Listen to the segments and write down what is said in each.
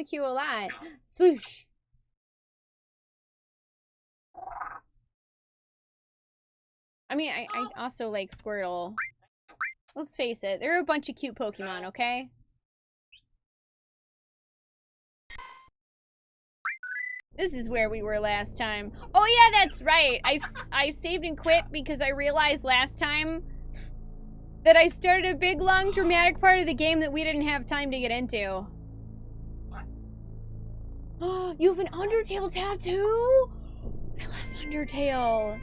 Mimikyu a lot. Swoosh. I mean, I also like Squirtle. Let's face it, there are a bunch of cute Pokemon, okay? This is where we were last time. Oh yeah, that's right. I saved and quit because I realized last time that I started a big, long, dramatic part of the game that we didn't have time to get into. Oh, you have an Undertale tattoo? I love Undertale.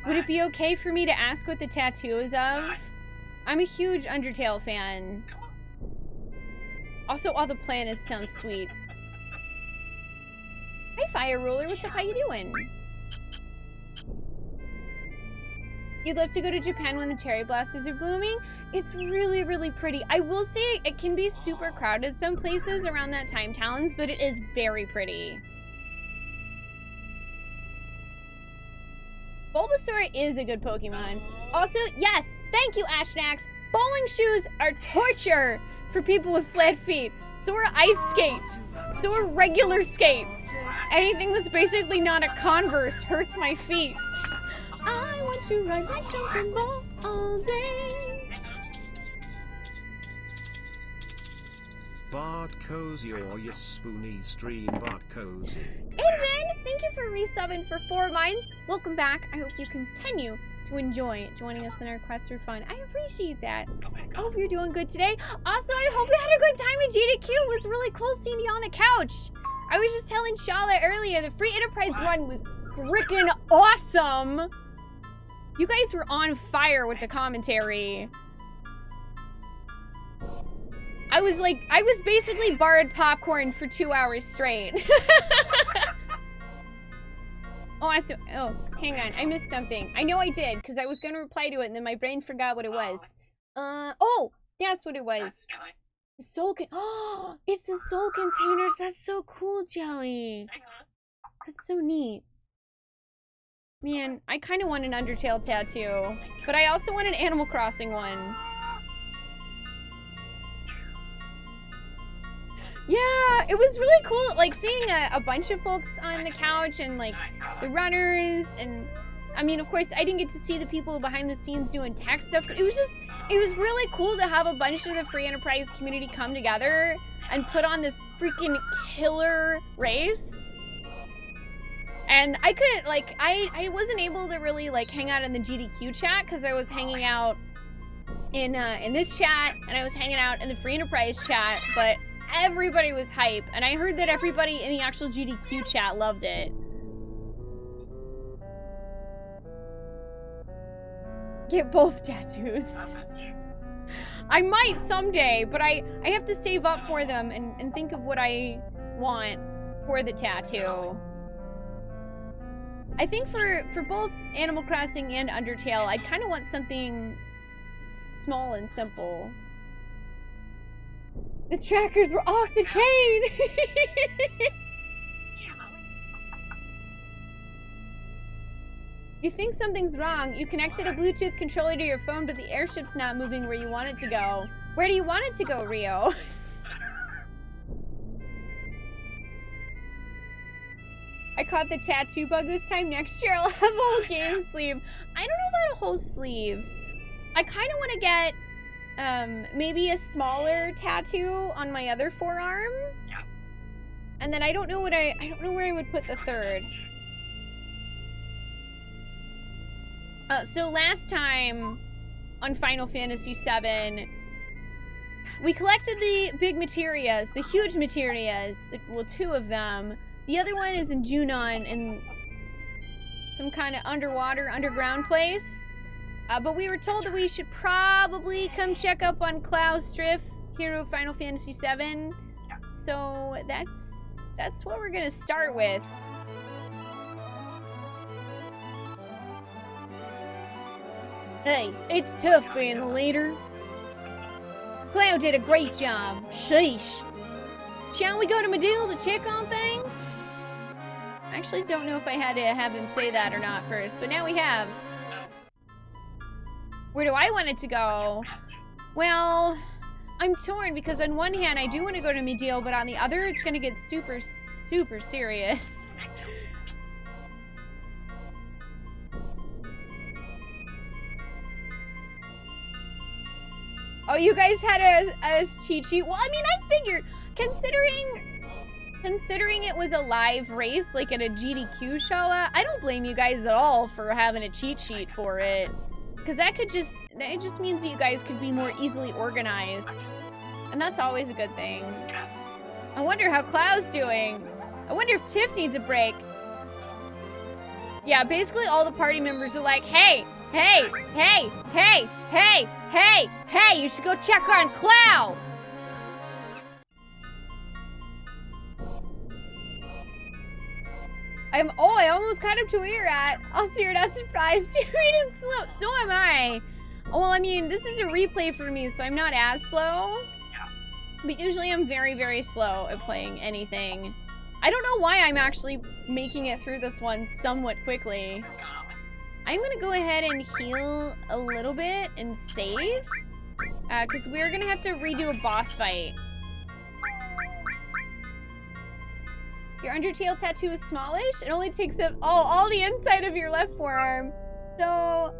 Would it be okay for me to ask what the tattoo is of? I'm a huge Undertale fan. Also, all the planets sound sweet. Hi, Fire Ruler. What's up? How you doing? You'd love to go to Japan when the cherry blossoms are blooming? It's really, really pretty. I will say it can be super crowded some places around that time, Talons, but it is very pretty. Bulbasaur is a good Pokemon. Also, yes, thank you, Ashnax. Bowling shoes are torture for people with flat feet. So are ice skates. So are regular skates. Anything that's basically not a Converse hurts my feet. I want to ride my jumping ball all day. Bart Cozy or yes Spoonee stream Bart Cozy. Adrian, thank you for resubbing for 4 months. Welcome back. I hope you continue to enjoy joining us in our quest for fun. I appreciate that. I hope you're doing good today. Also, I hope you had a good time at GDQ. It was really cool seeing you on the couch. I was just telling Shala earlier, the free enterprise run was freaking awesome. You guys were on fire with the commentary. I was basically barred popcorn for 2 hours straight. Oh, hang on. I missed something. I know I did, because I was going to reply to it, and then my brain forgot what it was. Oh, that's what it was. The soul oh, it's the soul containers. That's so cool, Jelly. That's so neat. Man, I kind of want an Undertale tattoo, but I also want an Animal Crossing one. Yeah, it was really cool, like, seeing a bunch of folks on the couch and, like, the runners, and, I mean, of course, I didn't get to see the people behind the scenes doing tech stuff, but it was really cool to have a bunch of the free enterprise community come together and put on this freaking killer race. And I couldn't, like, I wasn't able to really, like, hang out in the GDQ chat because I was hanging out in this chat, and I was hanging out in the free enterprise chat, but everybody was hype, and I heard that everybody in the actual GDQ chat loved it. Get both tattoos. I might someday, but I have to save up for them and think of what I want for the tattoo. I think for both Animal Crossing and Undertale, I'd kind of want something small and simple. The trackers were off the chain! You think something's wrong. You connected a Bluetooth controller to your phone, but the airship's not moving where you want it to go. Where do you want it to go, Rio? I caught the tattoo bug this time. Next year I'll have a whole game sleeve. I don't know about a whole sleeve. I kind of want to get maybe a smaller tattoo on my other forearm. And then I don't know where I would put the third. So last time on Final Fantasy VII, we collected the big materias, the huge materias, well, 2 of them. The other one is in Junon in some kind of underground place. But we were told that we should probably come check up on Klaus Striff, hero of Final Fantasy VII. So that's what we're gonna start with. Hey, it's tough being the leader. Cloud did a great job. Sheesh. Shall we go to Medil to check on things? I actually don't know if I had to have him say that or not first, but now we have. Where do I want it to go? Well, I'm torn because on one hand, I do want to go to Medial, but on the other, it's going to get super, super serious. Oh, you guys had a cheat sheet? Well, I mean, I figured, considering it was a live race, like at a GDQ show, I don't blame you guys at all for having a cheat sheet for it. Because that just means that you guys could be more easily organized. And that's always a good thing. I wonder how Cloud's doing. I wonder if Tiff needs a break. Yeah, basically all the party members are like, hey, hey, hey, hey, hey, hey, hey, you should go check on Cloud. I almost caught up to where you're at. Also, you're not surprised. You're reading slow. So am I. Well, I mean, this is a replay for me, so I'm not as slow. But usually I'm very, very slow at playing anything. I don't know why I'm actually making it through this one somewhat quickly. I'm gonna go ahead and heal a little bit and save. Because we're gonna have to redo a boss fight. Your Undertale tattoo is smallish. It only takes up all the inside of your left forearm. So,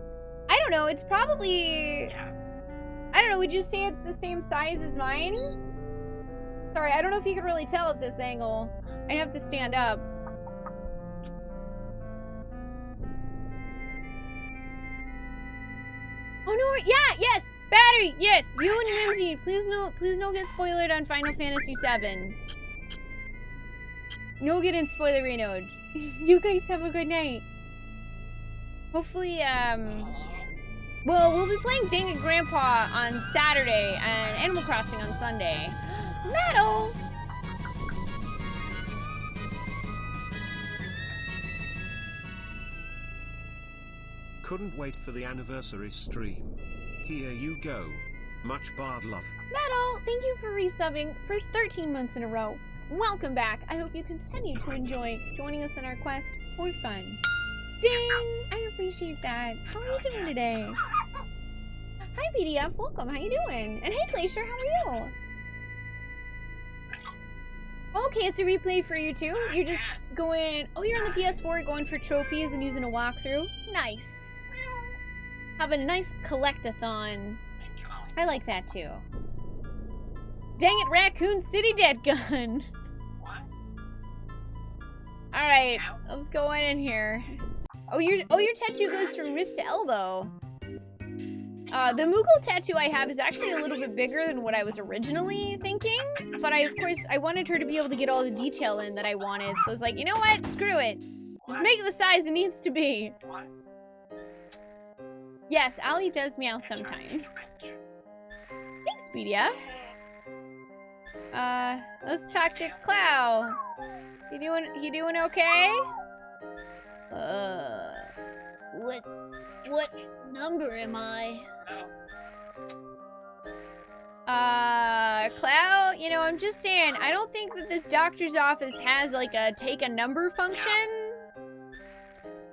I don't know. It's probably... I don't know. Would you say it's the same size as mine? Sorry, I don't know if you can really tell at this angle. I'd have to stand up. Oh no, yeah, yes! Battery, yes! You and Whimsy, please no get spoiled on Final Fantasy VII. No getting spoilery node. You guys have a good night. Hopefully, well, we'll be playing Dang It Grandpa on Saturday and Animal Crossing on Sunday. Metal! Couldn't wait for the anniversary stream. Here you go. Much bad love. Metal, thank you for resubbing for 13 months in a row. Welcome back. I hope you continue to enjoy joining us in our quest for fun. Ding! I appreciate that. How are you doing today? Hi, PDF. Welcome. How you doing? And hey, Glacier. How are you? Okay, it's a replay for you too. You're just going... Oh, you're on the PS4 going for trophies and using a walkthrough. Nice. Have a nice collect-a-thon. I like that too. Dang it, Raccoon City Dead Gun. Alright, let's go in here. Oh, your tattoo goes from wrist to elbow. The Moogle tattoo I have is actually a little bit bigger than what I was originally thinking. But of course, I wanted her to be able to get all the detail in that I wanted. So I was like, you know what? Screw it. Just make it the size it needs to be. Yes, Ollie does meow sometimes. Thanks, PDF. Let's talk to Clow. He doing okay? What number am I? Clow, you know, I'm just saying, I don't think that this doctor's office has like a take a number function.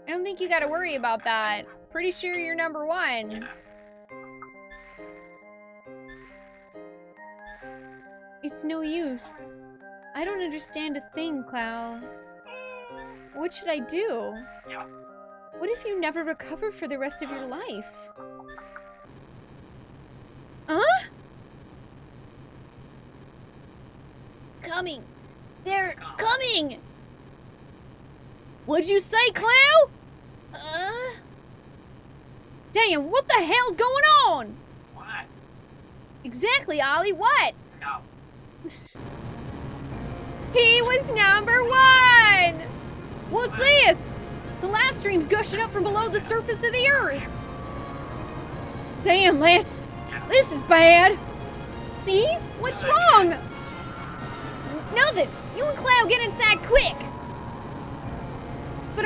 I don't think you gotta worry about that. Pretty sure you're number 1. It's no use. I don't understand a thing, Clow. What should I do? What if you never recover for the rest of your life? Huh? Coming. They're coming! What'd you say, Clow? Damn, what the hell's going on? What? Exactly, Ollie, what? No. He was number 1! What's this? The live stream's gushing up from below the surface of the earth. Damn, Lance. This is bad. See? What's wrong? Nothing. You and Cloud get inside quick. But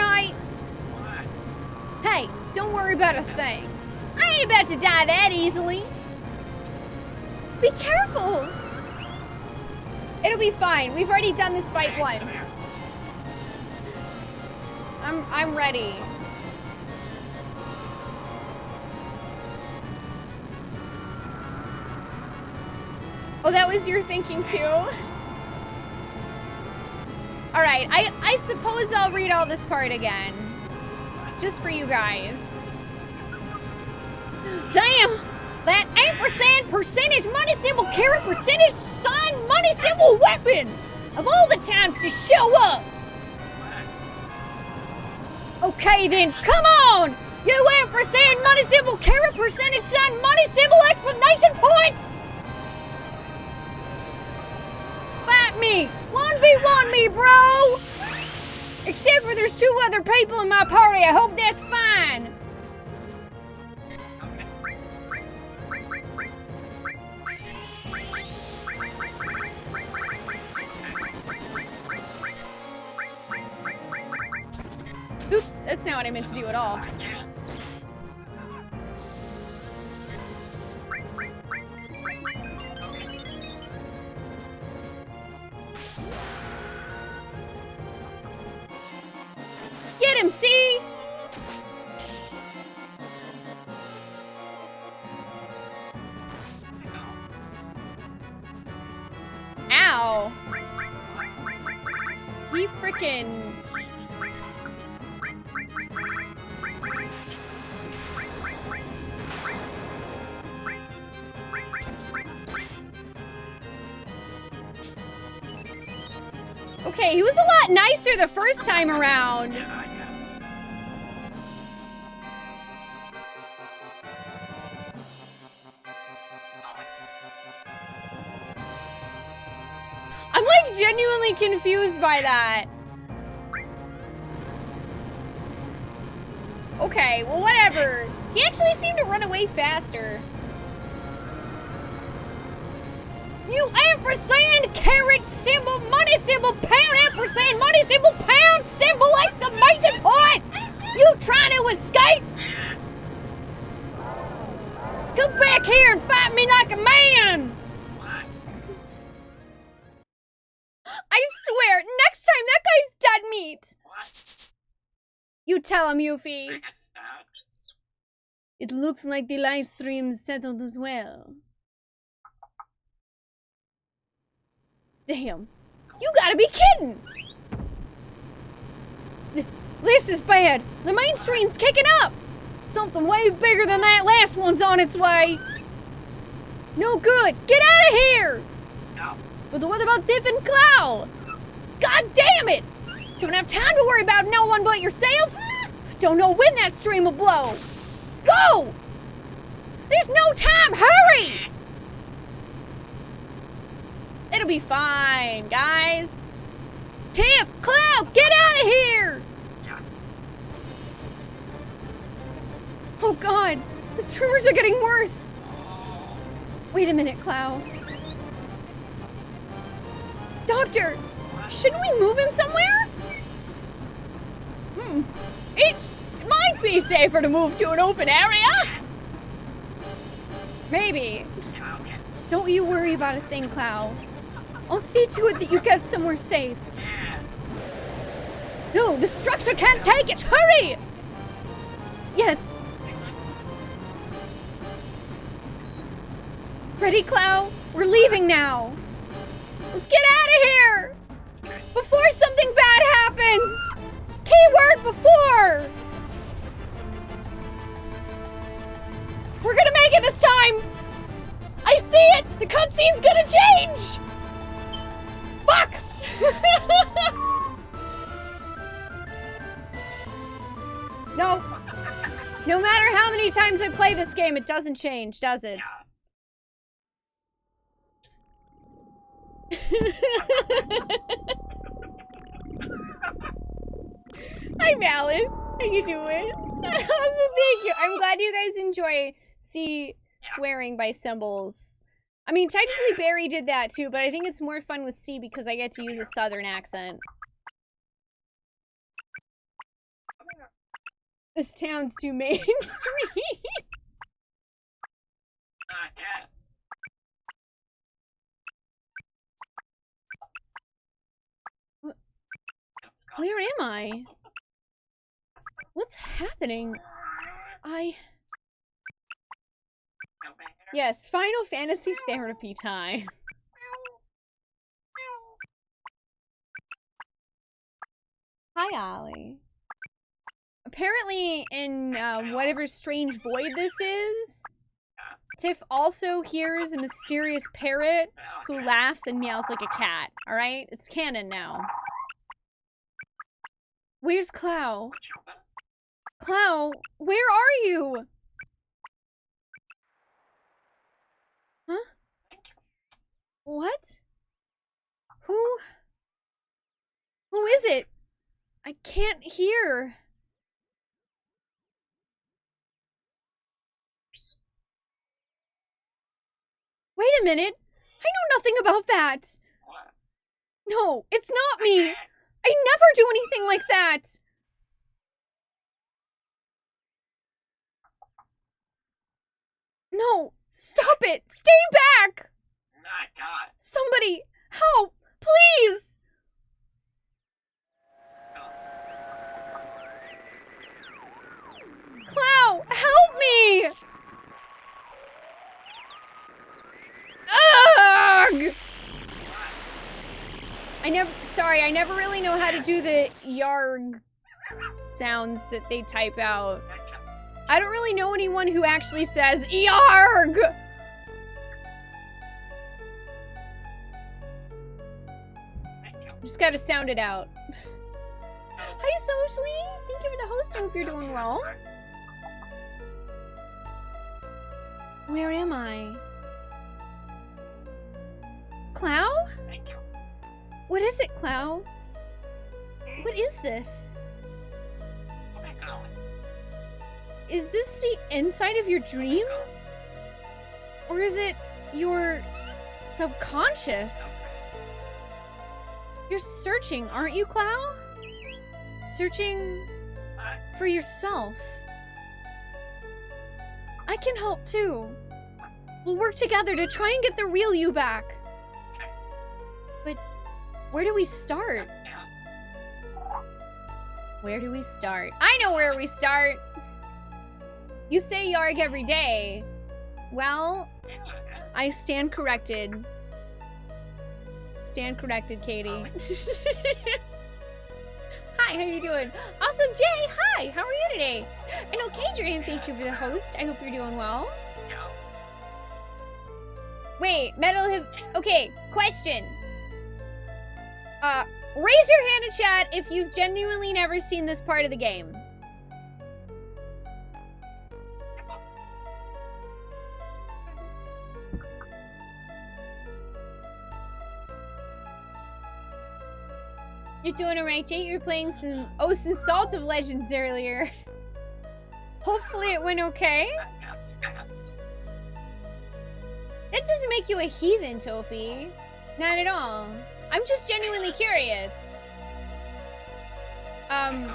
Hey, don't worry about a thing. I ain't about to die that easily. Be careful. It'll be fine. We've already done this fight once. I'm ready. Oh, that was your thinking too? Alright, I suppose I'll read all this part again. Just for you guys. Damn! That ampersand percentage money symbol carat percentage sign money symbol weapons! Of all the times to show up! Okay then, come on! You ampersand money symbol carat percentage sign money symbol explanation point! Fight me! 1v1 me, bro! Except for there's 2 other people in my party. I hope that's fine. Oops, that's not what I meant to do at all. Get him, see? Ow. He frickin'... Okay, he was a lot nicer the first time around. I'm like genuinely confused by that. Okay, well whatever. He actually seemed to run away faster. You ampersand carat symbol money symbol pound ampersand money symbol pound symbol exclamation point! You trying to escape? Come back here and fight me like a man! I swear, next time that guy's dead meat. You tell him, Yuffie. It looks like the live stream settled as well. Damn. You gotta be kidding! This is bad. The mainstream's kicking up. Something way bigger than that last one's on its way. No good. Get out of here! No. But what about Diff and Clow? God damn it! Don't have time to worry about no one but yourself. Don't know when that stream will blow. Whoa! There's no time. Hurry! It'll be fine, guys. Tiff, Cloud, get out of here! Oh God, the tremors are getting worse. Wait a minute, Cloud. Doctor, shouldn't we move him somewhere? It might be safer to move to an open area. Maybe. Don't you worry about a thing, Cloud. I'll see to it that you get somewhere safe. No, the structure can't take it! Hurry! Yes. Ready, Clow? We're leaving now. Let's get out of here! Before something bad happens! Keyword before! We're gonna make it this time! I see it! The cutscene's gonna change! Fuck! No. No matter how many times I play this game, it doesn't change, does it? Hi, Malice. How you doing? Thank you. I'm glad you guys enjoy swearing by symbols. I mean, technically Barry did that too, but I think it's more fun with C because I get to use a southern accent. This town's too mainstream. Where am I? What's happening? Yes, Final Fantasy therapy time. Hi, Ollie. Apparently, in whatever strange void this is, Tiff also hears a mysterious parrot who laughs and meows like a cat. Alright? It's canon now. Where's Clow? Clow, where are you? Huh? What? Who is it? I can't hear. Wait a minute. I know nothing about that. No, it's not me. I never do anything like that. No, stop it. Stay back. Somebody, help, please. Clow, help me. Ugh! I never really know how to do the yarg sounds that they type out. I don't really know anyone who actually says yarg! Just gotta sound it out. Hi, Socially! Thank you for the host. I hope you're doing well. Where am I? Clow? What is it, Clow? What is this? Is this the inside of your dreams? Or is it your subconscious? You're searching, aren't you, Clow? Searching for yourself. I can help too. We'll work together to try and get the real you back. But where do we start? Where do we start? I know where we start! You say yarg every day. Well, I stand corrected. Stand corrected, Katie. Hi, how you doing? Also, Jay, hi, how are you today? And okay, Adrian, thank you for the host. I hope you're doing well. Wait, okay, question. Raise your hand in chat if you've genuinely never seen this part of the game. You're doing alright, Jay. You're playing some Salt of Legends earlier. Hopefully it went okay. That doesn't make you a heathen, Tofi. Not at all. I'm just genuinely curious. And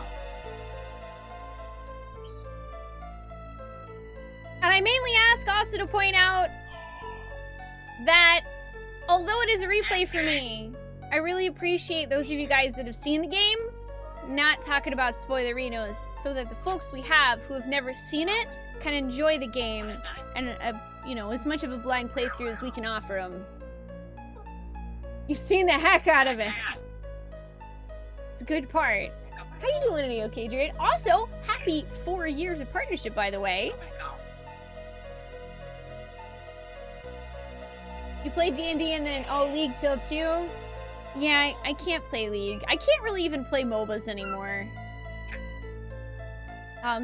I mainly ask also to point out that although it is a replay for me, I really appreciate those of you guys that have seen the game not talking about spoilerinos, so that the folks we have who have never seen it can enjoy the game and, you know, as much of a blind playthrough as we can offer them. You've seen the heck out of it. It's a good part. How you doing today, okay, Jared? Also, happy 4 years of partnership, by the way. You play D&D and then, League till 2? Yeah, I can't play League. I can't really even play MOBAs anymore.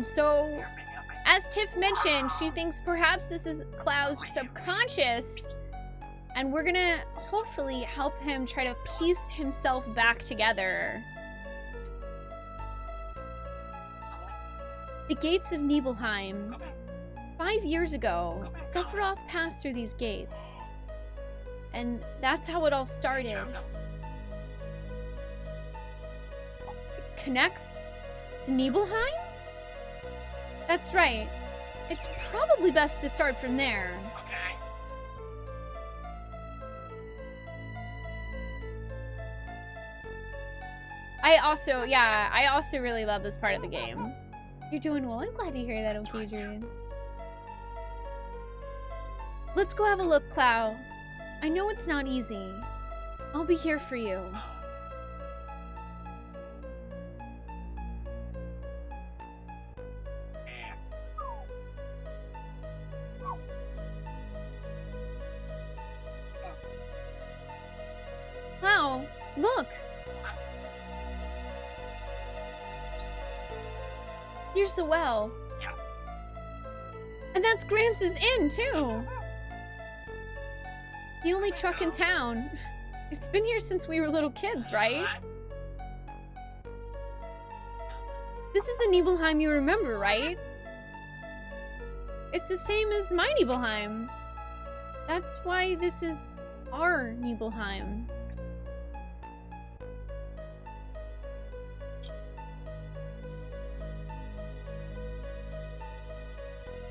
So, as Tiff mentioned, she thinks perhaps this is Cloud's subconscious, and we're gonna hopefully help him try to piece himself back together. The gates of Nibelheim. 5 years ago, Sephiroth passed through these gates. And that's how it all started. It connects to Nibelheim? That's right. It's probably best to start from there. I also really love this part of the game. You're doing well. I'm glad to hear that, okay, Adrian. Let's go have a look, Clow. I know it's not easy. I'll be here for you. Look! Here's the well. And that's Gramps' inn, too! The only truck in town. It's been here since we were little kids, right? This is the Nibelheim you remember, right? It's the same as my Nibelheim. That's why this is our Nibelheim.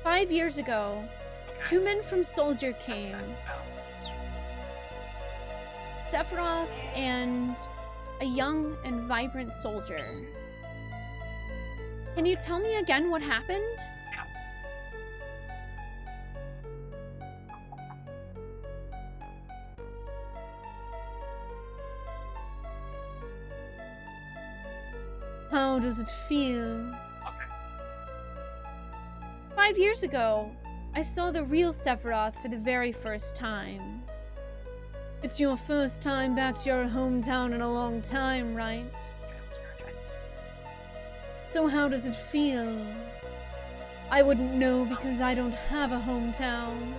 "5 years ago, 2 men from Soldier came. Sephiroth and a young and vibrant soldier. Can you tell me again what happened?" How does it feel? 5 years ago, I saw the real Sephiroth for the very first time. It's your first time back to your hometown in a long time, right? So how does it feel? I wouldn't know because I don't have a hometown.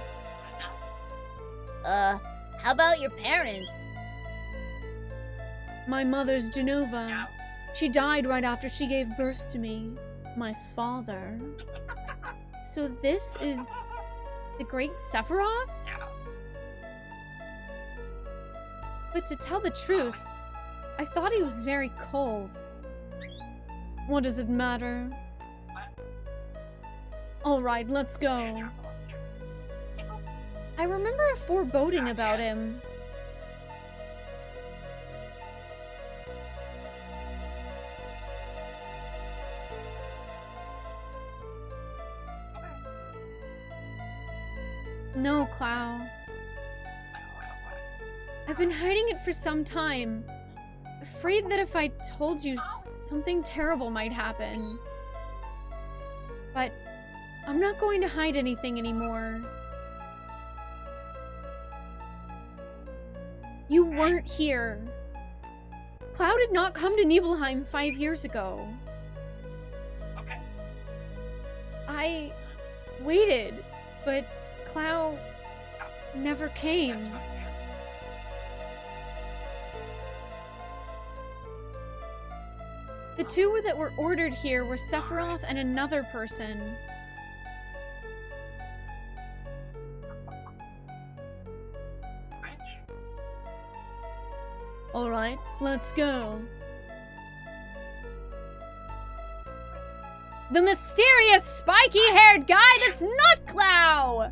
How about your parents? My mother's Genova. She died right after she gave birth to me. My father. So this is the great Sephiroth? But to tell the truth, I thought he was very cold. What does it matter? Alright, let's go. I remember a foreboding about him. No, Clow. I've been hiding it for some time. Afraid that if I told you, something terrible might happen. But I'm not going to hide anything anymore. You weren't here. Cloud did not come to Nibelheim 5 years ago. I waited, but Cloud never came. The two that were ordered here were Sephiroth and another person. Alright, let's go. The mysterious spiky-haired guy that's not Clow!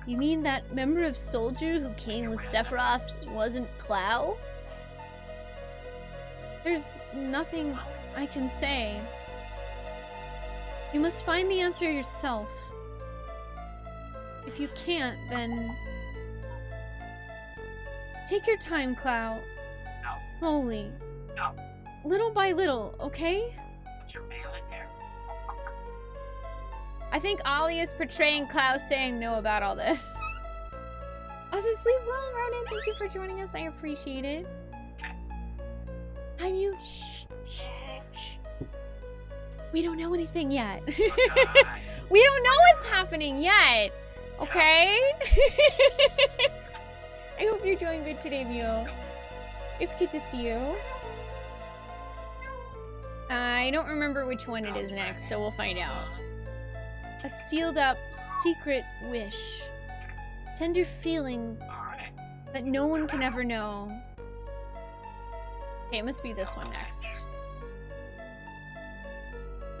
You mean that member of Soldier who came with Sephiroth wasn't Clow? There's nothing I can say. You must find the answer yourself. If you can't, then... take your time, Clow. Slowly. Little by little, okay? I think Ollie is portraying Clow saying no about all this. I was asleep well, Ronan. Thank you for joining us. I appreciate it. Are you? Shh, shh, shh. We don't know anything yet. We don't know what's happening yet. Okay? I hope you're doing good today, Mio. It's good to see you. I don't remember which one it is next, so we'll find out. A sealed up secret wish. Tender feelings that no one can ever know. Okay, it must be this one next.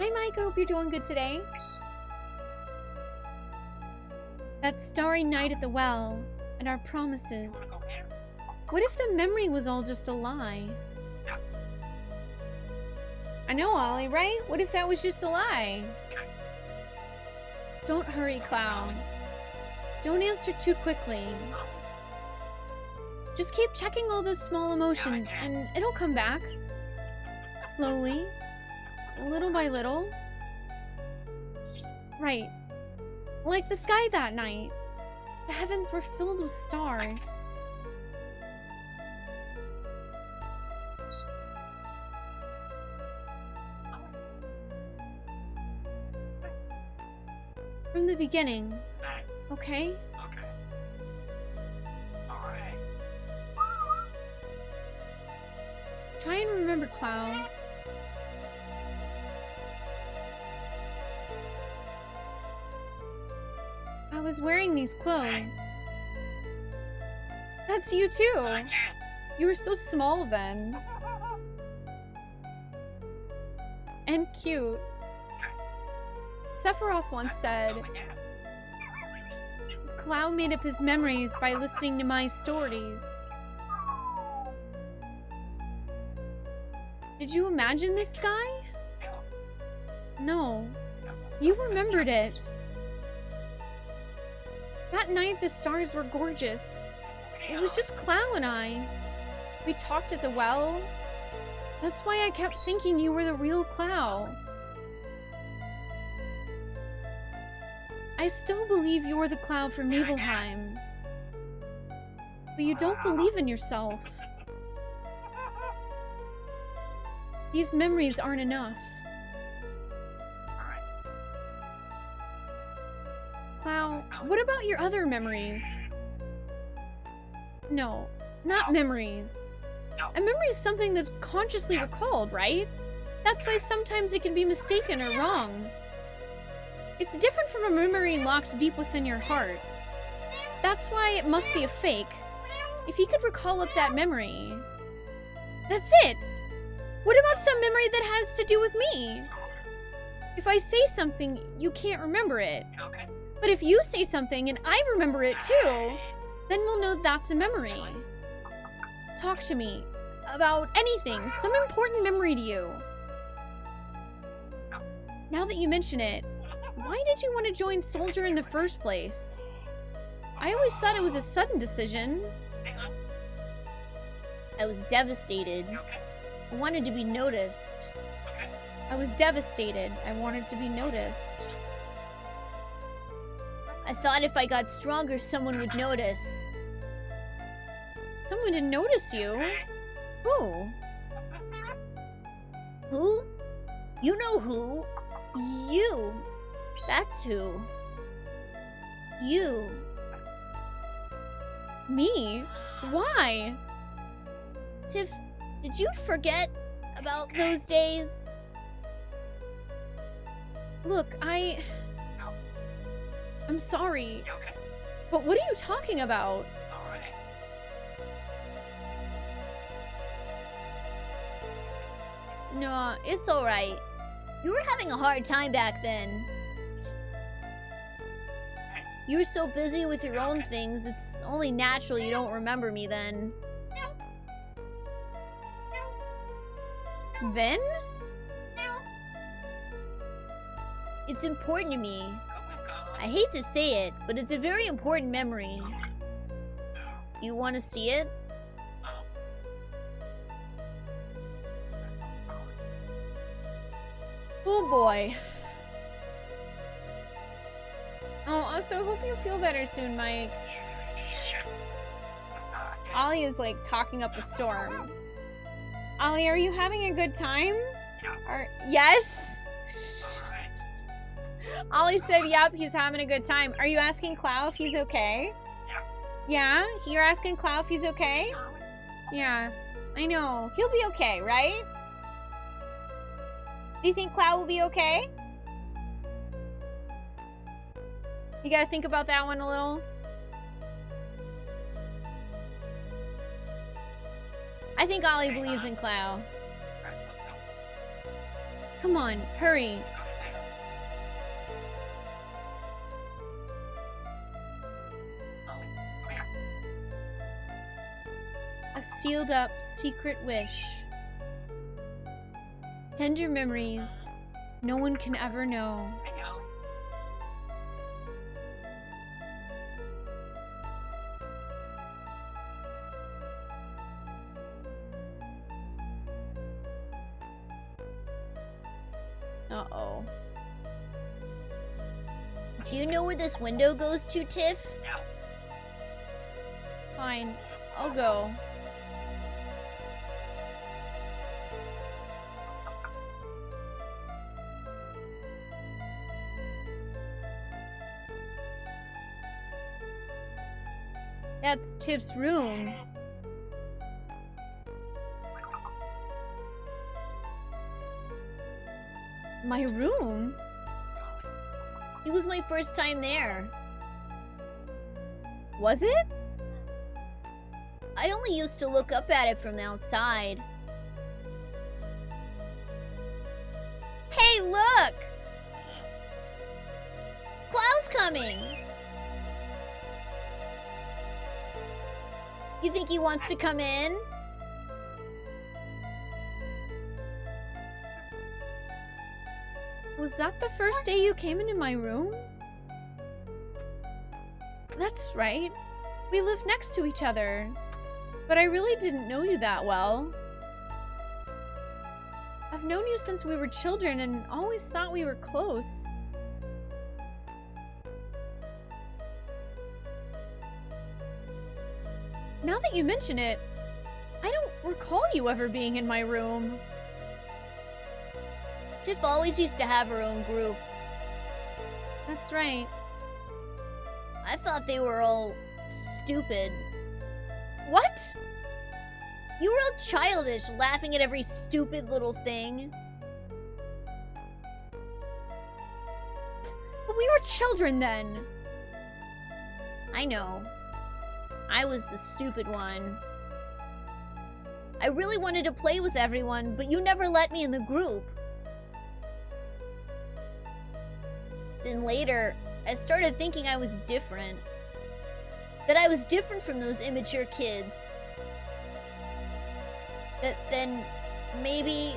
Hi Mike, I hope you're doing good today. That starry night at the well, and our promises. What if the memory was all just a lie? I know, Ollie, right? What if that was just a lie? Don't hurry, Clown. Don't answer too quickly. Just keep checking all those small emotions, and it'll come back. Slowly. Little by little. Right. Like the sky that night. The heavens were filled with stars. From the beginning. Okay? Okay. Alright. Try and remember, Cloud. I was wearing these clothes. That's you too. You were so small then. And cute. Sephiroth once said, Cloud made up his memories by listening to my stories. Did you imagine this sky? No. You remembered it. That night the stars were gorgeous. It was just Cloud and I. We talked at the well. That's why I kept thinking you were the real Cloud. I still believe you're the Cloud from Nibelheim. But you don't believe in yourself. These memories aren't enough. Cloud, what about your other memories? No, not memories. A memory is something that's consciously recalled, right? That's why sometimes it can be mistaken or wrong. It's different from a memory locked deep within your heart. That's why it must be a fake. If you could recall up that memory... That's it! What about some memory that has to do with me? If I say something, you can't remember it. But if you say something and I remember it too, then we'll know that's a memory. Talk to me about anything, some important memory to you. Now that you mention it, why did you want to join Soldier in the first place? I always thought it was a sudden decision. I was devastated. I wanted to be noticed. I was devastated. I wanted to be noticed. I thought if I got stronger, someone would notice. Someone didn't notice you? Who? Who? You know who? You. That's who. You. Me? Why? Tiff, did you forget about those days? Look, I'm sorry. But what are you talking about? No, it's alright. You were having a hard time back then. You were so busy with your own things, it's only natural you don't remember me then. Then? It's important to me. I hate to say it, but it's a very important memory. You want to see it? Oh boy. Oh, also, I hope you feel better soon, Mike. Ollie is like talking up a storm. Ollie, are you having a good time? Yes? Ollie said, yep, he's having a good time. Are you asking Cloud if he's okay? Yeah? You're asking Cloud if he's okay? Yeah, I know. He'll be okay, right? Do you think Cloud will be okay? You gotta think about that one a little. I think Ollie believes in Cloud. Come on, hurry. A sealed up secret wish. Tender memories no one can ever know. Uh-oh. Do you know where this window goes to, Tiff? Fine. I'll go. That's Tiff's room. My room? It was my first time there. Was it? I only used to look up at it from the outside. Hey, look! Cloud's coming! You think he wants to come in? Was that the first day you came into my room? That's right. We live next to each other. But I really didn't know you that well. I've known you since we were children and always thought we were close. Now that you mention it, I don't recall you ever being in my room. Tiff always used to have her own group. That's right. I thought they were all stupid. What? You were all childish, laughing at every stupid little thing. But we were children then. I know. I was the stupid one. I really wanted to play with everyone, but you never let me in the group. Then later, I started thinking I was different. That I was different from those immature kids. That then maybe...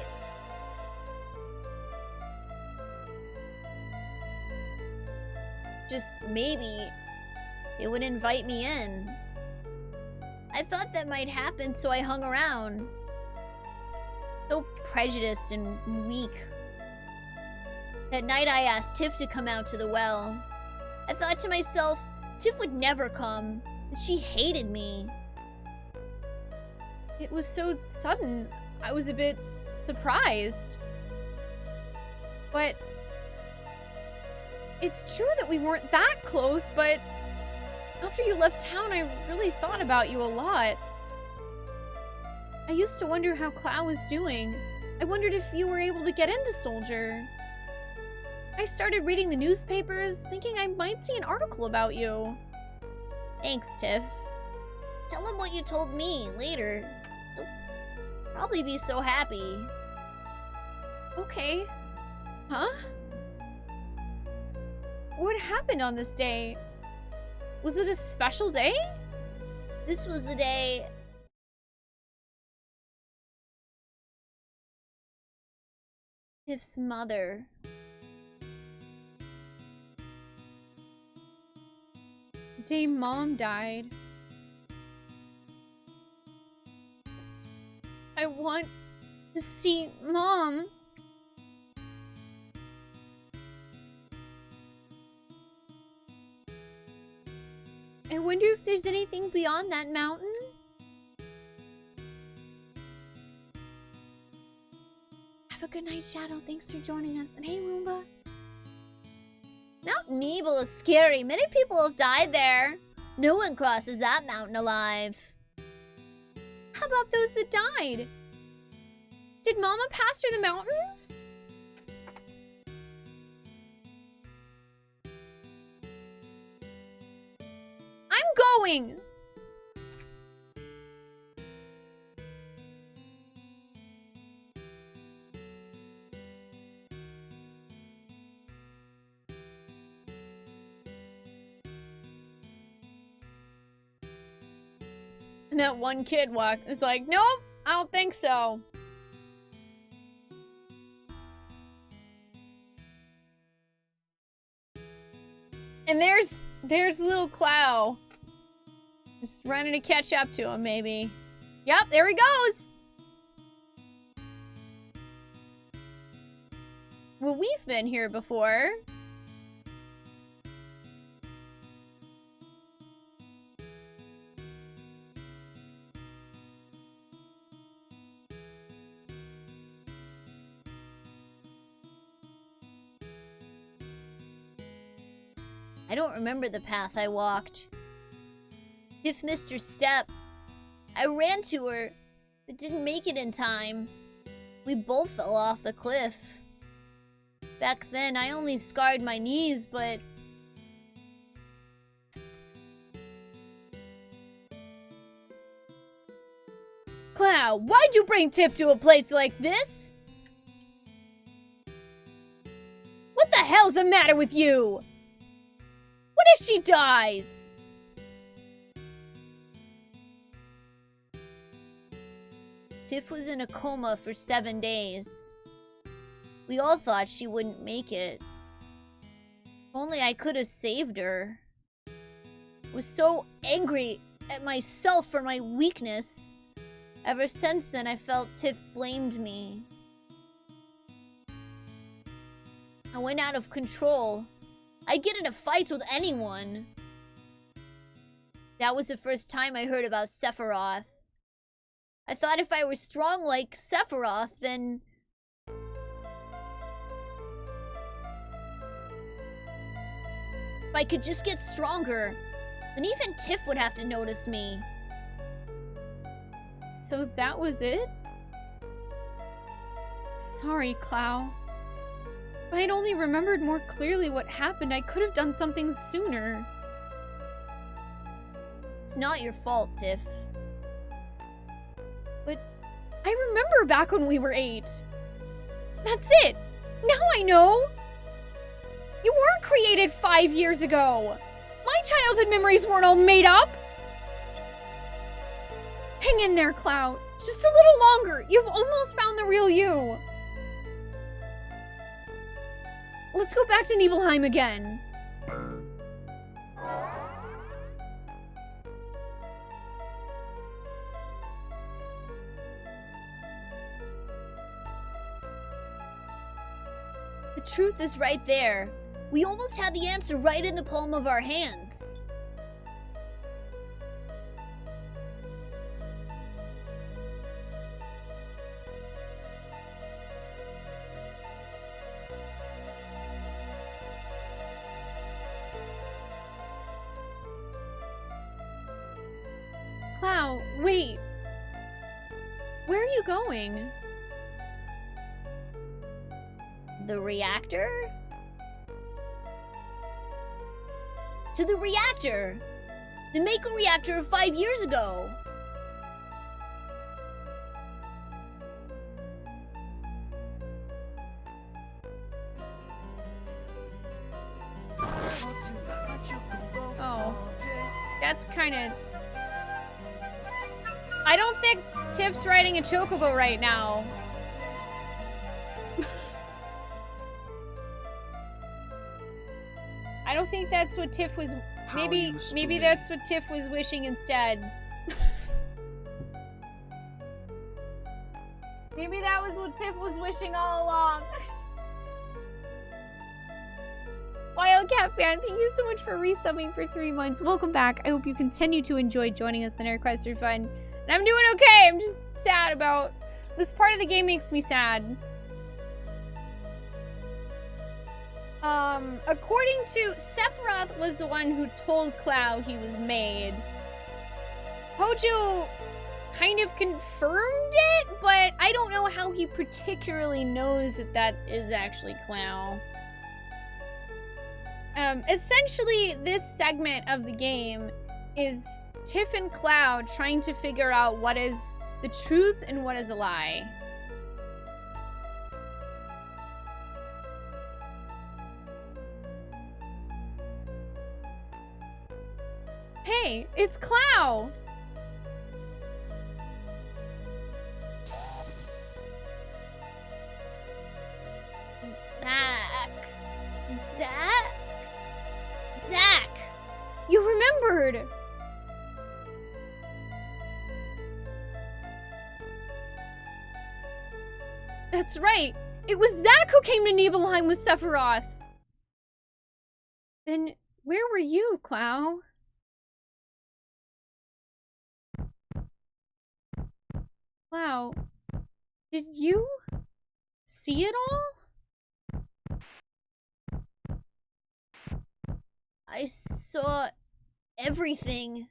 just maybe, they would invite me in. I thought that might happen, so I hung around. So prejudiced and weak. That night I asked Tiff to come out to the well. I thought to myself, Tiff would never come. She hated me. It was so sudden. I was a bit surprised. But it's true that we weren't that close, but after you left town, I really thought about you a lot. I used to wonder how Cloud was doing. I wondered if you were able to get into Soldier. I started reading the newspapers, thinking I might see an article about you. Thanks, Tiff. Tell him what you told me later. He'll probably be so happy. Okay. Huh? What happened on this day? Was it a special day? This was the day... Tiff's mother. The day Mom died. I want to see Mom. I wonder if there's anything beyond that mountain? Have a good night, Shadow. Thanks for joining us. And hey, Roomba. Mount Nebel is scary. Many people have died there. No one crosses that mountain alive. How about those that died? Did Mama pass through the mountains? I'm going! And that one kid is like, nope, I don't think so. And there's little Clow. Just running to catch up to him, maybe. Yep, there he goes! Well, we've been here before. I don't remember the path I walked. Tiff missed her step. I ran to her, but didn't make it in time. We both fell off the cliff. Back then, I only scarred my knees, but... Cloud, why'd you bring Tiff to a place like this? What the hell's the matter with you? What if she dies? Tiff was in a coma for 7 days. We all thought she wouldn't make it. If only I could have saved her. I was so angry at myself for my weakness. Ever since then, I felt Tiff blamed me. I went out of control. I'd get into fights with anyone. That was the first time I heard about Sephiroth. I thought if I were strong like Sephiroth, then... if I could just get stronger, then even Tiff would have to notice me. So that was it? Sorry, Clow. If I had only remembered more clearly what happened, I could have done something sooner. It's not your fault, Tiff. But I remember back when we were 8. That's it! Now I know! You weren't created 5 years ago! My childhood memories weren't all made up! Hang in there, Cloud. Just a little longer. You've almost found the real you. Let's go back to Nibelheim again. The truth is right there. We almost had the answer right in the palm of our hands. Cloud, wait. Where are you going? The reactor? To the reactor! The Mako reactor of 5 years ago! Oh. That's kinda... I don't think Tiff's riding a chocobo right now. I don't think that's what Tiff was... Maybe that's what Tiff was wishing instead. Maybe that was what Tiff was wishing all along. Wildcat fan, thank you so much for resubbing for 3 months. Welcome back. I hope you continue to enjoy joining us in our quest for fun. And I'm doing okay. I'm just sad about... This part of the game makes me sad. According to... Sephiroth was the one who told Cloud he was made. Hojo kind of confirmed it, but I don't know how he particularly knows that that is actually Cloud. Essentially, this segment of the game is Tiff and Cloud trying to figure out what is the truth and what is a lie. Hey, it's Cloud! Zach! You remembered! That's right! It was Zach who came to Nibelheim with Sephiroth! Then, where were you, Cloud? Cloud, did you see it all? I saw everything.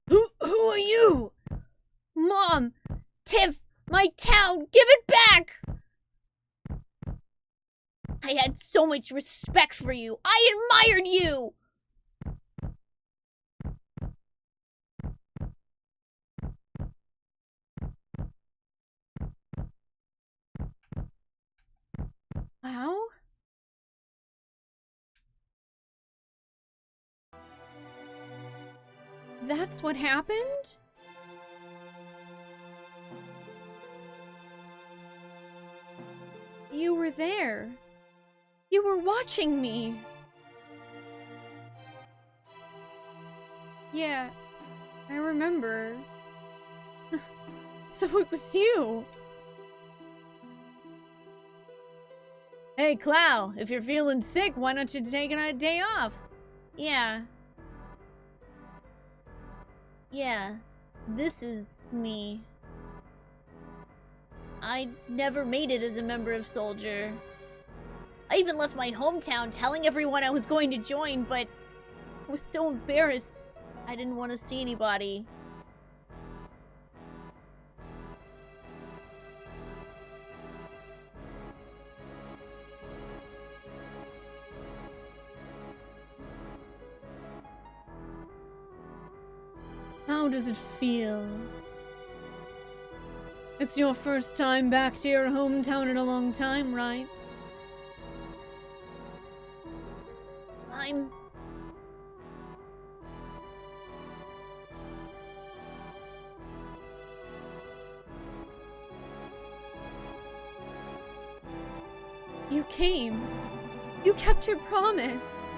Who are you? Mom! Tiff! My town! Give it back! I had so much respect for you. I admired you! Wow? That's what happened? You were there. You were watching me. Yeah, I remember. So it was you. Hey, Clow, if you're feeling sick, why don't you take a day off? Yeah. Yeah. This is me. I never made it as a member of Soldier. I even left my hometown telling everyone I was going to join, but I was so embarrassed. I didn't want to see anybody. How does it feel? It's your first time back to your hometown in a long time, right? You came. You kept your promise.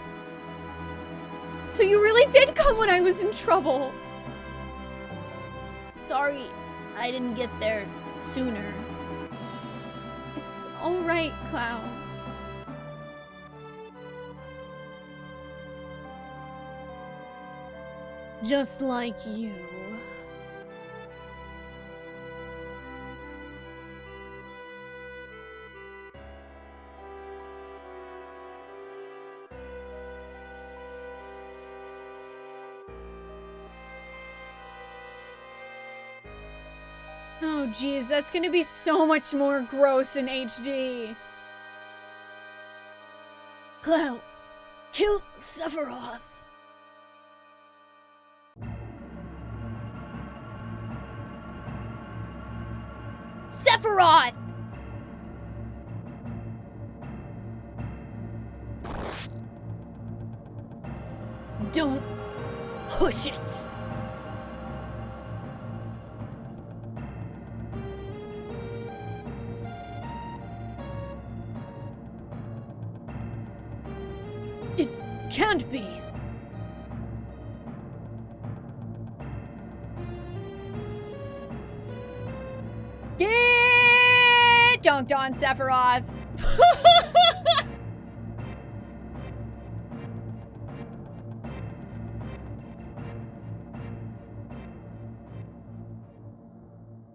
So you really did come when I was in trouble. Sorry I didn't get there sooner. It's alright, Cloud. Just like you. Oh geez, that's gonna be so much more gross in HD. Cloud, kill Sephiroth. Sephiroth! Don't push it. It can't be. Get dunked on, Sephiroth.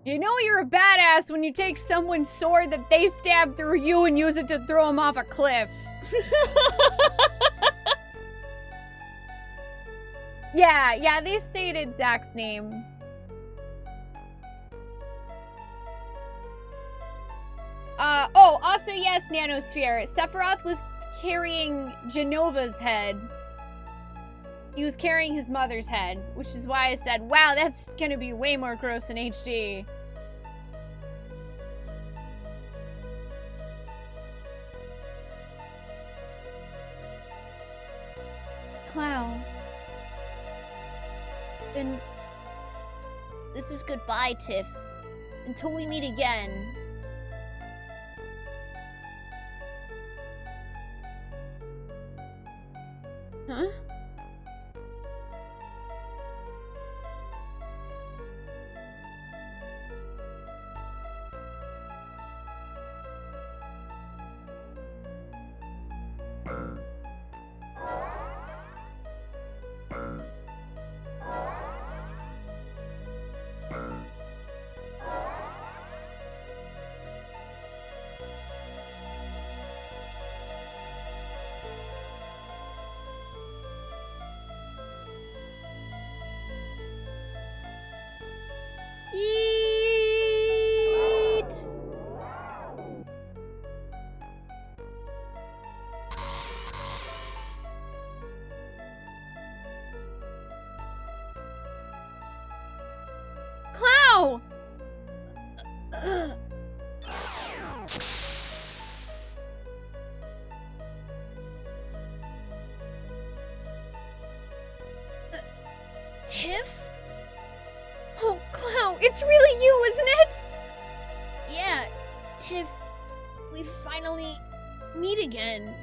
You know you're a badass when you take someone's sword that they stabbed through you and use it to throw him off a cliff. Yeah, they stated Zack's name. Also yes, Nanosphere. Sephiroth was carrying Genova's head. He was carrying his mother's head, which is why I said, wow, that's gonna be way more gross in HD. Cloud. Then this is goodbye, Tiff. Until we meet again. Huh? really you, isn't it? Yeah, Tiff, we finally meet again.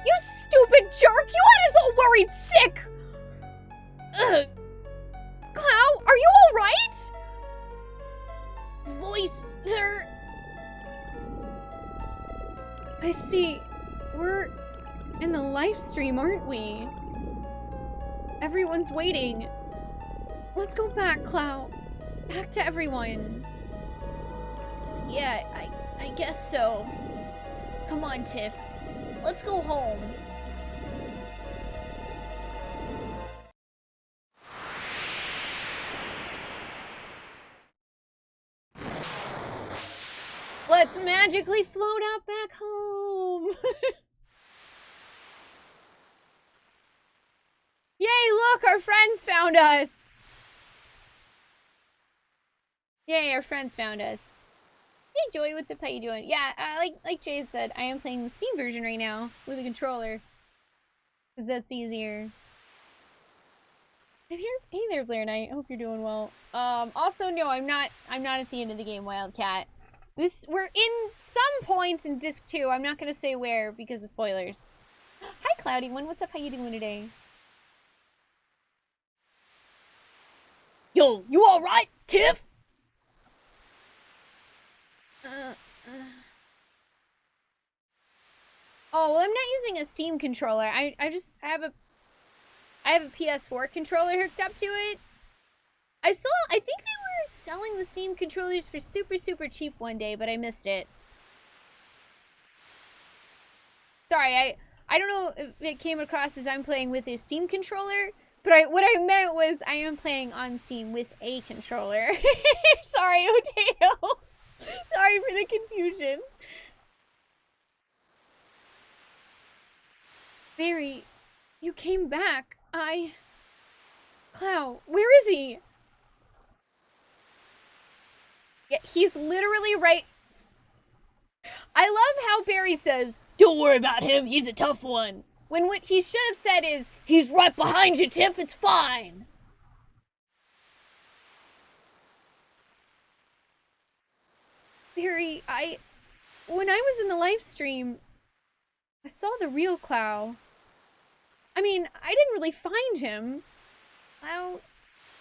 You stupid jerk! You had us all worried sick! Ugh. Clow, are you alright? Voice, there. I see. We're in the live stream, aren't we? Everyone's waiting. Let's go back, Clow. Back to everyone. Yeah, I guess so. Come on, Tiff. Let's go home. Let's magically float out back home. Yay, look, our friends found us. Yay, our friends found us. Hey, Joy, what's up? How you doing? Yeah, like Jay said, I am playing the Steam version right now with a controller. Because that's easier. Hey there, Blair Knight. I hope you're doing well. Also, no, I'm not at the end of the game, Wildcat. We're in some points in Disc 2. I'm not gonna say where because of spoilers. Hi, Cloudy One. What's up? How you doing today? Yo, you alright, Tiff? Oh, well, I'm not using a Steam controller. I have a PS4 controller hooked up to it. I think they were selling the Steam controllers for super, super cheap one day, but I missed it. Sorry, I don't know if it came across as I'm playing with a Steam controller, but what I meant was I am playing on Steam with a controller. Sorry, Oteo. Sorry for the confusion. Barry, you came back. Clow, where is he? Yeah, he's literally right. I love how Barry says, "Don't worry about him, he's a tough one." When what he should have said is, "He's right behind you, Tiff, it's fine." Barry, when I was in the live stream, I saw the real Clow. I mean, I didn't really find him. Clow,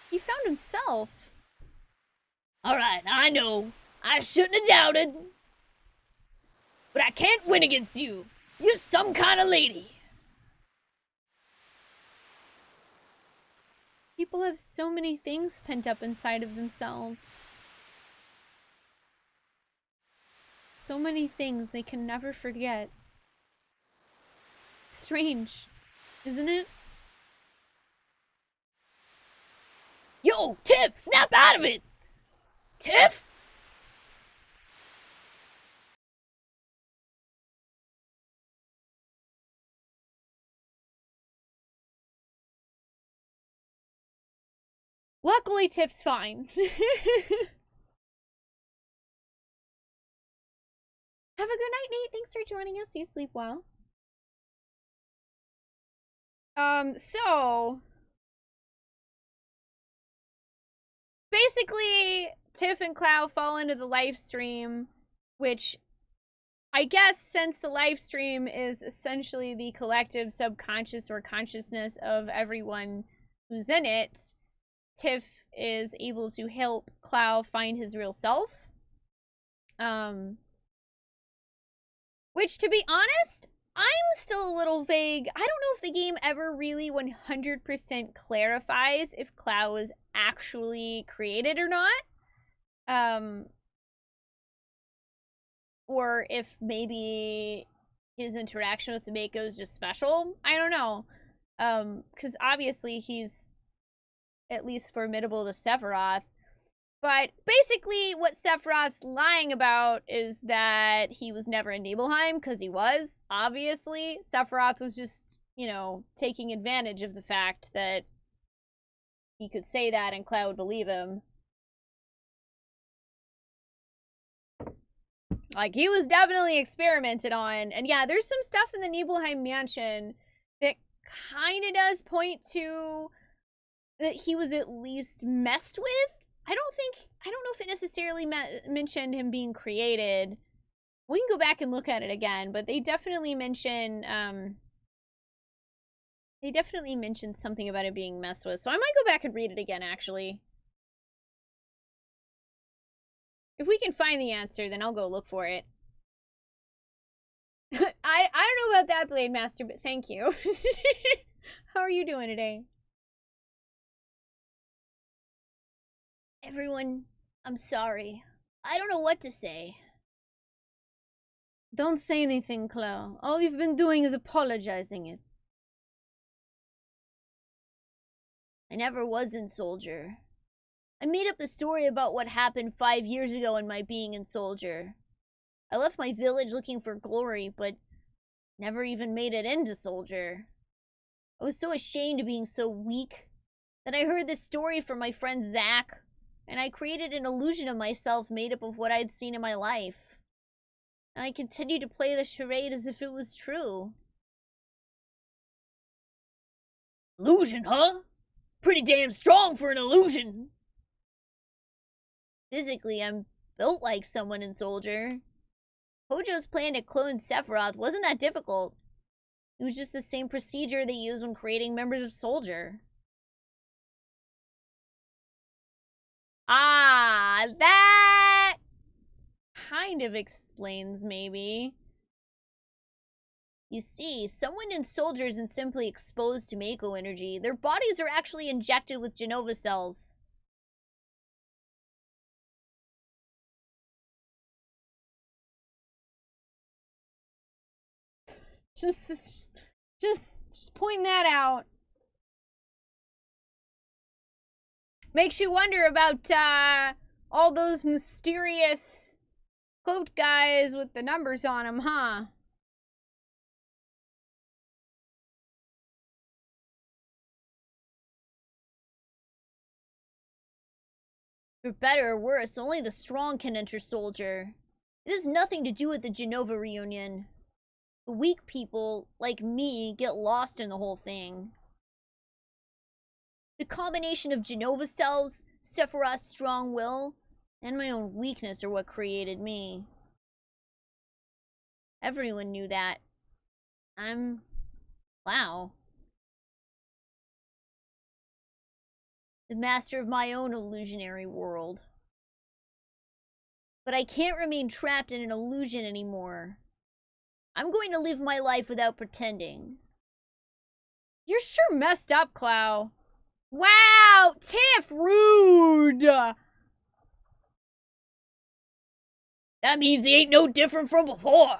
he found himself. Alright, I know. I shouldn't have doubted. But I can't win against you. You're some kind of lady. People have so many things pent up inside of themselves. So many things they can never forget. Strange, isn't it? Yo, Tiff, snap out of it! Tiff? Luckily, Tiff's fine. Have a good night, Nate. Thanks for joining us. You sleep well. So basically, Tiff and Clow fall into the live stream, which I guess since the live stream is essentially the collective subconscious or consciousness of everyone who's in it, Tiff is able to help Clow find his real self. Which, to be honest, I'm still a little vague. I don't know if the game ever really 100% clarifies if Clow was actually created or not. Or if maybe his interaction with the Mako is just special. I don't know. Because obviously he's at least formidable to Sephiroth. But basically what Sephiroth's lying about is that he was never in Nibelheim, because he was, obviously. Sephiroth was just, you know, taking advantage of the fact that he could say that and Cloud would believe him. Like, he was definitely experimented on. And yeah, there's some stuff in the Nibelheim mansion that kind of does point to that he was at least messed with. I don't know if it necessarily mentioned him being created. We can go back and look at it again, but they definitely mention something about it being messed with. So I might go back and read it again, actually. If we can find the answer, then I'll go look for it. I don't know about that, Blade Master, but thank you. How are you doing today? Everyone, I'm sorry. I don't know what to say. Don't say anything, Clo. All you've been doing is apologizing it. I never was in Soldier. I made up the story about what happened 5 years ago in my being in Soldier. I left my village looking for glory, but never even made it into Soldier. I was so ashamed of being so weak that I heard this story from my friend Zach, and I created an illusion of myself made up of what I'd seen in my life. And I continued to play the charade as if it was true. Illusion, huh? Pretty damn strong for an illusion. Physically, I'm built like someone in Soldier. Hojo's plan to clone Sephiroth wasn't that difficult. It was just the same procedure they use when creating members of Soldier. Ah, that kind of explains, maybe. You see, someone in Soldier isn't simply exposed to Mako energy. Their bodies are actually injected with Genova cells. Just point that out. Makes you wonder about all those mysterious cloaked guys with the numbers on them, huh? For better or worse, only the strong can enter Soldier. It has nothing to do with the Genova reunion. The weak people, like me, get lost in the whole thing. The combination of Genova cells, Sephiroth's strong will, and my own weakness are what created me. Everyone knew that. Wow. The master of my own illusionary world. But I can't remain trapped in an illusion anymore. I'm going to live my life without pretending. You're sure messed up, Clow. Wow, Tiff, rude! That means he ain't no different from before.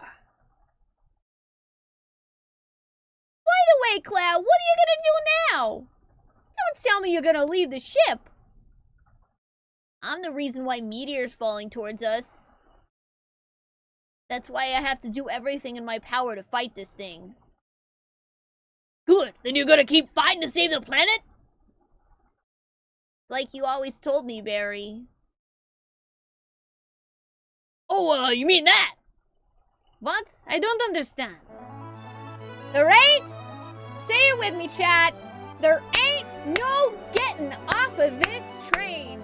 By the way, Clow, what are you gonna do now? Don't tell me you're gonna leave the ship. I'm the reason why meteor's falling towards us. That's why I have to do everything in my power to fight this thing. Good, then you're gonna keep fighting to save the planet? It's like you always told me, Barry. Oh, you mean that? What? I don't understand. There ain't, say it with me, chat, there ain't no getting off of this train.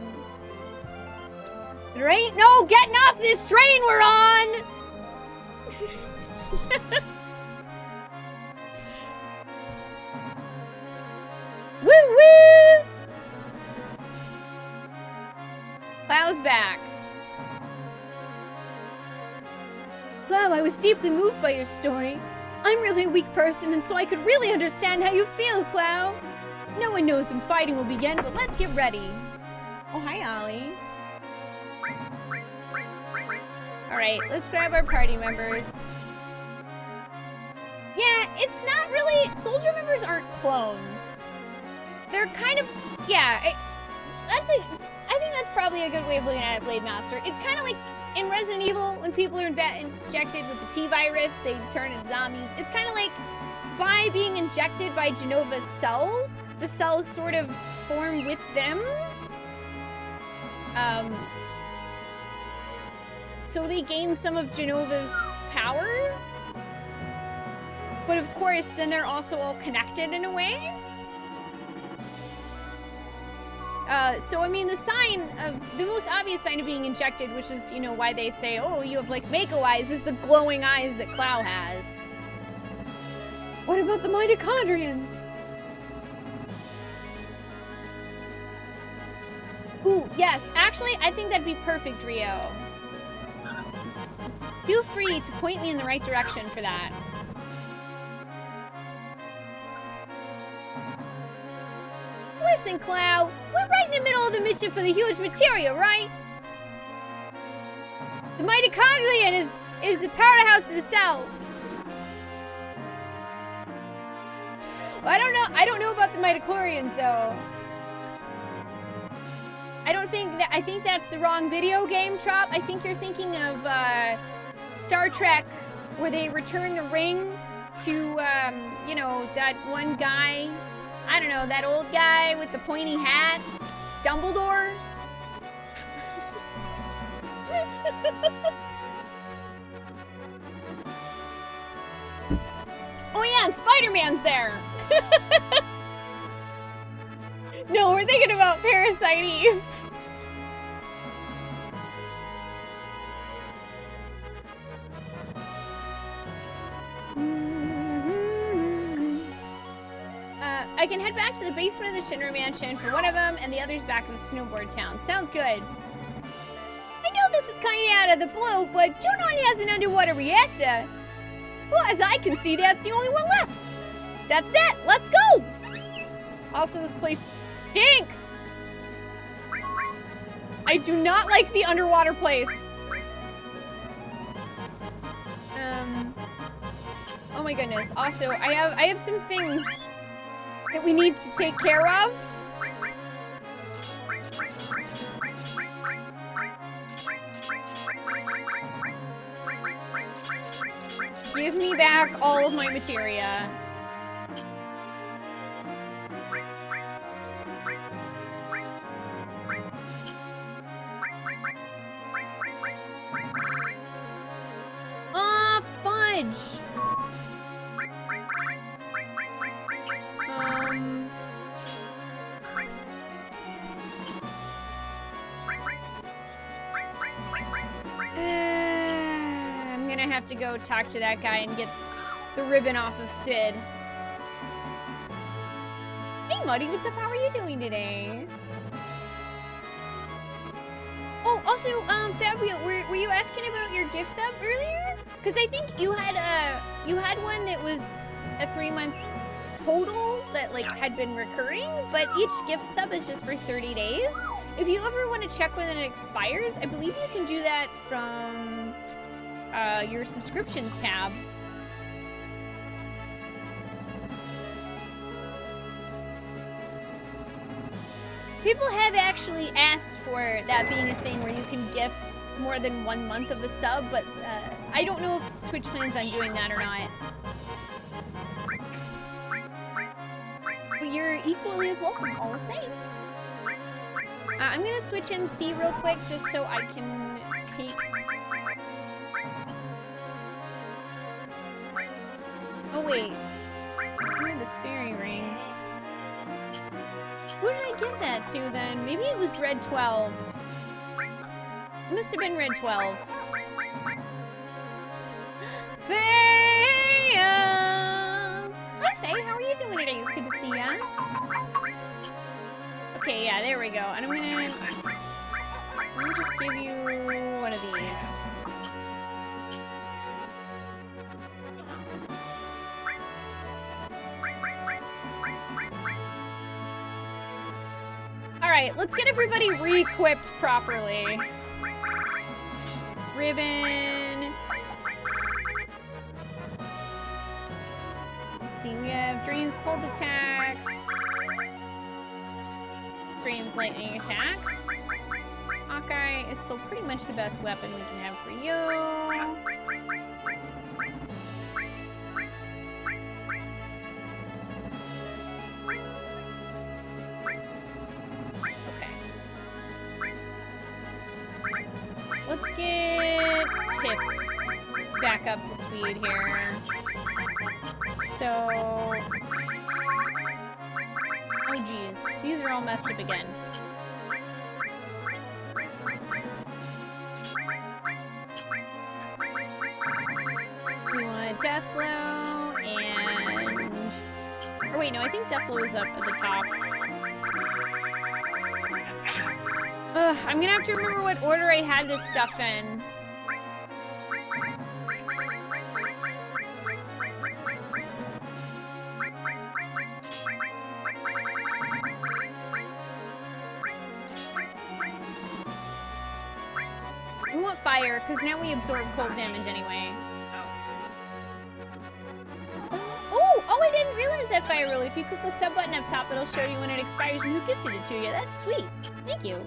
There ain't no getting off this train we're on. Woo woo! Clow's back. Clow, I was deeply moved by your story. I'm really a weak person, and so I could really understand how you feel, Clow. No one knows when fighting will begin, but let's get ready. Oh, hi, Ollie. Alright, let's grab our party members. Yeah, it's not really... Soldier members aren't clones. They're kind of... Yeah, I think that's probably a good way of looking at it, Blade Master. It's kind of like in Resident Evil, when people are injected with the T-virus, they turn into zombies. It's kind of like by being injected by Genova's cells, the cells sort of form with them. So they gain some of Genova's power. But of course, then they're also all connected in a way. So I mean, the most obvious sign of being injected, which is, you know, why they say, oh, you have like Mako eyes, is the glowing eyes that Clow has. What about the mitochondrions? Ooh, yes, actually, I think that'd be perfect, Rio. Feel free to point me in the right direction for that. Listen, Clow, we're right in the middle of the mission for the huge materia, right? The mitochondrion is the powerhouse of the cell. Well, I don't know about the mitochondrions, though. I think that's the wrong video game, Trop. I think you're thinking of Star Trek, where they return the ring to, you know, that one guy. I don't know, that old guy with the pointy hat. Dumbledore. Oh yeah, and Spider-Man's there. No, we're thinking about Parasite Eve. I can head back to the basement of the Shinra Mansion for one of them, and the other's back in the snowboard town. Sounds good. I know this is kind of out of the blue, but Junon has an underwater reactor. As far as I can see, that's the only one left. That's that. Let's go. Also, this place stinks. I do not like the underwater place. Oh my goodness. Also, I have some things that we need to take care of. Give me back all of my materia. Ah, fudge. I'm gonna have to go talk to that guy and get the ribbon off of Sid. Hey, Muddy, what's up? How are you doing today? Oh, also, Fabio, were you asking about your gift sub earlier? Because I think you had one that was a 3-month total that like had been recurring, but each gift sub is just for 30 days. If you ever want to check when it expires, I believe you can do that from your subscriptions tab. People have actually asked for that being a thing where you can gift more than 1 month of a sub, but I don't know if Twitch plans on doing that or not. But you're equally as welcome, all the same. I'm gonna switch in C real quick just so I can take... Oh wait, the fairy ring. Who did I give that to then? Maybe it was Red 12. It must have been Red 12. Faye! Hi Faye, how are you doing today? It's good to see ya. Okay, yeah, there we go. And I'm gonna just give you one of these. Alright, let's get everybody re-equipped properly. Ribbon. Let's see, we have Drain's cold attacks. Drain's lightning attacks. Hawkeye is still pretty much the best weapon we can have for you. Let's get Tiff back up to speed here. So... Oh geez, these are all messed up again. Deathblow, and... Or wait, no, I think Deathblow is up at the top. Ugh, I'm gonna have to remember what order I had this stuff in. We want fire, because now we absorb cold damage anyway. Oh, I didn't realize that fire rule. If you click the sub button up top, it'll show you when it expires and who gifted it to you. That's sweet. Thank you.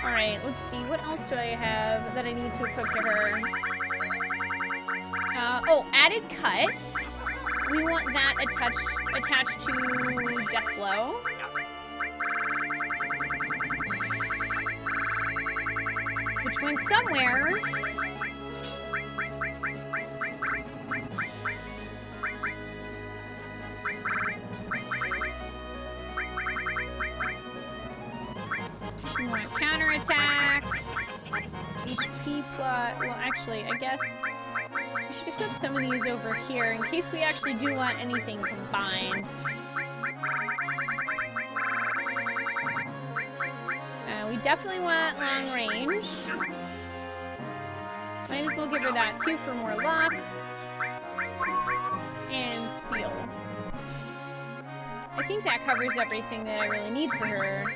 Alright, let's see. What else do I have that I need to equip to her? Oh, added cut. We want that attached to Deathblow. Which went somewhere. We want counterattack. HP plot. Well, actually, I guess we should equip some of these over here in case we actually do want anything combined. We definitely want long range. Might as well give her that too for more luck. And steel. I think that covers everything that I really need for her.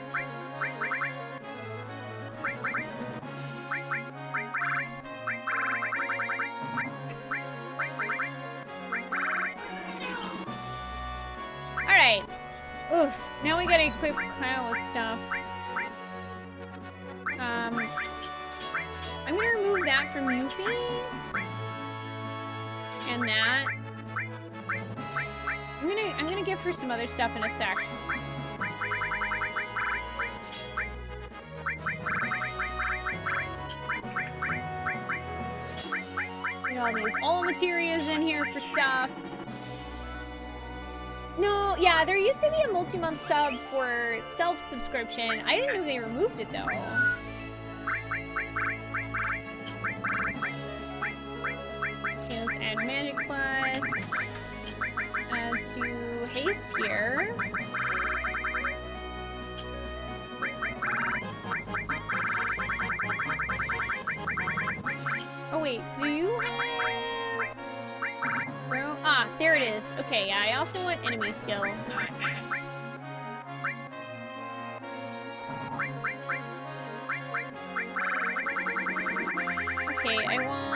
Alright. Oof. Now we gotta equip Cloud with stuff. I'm gonna remove that from Yuffie. And that. I'm gonna give her some other stuff in a sec. Get all these all materials in here for stuff. No, yeah, there used to be a multi-month sub for self-subscription. I didn't know they removed it, though. Okay, let's add Magic Plus. Let's do Haste here. Oh, wait, do you have... Ah, there it is. Okay, yeah, I also want enemy skill. Okay, I want...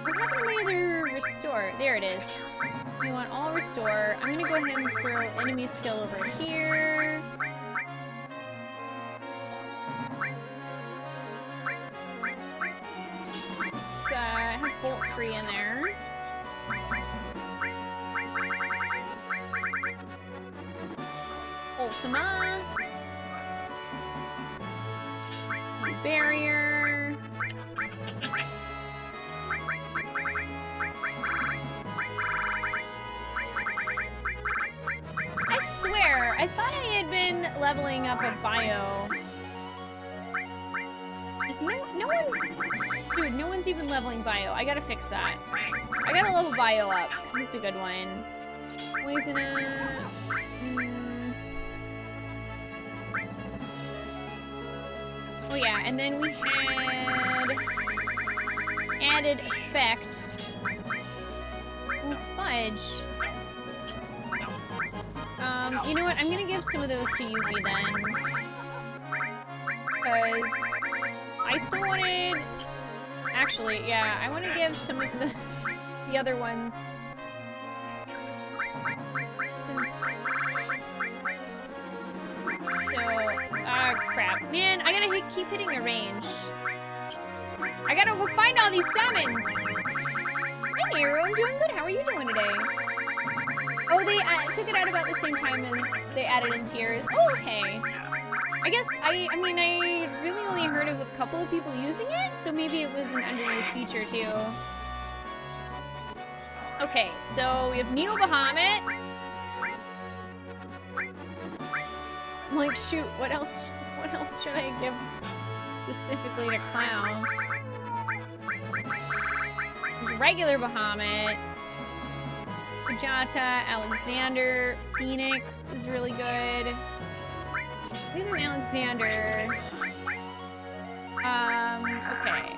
What happened to my other restore? There it is. I want all restore. I'm gonna go ahead and throw enemy skill over here. I have Bolt 3 in there. Ultima. Barrier. I swear, I thought I had been leveling up a bio. No one's... Dude, no one's even leveling bio. I gotta fix that. I gotta level bio up, because it's a good one. Poisonous. Oh yeah, and then we had... added effect. Oh, fudge. You know what? I'm gonna give some of those to Yuffie then. Because I still wanted... Actually, yeah, I want to give some of the other ones. Since... So, crap. Man, I gotta keep hitting a range. I gotta go find all these summons! Hi, Nero, I'm doing good. How are you doing today? Oh, they took it out about the same time as they added in tiers. Oh, okay. I guess, I mean, I really only heard of a couple of people using it, so maybe it was an underused feature, too. Okay, so we have Neo Bahamut. I'm like, shoot, what else should I give specifically to Clown? There's regular Bahamut. Pujata, Alexander, Phoenix is really good. Leave him Alexander. Okay.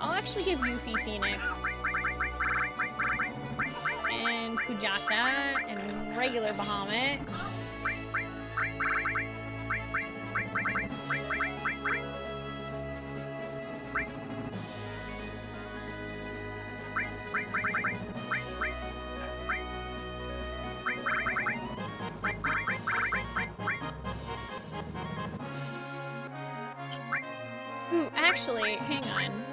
I'll actually give Yuffie Phoenix. And Pujata and regular Bahamut. Ooh, actually, hang on.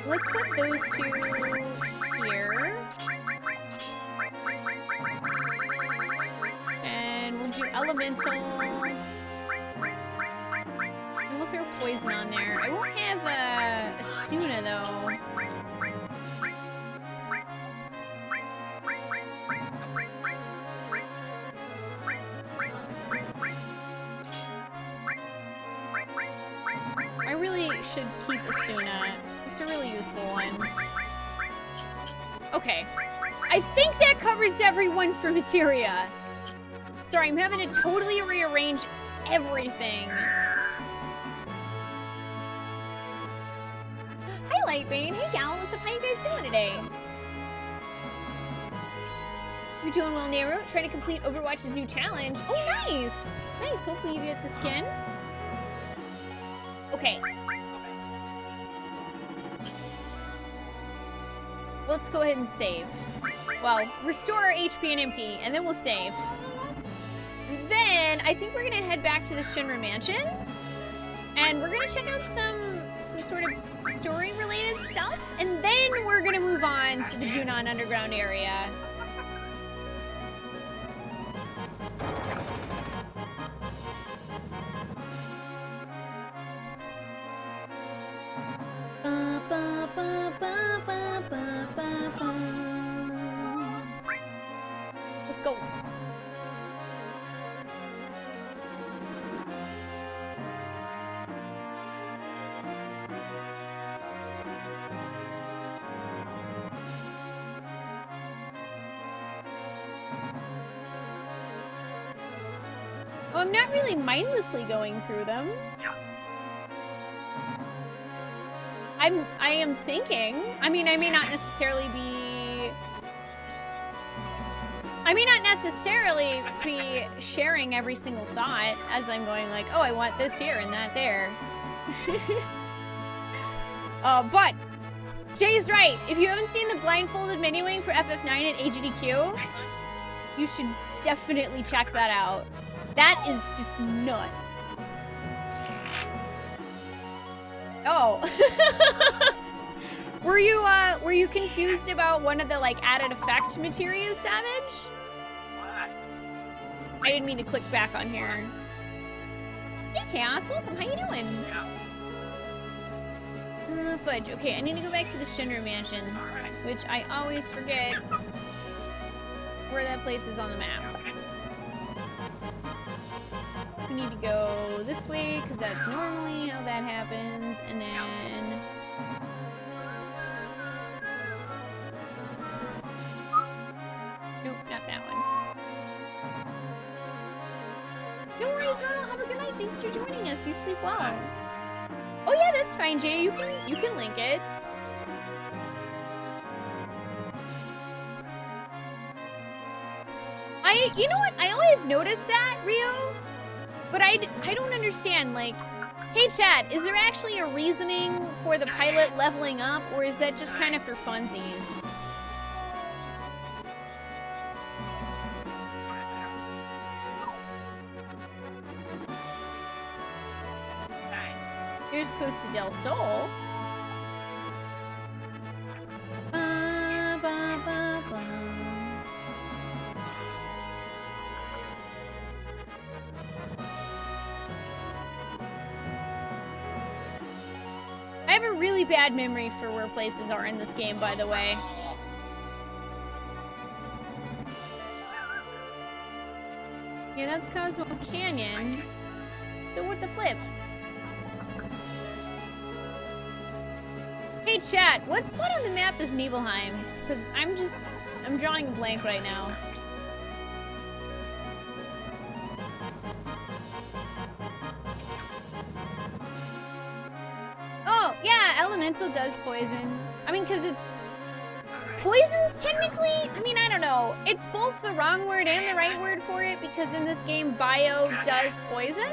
Let's put those two here. And we'll do Elemental. And we'll throw Poison on there. I won't have Asuna, though. I really should keep Asuna. It's a really useful one. Okay. I think that covers everyone for materia. Sorry, I'm having to totally rearrange everything. Hi, Lightbane. Hey, Gal. What's up? How you guys doing today? You're doing well, Nero. Trying to complete Overwatch's new challenge. Oh, nice. Nice. Hopefully you get the skin. Okay. Let's go ahead and save. Well, restore our HP and MP, and then we'll save. Then, I think we're gonna head back to the Shinra Mansion, and we're gonna check out some sort of story-related stuff, and then we're gonna move on to the Junon Underground area. Let's go. Well, I'm not really mindlessly going through them. I am thinking. I mean, I may not necessarily be sharing every single thought as I'm going like, oh, I want this here and that there. But Jay's right. If you haven't seen the blindfolded mini-wing for FF9 at AGDQ, you should definitely check that out. That is just nuts. Oh. Were you confused about one of the like added effect materia, Savage? I didn't mean to click back on here. Hey Chaos, welcome, how you doing? Fudge, okay, I need to go back to the Shinra Mansion, which I always forget where that place is on the map. We need to go this way, because that's normally how that happens, and then... Nope, not that one. No worries, Ronald, have a good night. Thanks for joining us. You sleep well. Oh yeah, that's fine, Jay. You can link it. You know what? I always notice that, Rio. But I don't understand, like, hey chat, is there actually a reasoning for the pilot leveling up, or is that just kind of for funsies? Here's Costa del Sol. Ba, ba, ba, ba. I have a really bad memory for where places are in this game, by the way. Yeah, that's Cosmo Canyon. So what the flip? Hey chat, what spot on the map is Nibelheim? Because I'm drawing a blank right now. Oh, yeah, elemental does poison. I mean, because it's... Poison's technically? I mean, I don't know. It's both the wrong word and the right word for it, because in this game, bio does poison.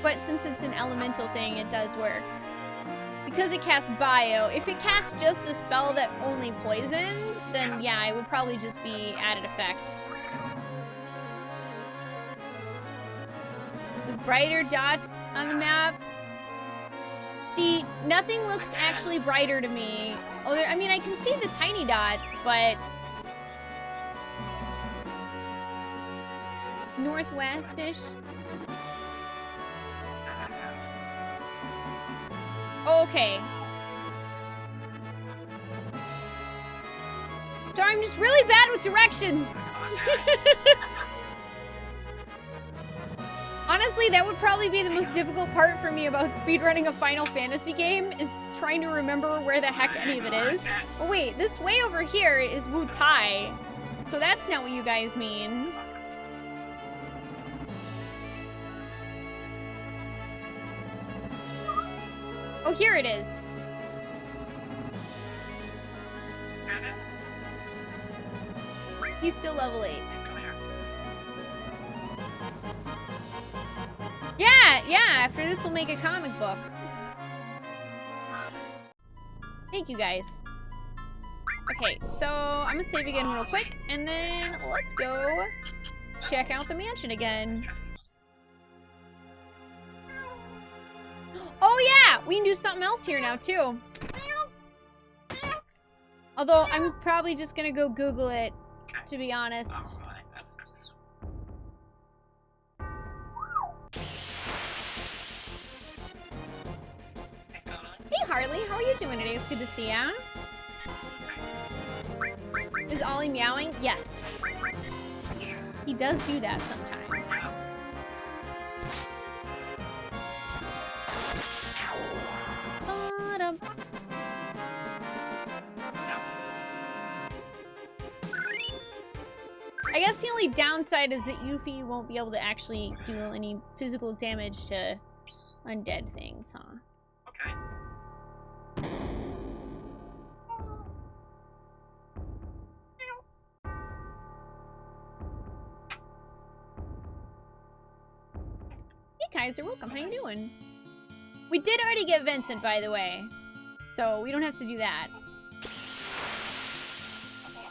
But since it's an elemental thing, it does work. Because it casts bio, if it casts just the spell that only poisoned, then yeah, it would probably just be added effect. The brighter dots on the map. See, nothing looks actually brighter to me. Oh, I mean, I can see the tiny dots, but... Northwest-ish. Okay. So I'm just really bad with directions. Honestly, that would probably be the most difficult part for me about speedrunning a Final Fantasy game, is trying to remember where the heck any of it is. Oh wait, this way over here is Wu Tai. So that's not what you guys mean. Oh, here it is. He's still level 8. Yeah, after this we'll make a comic book. Thank you guys. Okay, so I'm gonna save again real quick, and then let's go check out the mansion again. Oh yeah, we can do something else here now too. Although I'm probably just gonna go Google it, to be honest. Hey Harley, how are you doing today? It's good to see ya. Is Ollie meowing? Yes. He does do that sometimes. I guess the only downside is that Yuffie won't be able to actually do any physical damage to undead things, huh? Okay. Hey Kaiser, welcome. How you doing? We did already get Vincent, by the way, so we don't have to do that.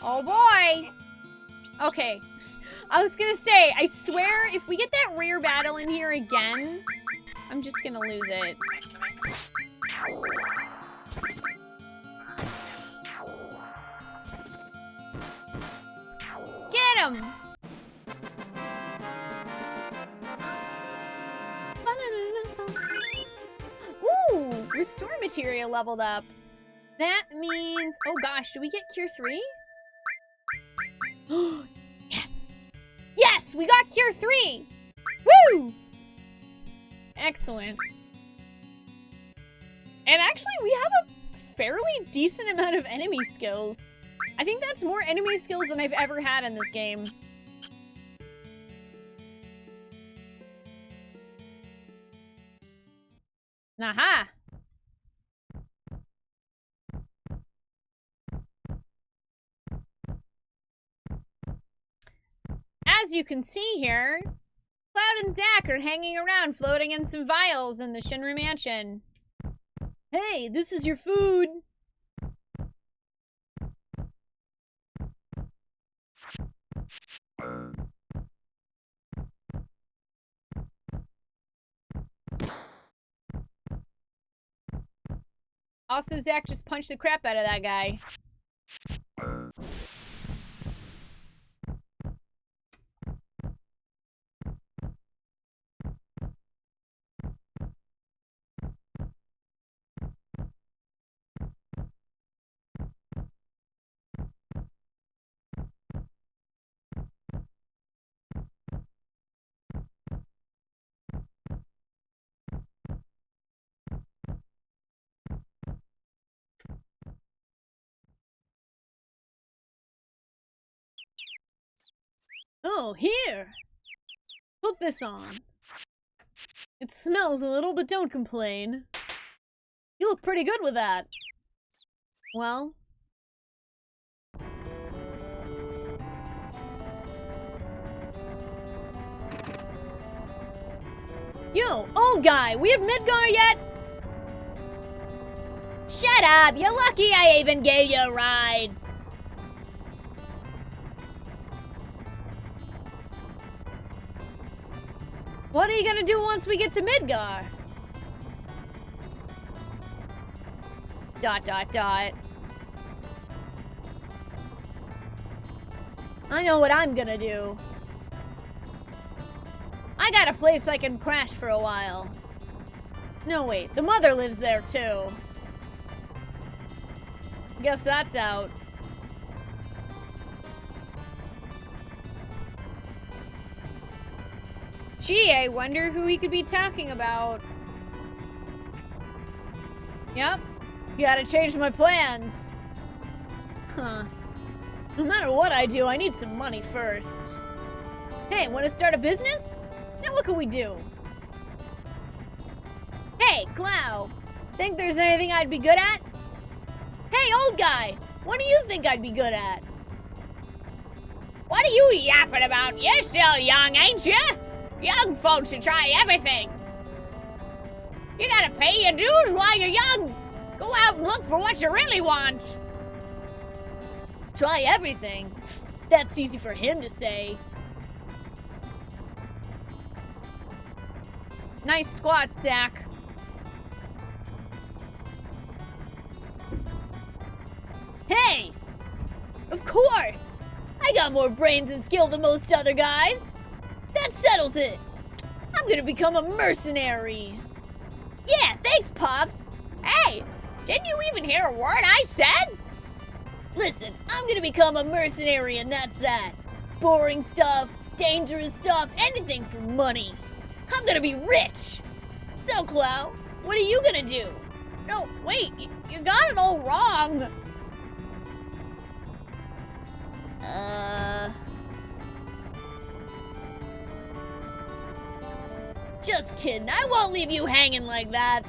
Oh boy! Okay. I was gonna say, I swear, if we get that rare battle in here again, I'm just gonna lose it. Get him! Ooh! Restore material leveled up. That means... Oh gosh, do we get Cure 3? Yes! Yes! We got Cure 3! Woo! Excellent. And actually, we have a fairly decent amount of enemy skills. I think that's more enemy skills than I've ever had in this game. Aha! As you can see here, Cloud and Zack are hanging around floating in some vials in the Shinra Mansion. Hey, this is your food! Also, Zack just punched the crap out of that guy. Oh, here! Put this on. It smells a little, but don't complain. You look pretty good with that. Well... Yo, old guy, we have Midgar yet? Shut up! You're lucky I even gave you a ride! What are you gonna do once we get to Midgar? ... I know what I'm gonna do. I got a place I can crash for a while. No, wait, the mother lives there too. Guess that's out. Gee, I wonder who he could be talking about. Yep, gotta change my plans. Huh. No matter what I do, I need some money first. Hey, wanna start a business? Now what can we do? Hey, Clow! Think there's anything I'd be good at? Hey, old guy! What do you think I'd be good at? What are you yapping about? You're still young, ain't you? Young folks should try everything. You gotta pay your dues while you're young. Go out and look for what you really want. Try everything? That's easy for him to say. Nice squat, Zach. Hey! Of course! I got more brains and skill than most other guys. That settles it. I'm gonna become a mercenary. Yeah, thanks, Pops. Hey, didn't you even hear a word I said? Listen, I'm gonna become a mercenary and that's that. Boring stuff, dangerous stuff, anything for money. I'm gonna be rich. So, Clow, what are you gonna do? No, wait, you got it all wrong. Just kidding, I won't leave you hanging like that.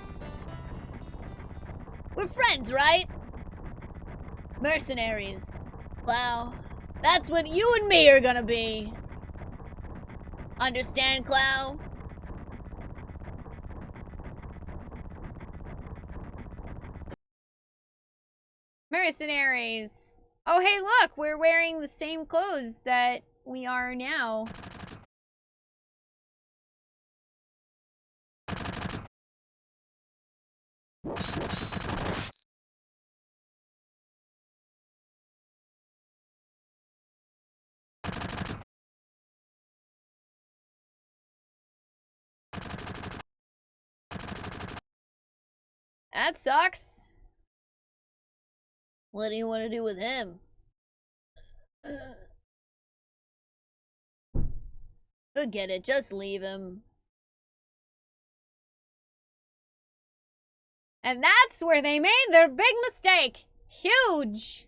We're friends, right? Mercenaries. Clow, that's what you and me are gonna be. Understand, Clow? Mercenaries. Oh, hey, look, we're wearing the same clothes that we are now. That sucks. What do you want to do with him? Forget it, just leave him. And that's where they made their big mistake. Huge.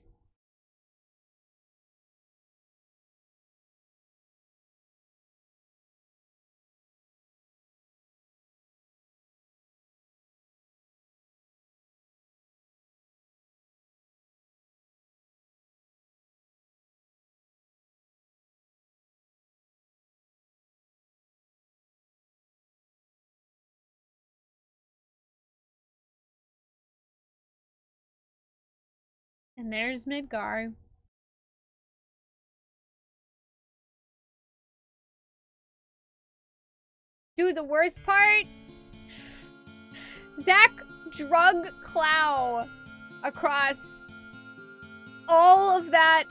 And there's Midgar. Dude, the worst part? Zach drug Clow across all of that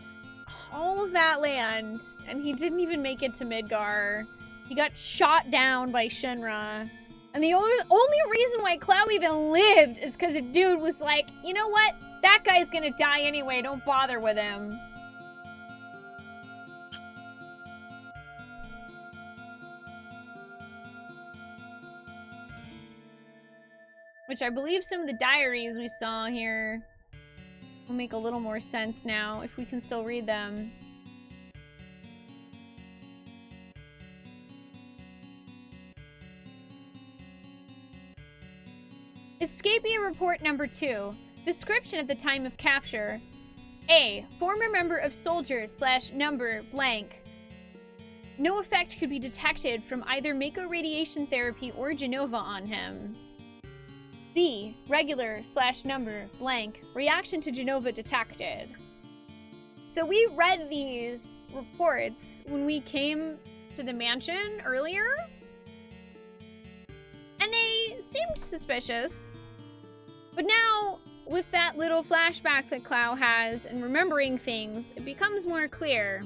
land, and he didn't even make it to Midgar. He got shot down by Shinra. And the only reason why Clow even lived is because a dude was like, you know what? That guy's gonna die anyway, don't bother with him. Which I believe some of the diaries we saw here will make a little more sense now, if we can still read them. Escapee report number 2. Description at the time of capture. A. Former member of soldier / number blank. No effect could be detected from either Mako radiation therapy or Genova on him. B. Regular / number blank. Reaction to Genova detected. So we read these reports when we came to the mansion earlier. And they seemed suspicious. But now, with that little flashback that Clow has and remembering things, it becomes more clear.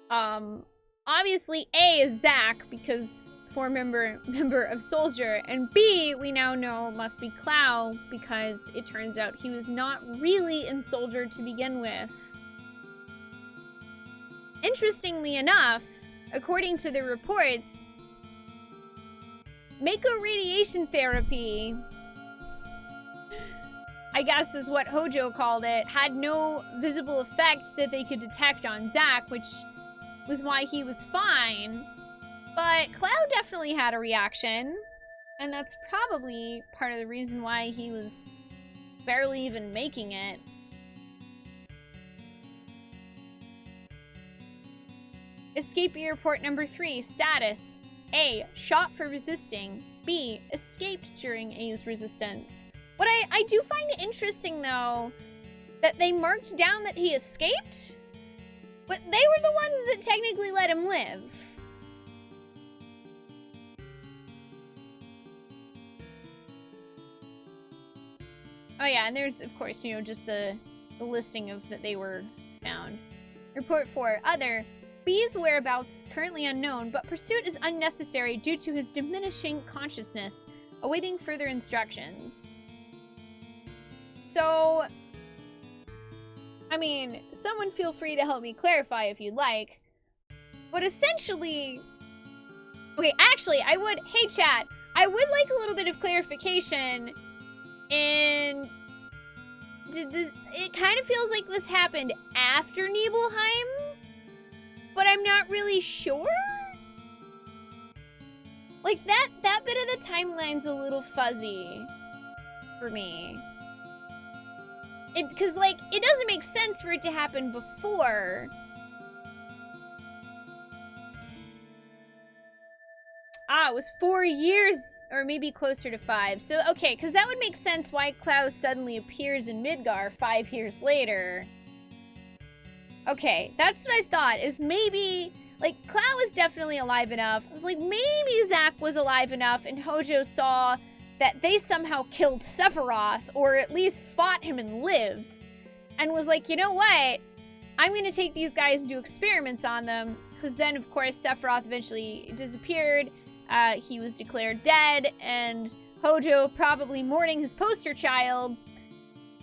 Obviously A is Zach because former member of Soldier, and B we now know must be Clow because it turns out he was not really in Soldier to begin with. Interestingly enough, according to the reports, Mako radiation therapy, I guess is what Hojo called it, had no visible effect that they could detect on Zach, which was why he was fine. But Cloud definitely had a reaction, and that's probably part of the reason why he was barely even making it. Escapee report number 3, status. A, shot for resisting. B, escaped during A's resistance. What I do find interesting, though, that they marked down that he escaped, but they were the ones that technically let him live. Oh yeah, and there's, of course, you know, just the listing of that they were found. Report 4, other. B's whereabouts is currently unknown, but pursuit is unnecessary due to his diminishing consciousness, awaiting further instructions. So, I mean, someone feel free to help me clarify if you'd like, but essentially, okay, actually, I would, hey chat, I would like a little bit of clarification in, it kind of feels like this happened after Nibelheim, but I'm not really sure. Like, that bit of the timeline's a little fuzzy for me. Because, like, it doesn't make sense for it to happen before. Ah, it was 4 years, or maybe closer to 5. So, okay, because that would make sense why Klaus suddenly appears in Midgar 5 years later. Okay, that's what I thought, is maybe, like, Clow was definitely alive enough. I was like, maybe Zach was alive enough and Hojo saw that they somehow killed Sephiroth, or at least fought him and lived, and was like, you know what? I'm gonna take these guys and do experiments on them, because then, of course, Sephiroth eventually disappeared. He was declared dead, and Hojo, probably mourning his poster child,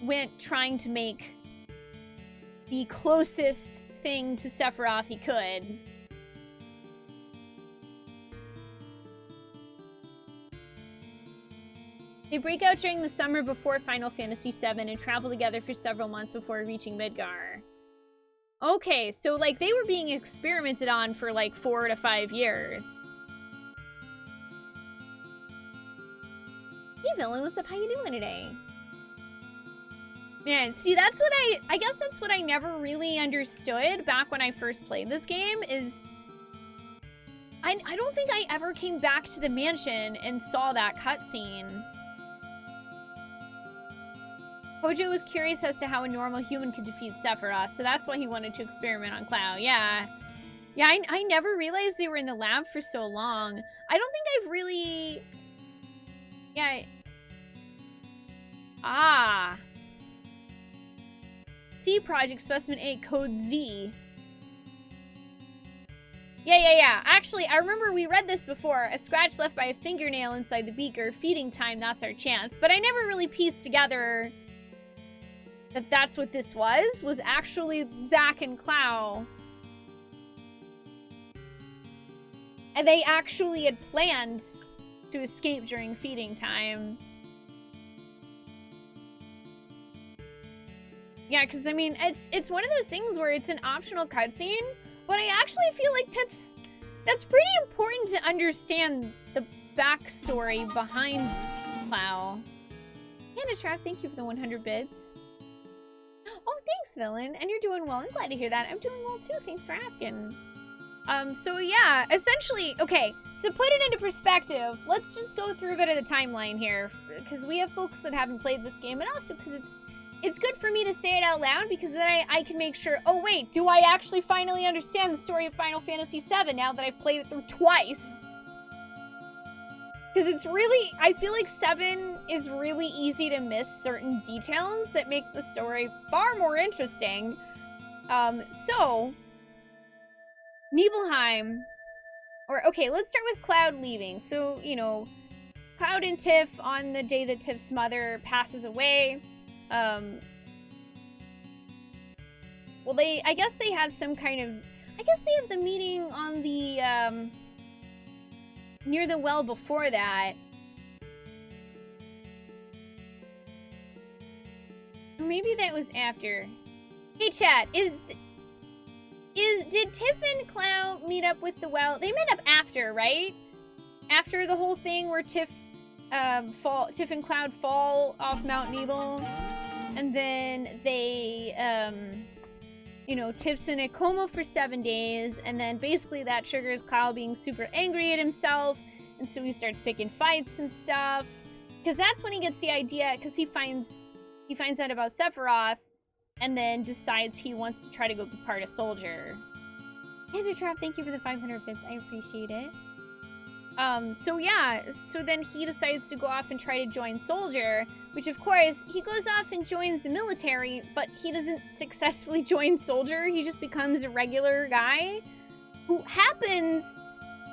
went trying to make the closest thing to Sephiroth he could. They break out during the summer before Final Fantasy VII and travel together for several months before reaching Midgar. Okay, so, like, they were being experimented on for, like, 4 to 5 years. Hey, Villain, what's up? How you doing today? Man, see, that's what I guess that's what I never really understood back when I first played this game, is I don't think I ever came back to the mansion and saw that cutscene. Hojo was curious as to how a normal human could defeat Sephiroth, so that's why he wanted to experiment on Cloud. Yeah. Yeah, I never realized they were in the lab for so long. I don't think I've really... Yeah. Ah. C Project Specimen 8 Code Z. Yeah. Actually, I remember we read this before. A scratch left by a fingernail inside the beaker. Feeding time, that's our chance. But I never really pieced together that that's what this was actually Zack and Clow. And they actually had planned to escape during feeding time. Yeah, because I mean, it's one of those things where it's an optional cutscene, but I actually feel like that's pretty important to understand the backstory behind Wow. Panda Trap, thank you for the 100 bits. Oh, thanks, Villain. And you're doing well. I'm glad to hear that. I'm doing well, too. Thanks for asking. So yeah, essentially, okay, to put it into perspective, let's just go through a bit of the timeline here, because we have folks that haven't played this game, and also because it's good for me to say it out loud, because then I can make sure, oh wait, do I actually finally understand the story of Final Fantasy VII now that I've played it through twice? Because it's really, I feel like 7 is really easy to miss certain details that make the story far more interesting. So, Nibelheim, or okay, let's start with Cloud leaving. So, you know, Cloud and Tiff on the day that Tiff's mother passes away, well, I guess they have some kind of, I guess they have the meeting on the, near the well before that. Or maybe that was after. Hey chat, did Tiff and Cloud meet up with the well? They met up after, right? After the whole thing where Tiff and Cloud fall off Mount Nebel, and then they, you know, Tiff's in a coma for 7 days, and then basically that triggers Cloud being super angry at himself, and so he starts picking fights and stuff. Because that's when he gets the idea, because he finds out about Sephiroth, and then decides he wants to try to go be part of Soldier. Panda Trap, thank you for the 500 bits. I appreciate it. So yeah, so then he decides to go off and try to join Soldier, which of course, he goes off and joins the military, but he doesn't successfully join Soldier. He just becomes a regular guy who happens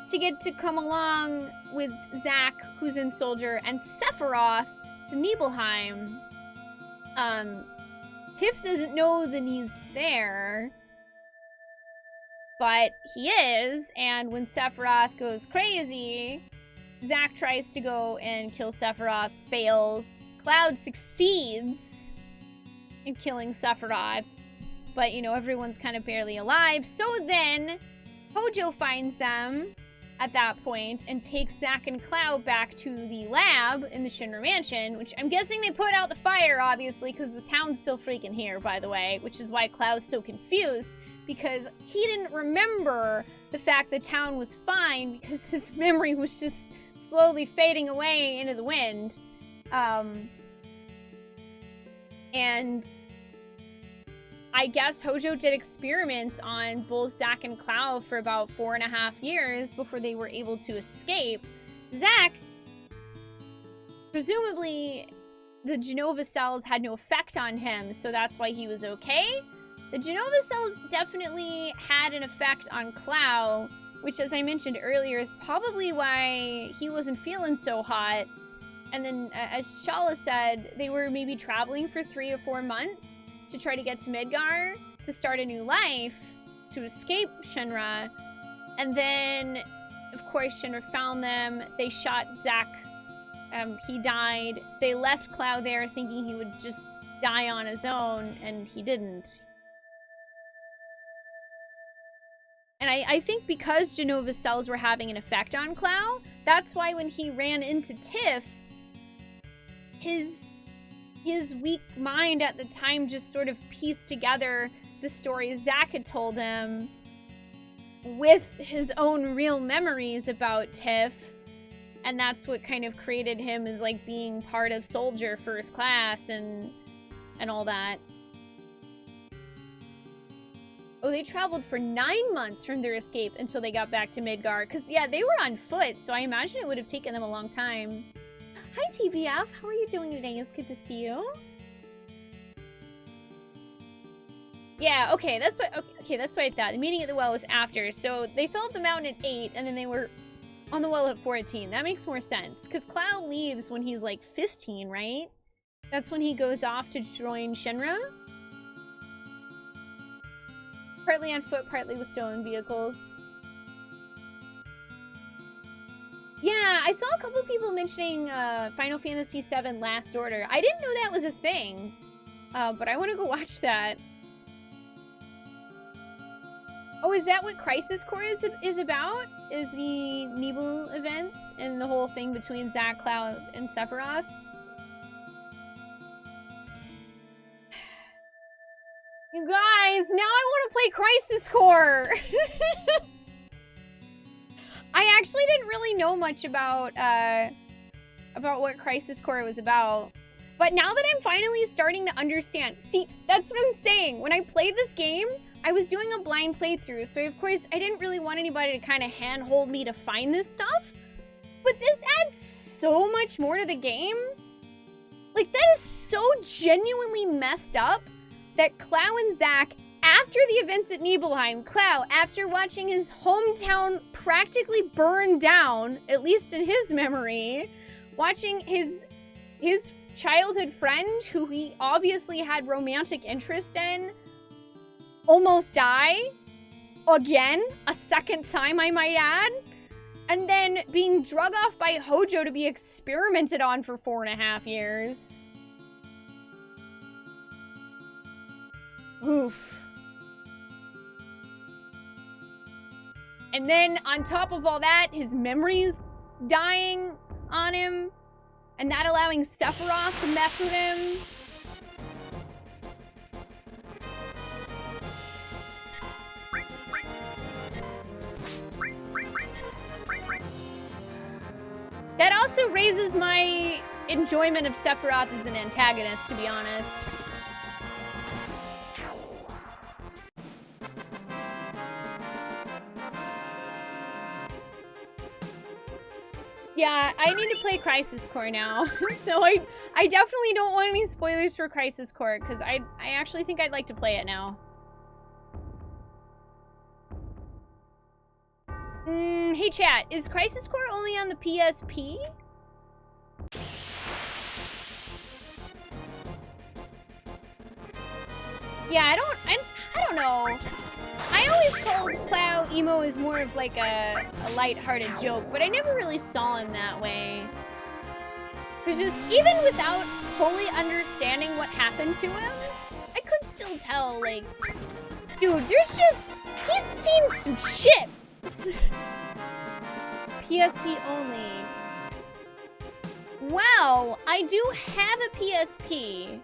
to get to come along with Zack, who's in Soldier, and Sephiroth to Nibelheim. Tiff doesn't know that he's there, but he is, and when Sephiroth goes crazy, Zack tries to go and kill Sephiroth, fails. Cloud succeeds in killing Sephiroth, but, you know, everyone's kind of barely alive. So then, Hojo finds them at that point and takes Zack and Cloud back to the lab in the Shinra Mansion, which I'm guessing they put out the fire, obviously, because the town's still freaking here, by the way, which is why Cloud's so confused, because he didn't remember the fact the town was fine because his memory was just slowly fading away into the wind. And I guess Hojo did experiments on both Zack and Cloud for about 4.5 years before they were able to escape. Zack, presumably, the Genova cells had no effect on him, so that's why he was okay. The Genova cells definitely had an effect on Cloud, which, as I mentioned earlier, is probably why he wasn't feeling so hot. And then, as Shala said, they were maybe traveling for 3 or 4 months to try to get to Midgar, to start a new life, to escape Shinra. And then, of course, Shinra found them. They shot Zack. He died. They left Cloud there thinking he would just die on his own, and he didn't. And I think because Genova's cells were having an effect on Cloud, that's why when he ran into Tiff, his weak mind at the time just sort of pieced together the story Zack had told him with his own real memories about Tiff. And that's what kind of created him as, like, being part of Soldier First Class and all that. Oh, they traveled for 9 months from their escape until they got back to Midgar. Because, yeah, they were on foot, so I imagine it would have taken them a long time. Hi, TBF. How are you doing today? It's good to see you. Yeah, okay, that's what I thought. The meeting at the well was after. So they fell off the mountain at 8, and then they were on the well at 14. That makes more sense. Because Cloud leaves when he's, like, 15, right? That's when he goes off to join Shinra? Partly on foot, partly with stolen vehicles. Yeah, I saw a couple people mentioning Final Fantasy VII Last Order. I didn't know that was a thing, but I want to go watch that. Oh, is that what Crisis Core is about? Is the Nibel events and the whole thing between Zack, Cloud, and Sephiroth? You guys, now I want to play Crisis Core! I actually didn't really know much about what Crisis Core was about. But now that I'm finally starting to understand, see, that's what I'm saying. When I played this game, I was doing a blind playthrough, so of course I didn't really want anybody to kind of handhold me to find this stuff. But this adds so much more to the game. Like, that is so genuinely messed up that Clow and Zack, after the events at Nibelheim, Clow, after watching his hometown practically burn down, at least in his memory, watching his childhood friend, who he obviously had romantic interest in, almost die. Again, a second time I might add. And then being drug off by Hojo to be experimented on for 4.5 years. Oof. And then on top of all that, his memories dying on him. And that allowing Sephiroth to mess with him. That also raises my enjoyment of Sephiroth as an antagonist, to be honest. Yeah, I need to play Crisis Core now. So I definitely don't want any spoilers for Crisis Core, because I actually think I'd like to play it now. Hey chat, is Crisis Core only on the PSP? Yeah, I don't know. I always called Clow emo as more of like a light-hearted joke, but I never really saw him that way. Because just, even without fully understanding what happened to him, I could still tell, like, dude, he's seen some shit! PSP only. Well, I do have a PSP.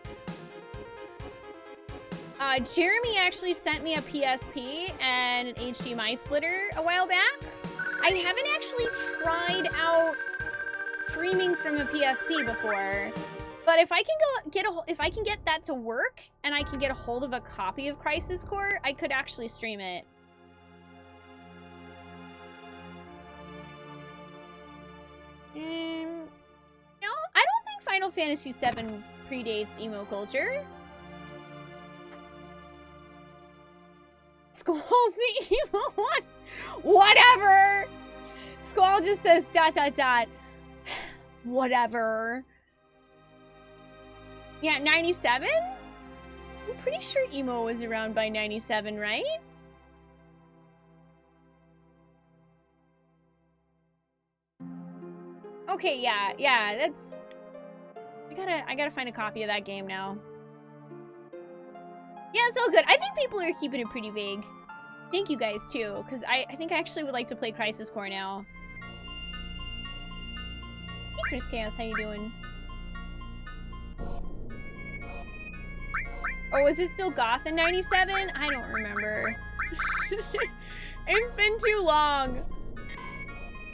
Jeremy actually sent me a PSP and an HDMI splitter a while back. I haven't actually tried out streaming from a PSP before, but if I can get that to work and I can get a hold of a copy of Crisis Core, I could actually stream it. No, I don't think Final Fantasy VII predates emo culture. Squall's the evil one. Whatever. Squall just says ... Whatever. Yeah, 97? I'm pretty sure emo was around by 97, right? Okay, yeah, that's... I gotta find a copy of that game now. Yeah, it's all good. I think people are keeping it pretty vague. Thank you guys, too, because I think I actually would like to play Crisis Core now. Hey, Chris Chaos, how you doing? Oh, is it still Goth in 97? I don't remember. It's been too long.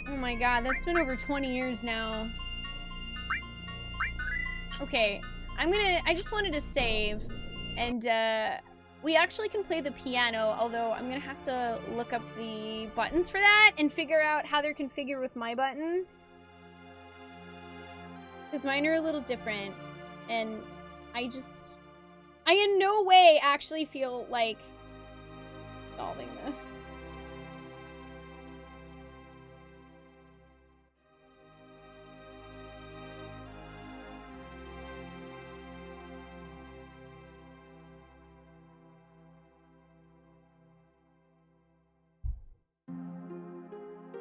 Oh my god, that's been over 20 years now. Okay, I just wanted to save. And, we actually can play the piano, although I'm gonna have to look up the buttons for that and figure out how they're configured with my buttons. Because mine are a little different, and I in no way actually feel like solving this.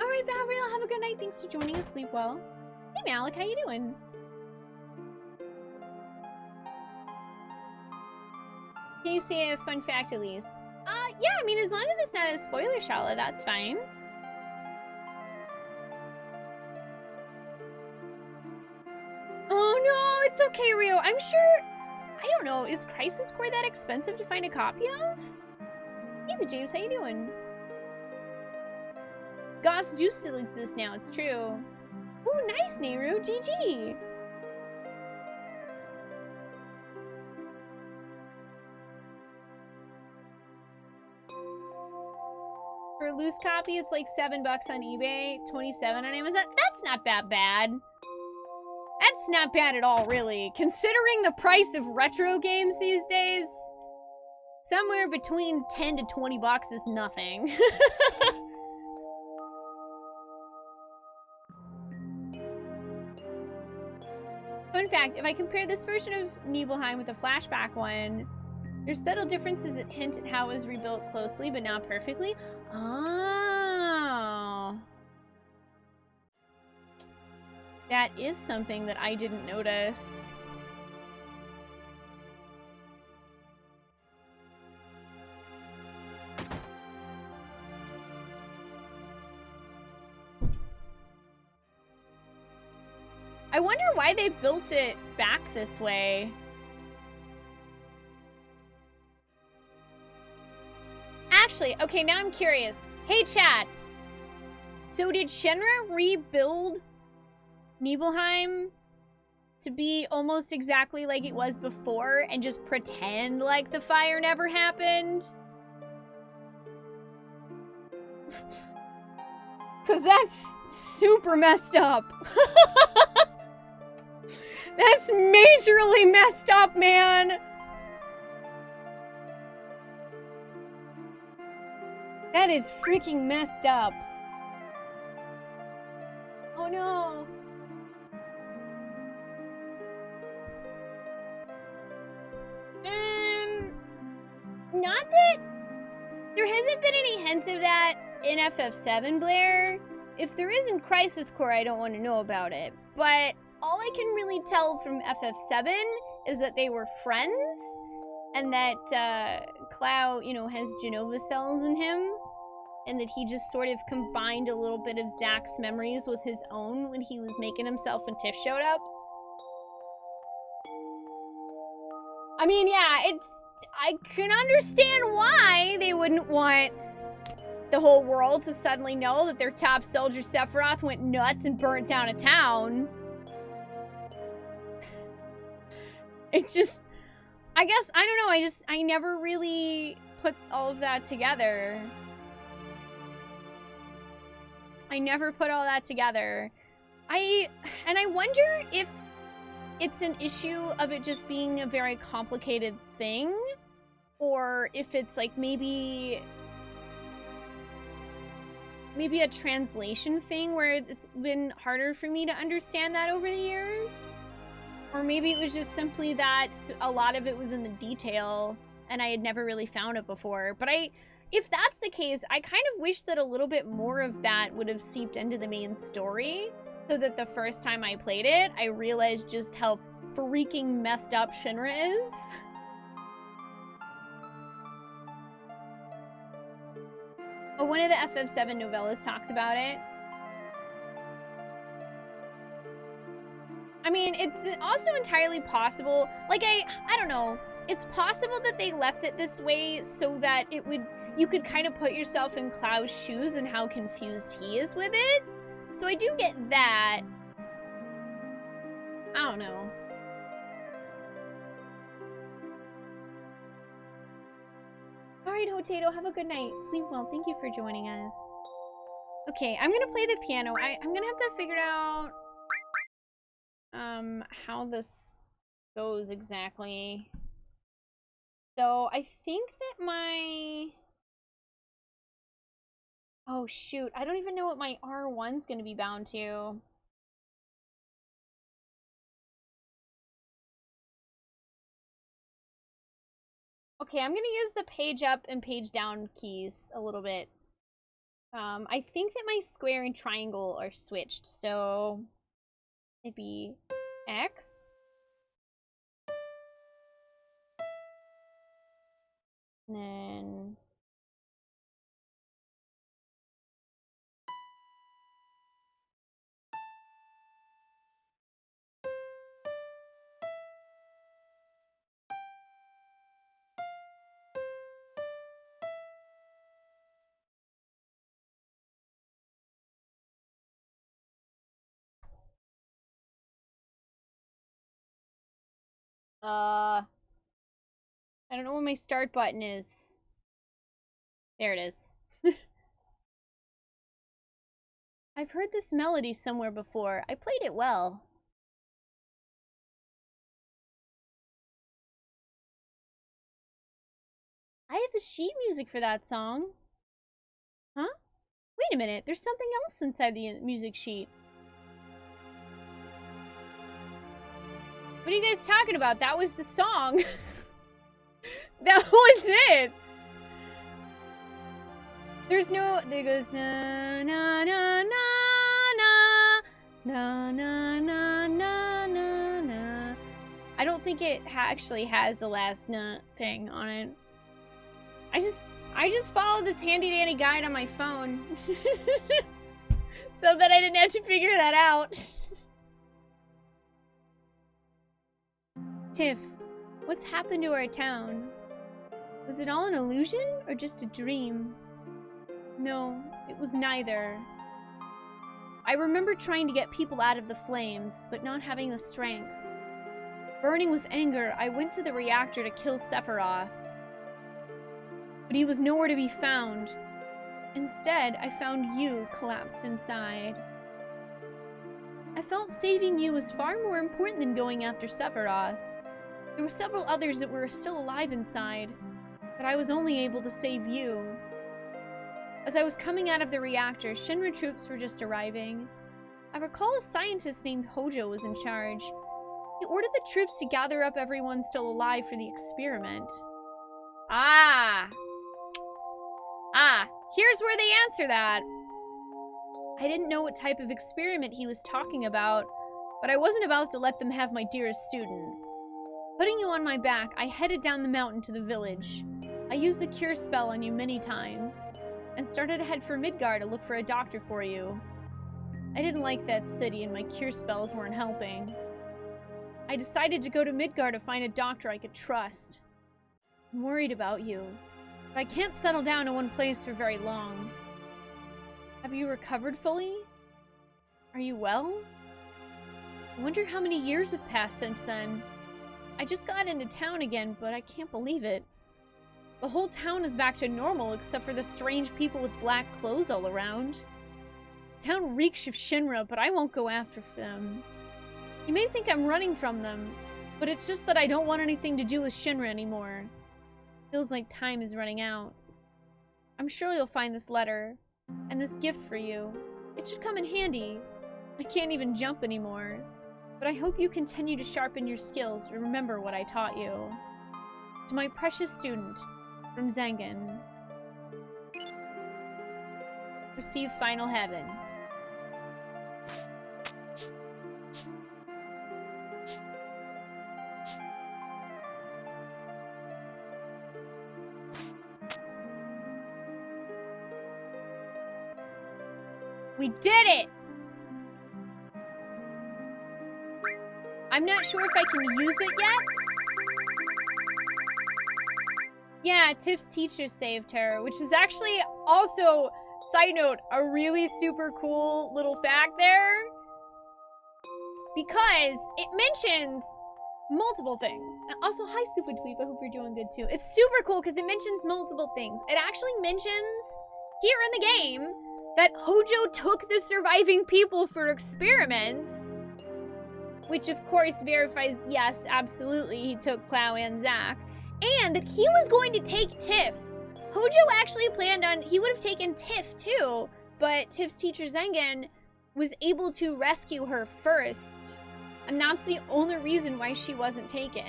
Alright, Gabriel, have a good night. Thanks for joining us. Sleep well. Hey, Malik, how you doing? Can you say a fun fact at least? Yeah, I mean, as long as it's not a spoiler shala, that's fine. Oh no, it's okay, Rio. I'm sure, I don't know, is Crisis Core that expensive to find a copy of? Hey, but James, how you doing? Goths do still exist now, it's true. Ooh, nice, Nehru, GG. For a loose copy, it's like $7 on eBay, 27 on Amazon. That's not that bad. That's not bad at all, really. Considering the price of retro games these days, somewhere between 10 to 20 bucks is nothing. Fun fact, if I compare this version of Nibelheim with the flashback one, there's subtle differences that hint at how it was rebuilt closely, but not perfectly. Oh. That is something that I didn't notice. I wonder why they built it back this way. Actually, okay, now I'm curious. Hey, chat. So did Shinra rebuild Nibelheim to be almost exactly like it was before and just pretend like the fire never happened? Because that's super messed up. That's majorly messed up, man. That is freaking messed up. Oh no. Not that there hasn't been any hints of that in FF7, Blair. If there is in Crisis Core, I don't want to know about it. But all I can really tell from FF7 is that they were friends, and that Clow, you know, has Genova cells in him, and that he just sort of combined a little bit of Zack's memories with his own when he was making himself when Tiff showed up. I mean, yeah, I can understand why they wouldn't want the whole world to suddenly know that their top soldier Sephiroth went nuts and burnt down a town. It's just, I guess, I don't know, I never really put all of that together. I never put all that together. And I wonder if it's an issue of it just being a very complicated thing, or if it's like maybe a translation thing where it's been harder for me to understand that over the years. Or maybe it was just simply that a lot of it was in the detail and I had never really found it before. But if that's the case, I kind of wish that a little bit more of that would have seeped into the main story, so that the first time I played it, I realized just how freaking messed up Shinra is. Oh, one of the FF7 novellas talks about it. I mean, it's also entirely possible, like, I don't know, it's possible that they left it this way so that you could kind of put yourself in Cloud's shoes and how confused he is with it. So I do get that. I don't know. Alright, Hotato, have a good night. Sleep well. Thank you for joining us. Okay, I'm gonna play the piano. I'm gonna have to figure out how this goes exactly. So I think that oh shoot, I don't even know what my R1's gonna be bound to. Okay, I'm gonna use the page up and page down keys a little bit. I think that my square and triangle are switched, so it'd be X. And then I don't know where my start button is. There it is. I've heard this melody somewhere before. I played it well. I have the sheet music for that song. Huh? Wait a minute, there's something else inside the music sheet. What are you guys talking about? That was the song. That was it. There's no, there goes na na na na na na na na na na. I don't think it actually has the last na thing on it. I just followed this handy dandy guide on my phone so that I didn't have to figure that out. Tiff, what's happened to our town? Was it all an illusion or just a dream? No, it was neither. I remember trying to get people out of the flames, but not having the strength. Burning with anger, I went to the reactor to kill Sephiroth. But he was nowhere to be found. Instead, I found you collapsed inside. I felt saving you was far more important than going after Sephiroth. There were several others that were still alive inside, but I was only able to save you. As I was coming out of the reactor, Shinra troops were just arriving. I recall a scientist named Hojo was in charge. He ordered the troops to gather up everyone still alive for the experiment. Here's where they answer that. I didn't know what type of experiment he was talking about, but I wasn't about to let them have my dearest student. Putting you on my back, I headed down the mountain to the village. I used the cure spell on you many times, and started to head for Midgar to look for a doctor for you. I didn't like that city, and my cure spells weren't helping. I decided to go to Midgar to find a doctor I could trust. I'm worried about you, but I can't settle down in one place for very long. Have you recovered fully? Are you well? I wonder how many years have passed since then. I just got into town again, but I can't believe it. The whole town is back to normal except for the strange people with black clothes all around. The town reeks of Shinra, but I won't go after them. You may think I'm running from them, but it's just that I don't want anything to do with Shinra anymore. Feels like time is running out. I'm sure you'll find this letter, and this gift for you. It should come in handy. I can't even jump anymore, but I hope you continue to sharpen your skills and remember what I taught you. To my precious student, from Zengen. Receive Final Heaven. We did it! I'm not sure if I can use it yet. Yeah, Tiff's teacher saved her, which is actually also, side note, a really super cool little fact there. Because it mentions multiple things. And also, hi, Stupid Tweep, I hope you're doing good too. It's super cool because it mentions multiple things. It actually mentions, here in the game, that Hojo took the surviving people for experiments. Which, of course, verifies, yes, absolutely, he took Clow and Zack. And that he was going to take Tiff. Hojo actually planned on, he would have taken Tiff too, but Tiff's teacher Zengen was able to rescue her first. And that's the only reason why she wasn't taken.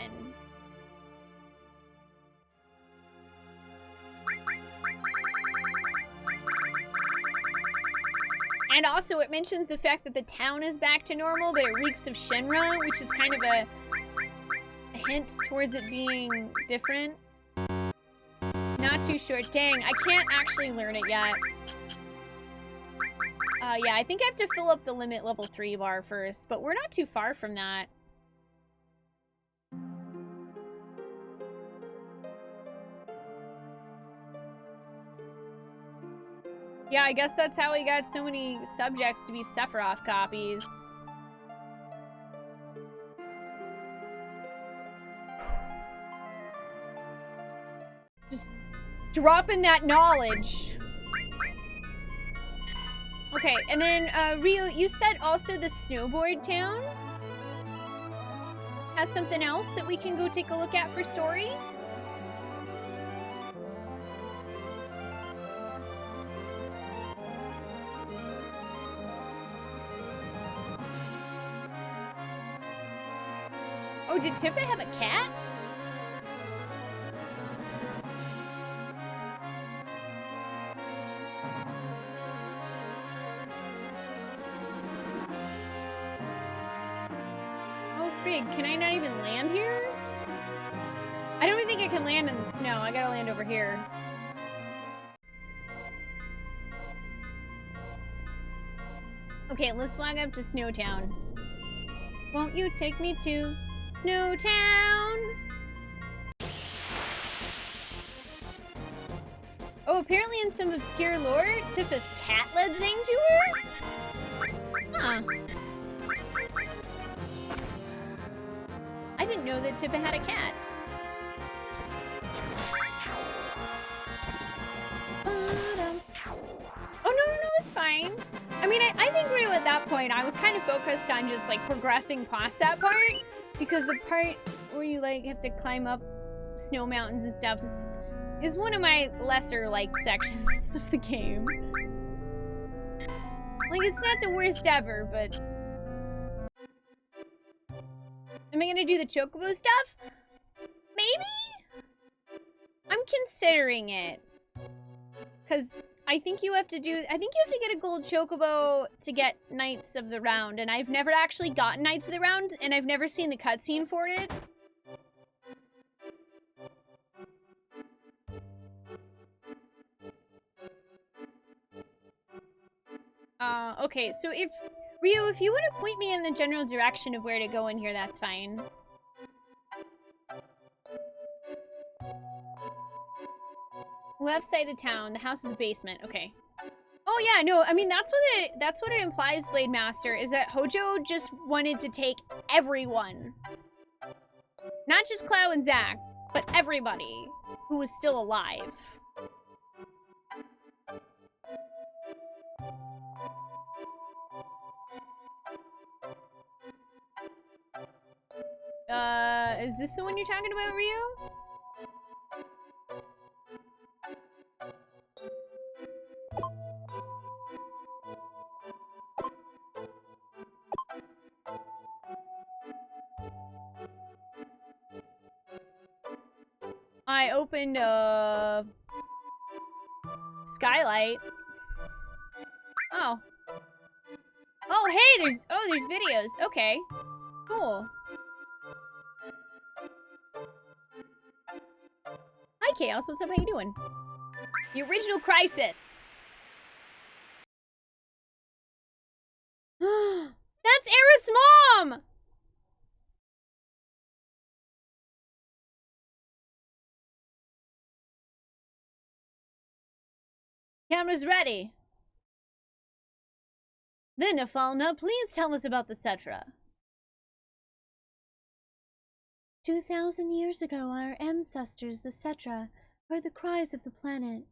And also it mentions the fact that the town is back to normal, but it reeks of Shinra, which is kind of a hint towards it being different. Not too sure. Dang, I can't actually learn it yet. Yeah, I think I have to fill up the limit level 3 bar first, but we're not too far from that. Yeah, I guess that's how we got so many subjects to be Sephiroth copies. Just dropping that knowledge. Okay, and then, Rio, you said also the snowboard town has something else that we can go take a look at for story? Oh, did Tifa have a cat? Oh, frig, can I not even land here? I don't even think I can land in the snow. I gotta land over here. Okay, let's flag up to Snowtown. Won't you take me to Snowtown? Oh, apparently in some obscure lore, Tifa's cat led Zing to her? Huh. I didn't know that Tifa had a cat. Oh, no, it's fine. I mean, I think Rio at that point, I was kind of focused on just, like, progressing past that part, because the part where you, like, have to climb up snow mountains and stuff is one of my lesser, like, sections of the game. Like, it's not the worst ever, but... Am I gonna do the chocobo stuff? Maybe? I'm considering it. Because I think you have to get a gold chocobo to get Knights of the Round, and I've never actually gotten Knights of the Round, and I've never seen the cutscene for it. Okay, so Rio, if you want to point me in the general direction of where to go in here, that's fine. Left side of town, the house in the basement. Okay. Oh yeah, no, I mean that's what it implies, Blade Master, is that Hojo just wanted to take everyone. Not just Clow and Zack, but everybody who was still alive. Is this the one you're talking about, Rio? I opened a skylight. Oh. Oh, hey, there's videos. Okay. Cool. Hi, Chaos. What's up? How you doing? The original Crisis. That's Aerith's mom! Camera's ready. Then, Afalna, please tell us about the Cetra. 2,000 years ago, our ancestors, the Cetra, heard the cries of the planet.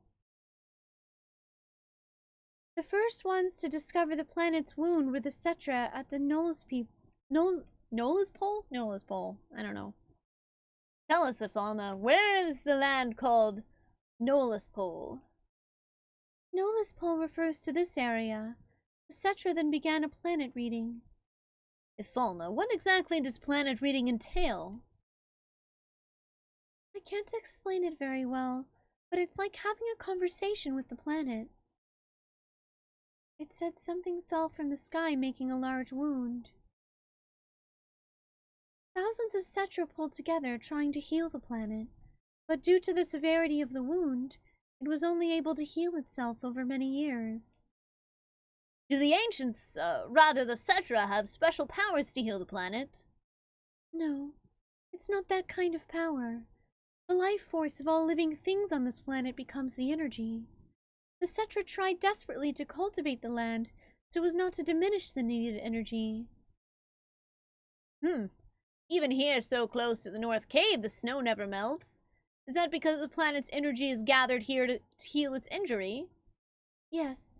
The first ones to discover the planet's wound were the Cetra at the Nola's Pole? Nola's Pole. I don't know. Tell us, Afalna, where is the land called Nola's Pole? Nola's Pole refers to this area. The Cetra then began a planet reading. Ifalna, what exactly does planet reading entail? I can't explain it very well, but it's like having a conversation with the planet. It said something fell from the sky, making a large wound. Thousands of Cetra pulled together, trying to heal the planet, but due to the severity of the wound, it was only able to heal itself over many years. Do the ancients, rather the Cetra, have special powers to heal the planet? No, it's not that kind of power. The life force of all living things on this planet becomes the energy. The Cetra tried desperately to cultivate the land so as not to diminish the needed energy. Even here, so close to the North Cave, the snow never melts. Is that because the planet's energy is gathered here to heal its injury? Yes.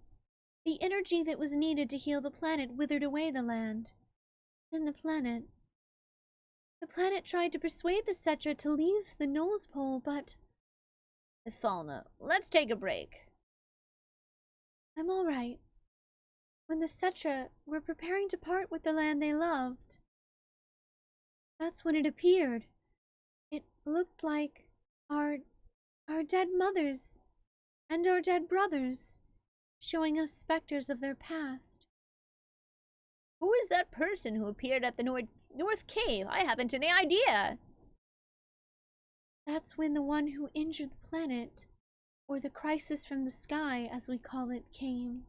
The energy that was needed to heal the planet withered away the land. Then the planet tried to persuade the Cetra to leave the Knowles Pole, but... Ithalna, let's take a break. I'm all right. When the Cetra were preparing to part with the land they loved, that's when it appeared. It looked like our dead mothers and our dead brothers, showing us specters of their past. Who is that person who appeared at the North Cave? I haven't any idea. That's when the one who injured the planet, or the crisis from the sky, as we call it, came.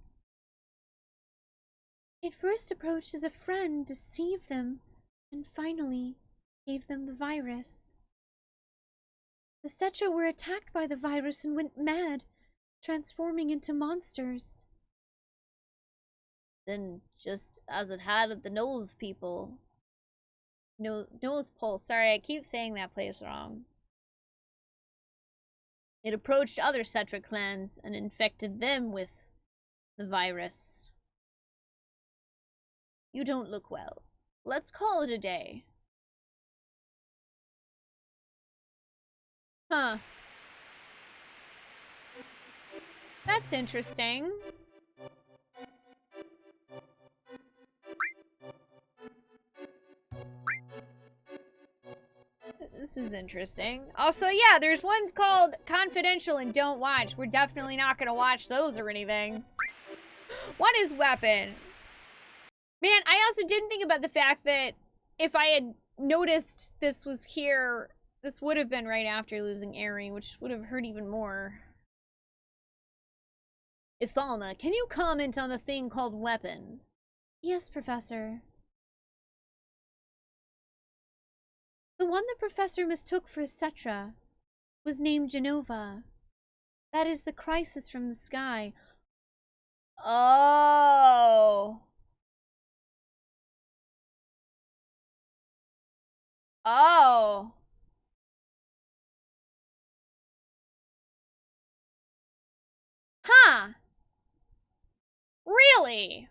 It first approached as a friend, deceived them, and finally gave them the virus. The Cetra were attacked by the virus and went mad, transforming into monsters. Then, just as it had at the Knowles people. Knowles Pole, sorry, I keep saying that place wrong. It approached other Cetra clans and infected them with the virus. You don't look well. Let's call it a day. Huh. That's interesting. This is interesting. Also, yeah, there's ones called Confidential and Don't Watch. We're definitely not gonna watch those or anything. What is weapon? Man, I also didn't think about the fact that if I had noticed this was here, this would have been right after losing Eri, which would have hurt even more. Ithalna, can you comment on the thing called weapon? Yes, Professor. The one the Professor mistook for a Cetra was named Genova. That is the crisis from the sky. Oh. Oh. Huh. Really?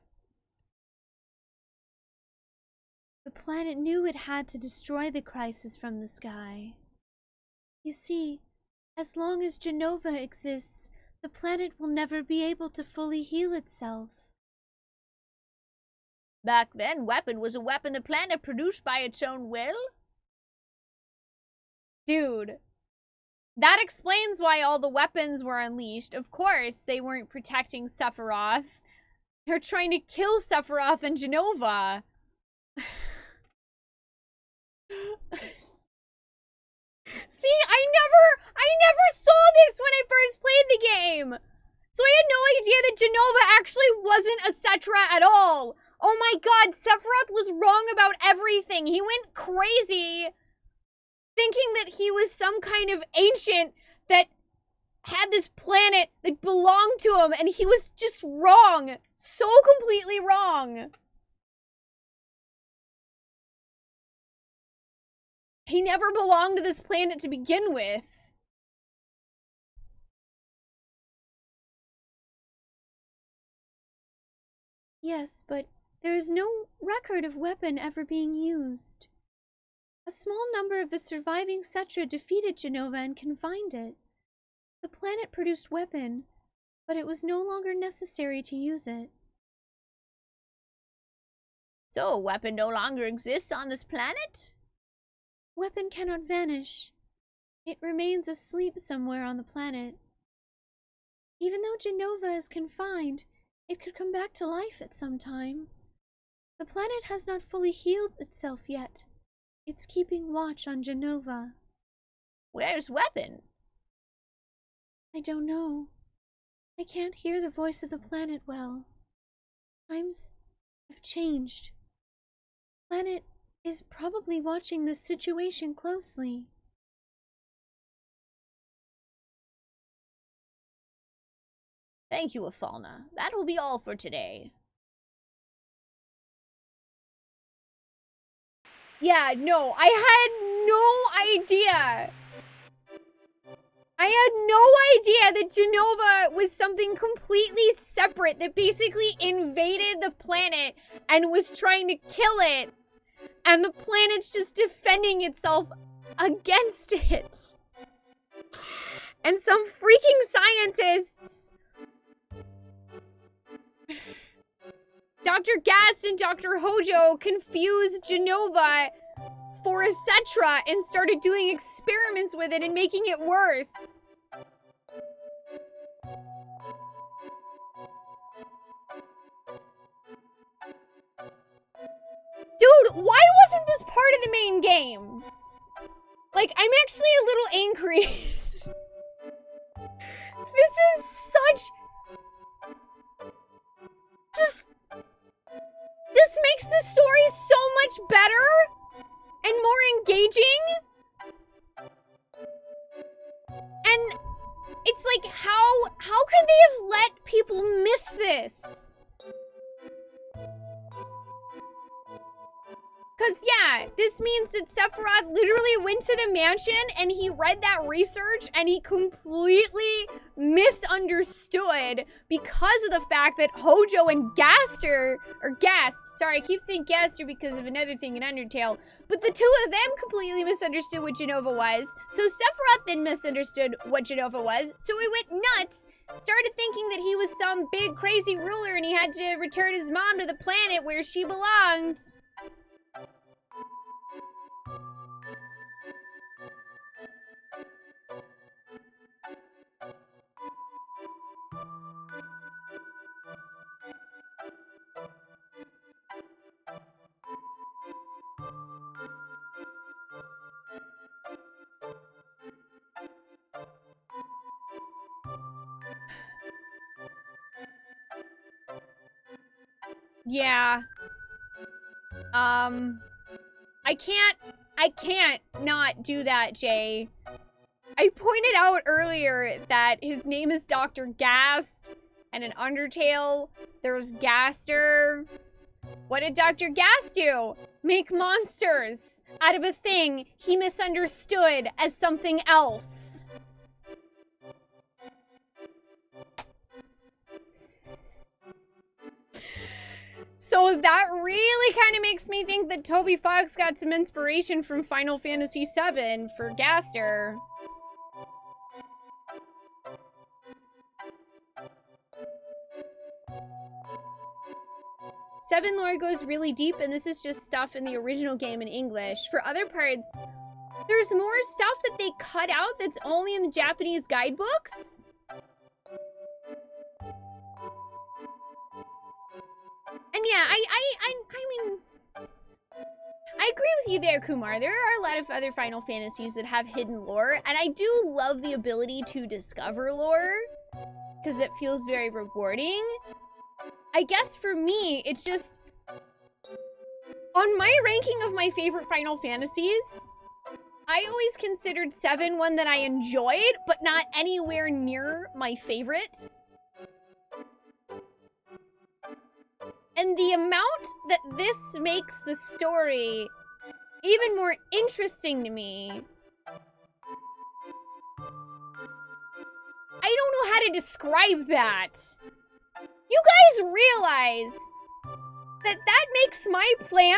The planet knew it had to destroy the crisis from the sky. You see, as long as Genova exists, the planet will never be able to fully heal itself. Back then, weapon was a weapon the planet produced by its own will? Dude, that explains why all the weapons were unleashed. Of course, they weren't protecting Sephiroth. They're trying to kill Sephiroth and Genova. See, I never saw this when I first played the game. So I had no idea that Genova actually wasn't a Cetra at all. Oh my god, Sephiroth was wrong about everything. He went crazy thinking that he was some kind of ancient that had this planet that belonged to him, and he was just wrong. So completely wrong. He never belonged to this planet to begin with. Yes, but there is no record of weapon ever being used. A small number of the surviving Cetra defeated Genova and confined it. The planet produced weapon, but it was no longer necessary to use it. So, a weapon no longer exists on this planet? Weapon cannot vanish. It remains asleep somewhere on the planet. Even though Genova is confined, it could come back to life at some time. The planet has not fully healed itself yet. It's keeping watch on Genova. Where's weapon? I don't know. I can't hear the voice of the planet well. Times have changed. Planet is probably watching this situation closely. Thank you, Ithalna. That will be all for today. Yeah, no, I had no idea. I had no idea that Genova was something completely separate that basically invaded the planet and was trying to kill it. And the planet's just defending itself against it. And some freaking scientists, Dr. Gast and Dr. Hojo, confused Genova for a Cetra and started doing experiments with it and making it worse. Dude, why wasn't this part of the main game? Like, I'm actually a little angry. This is such... This makes the story so much better and more engaging. And it's like, how could they have let people miss this? Because, yeah, this means that Sephiroth literally went to the mansion and he read that research and he completely misunderstood because of the fact that Hojo and Gaster, or Gast, sorry, I keep saying Gaster because of another thing in Undertale, but the two of them completely misunderstood what Genova was. So Sephiroth then misunderstood what Genova was, so he went nuts, started thinking that he was some big crazy ruler and he had to return his mom to the planet where she belonged. Yeah. I can't not do that, Jay. I pointed out earlier that his name is Dr. Gast, and in Undertale, there's Gaster. What did Dr. Gast do? Make monsters out of a thing he misunderstood as something else. So that really kind of makes me think that Toby Fox got some inspiration from Final Fantasy VII for Gaster. Seven lore goes really deep, and this is just stuff in the original game in English. For other parts, there's more stuff that they cut out that's only in the Japanese guidebooks. And yeah, I mean, I agree with you there, Kumar. There are a lot of other Final Fantasies that have hidden lore, and I do love the ability to discover lore, because it feels very rewarding. I guess for me, it's just, on my ranking of my favorite Final Fantasies, I always considered 7 one that I enjoyed, but not anywhere near my favorite. And the amount that this makes the story even more interesting to me, I don't know how to describe that. You guys realize that that makes my plan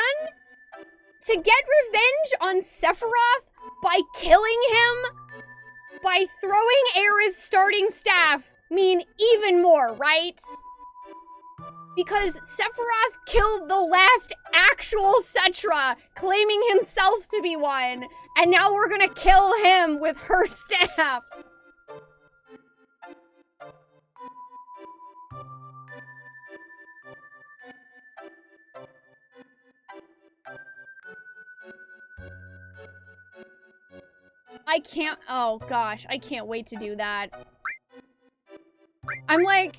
to get revenge on Sephiroth by killing him, by throwing Aerith's starting staff, mean even more, right? Because Sephiroth killed the last actual Cetra, claiming himself to be one, and now we're gonna kill him with her staff. I can't, oh gosh, I can't wait to do that. I'm like,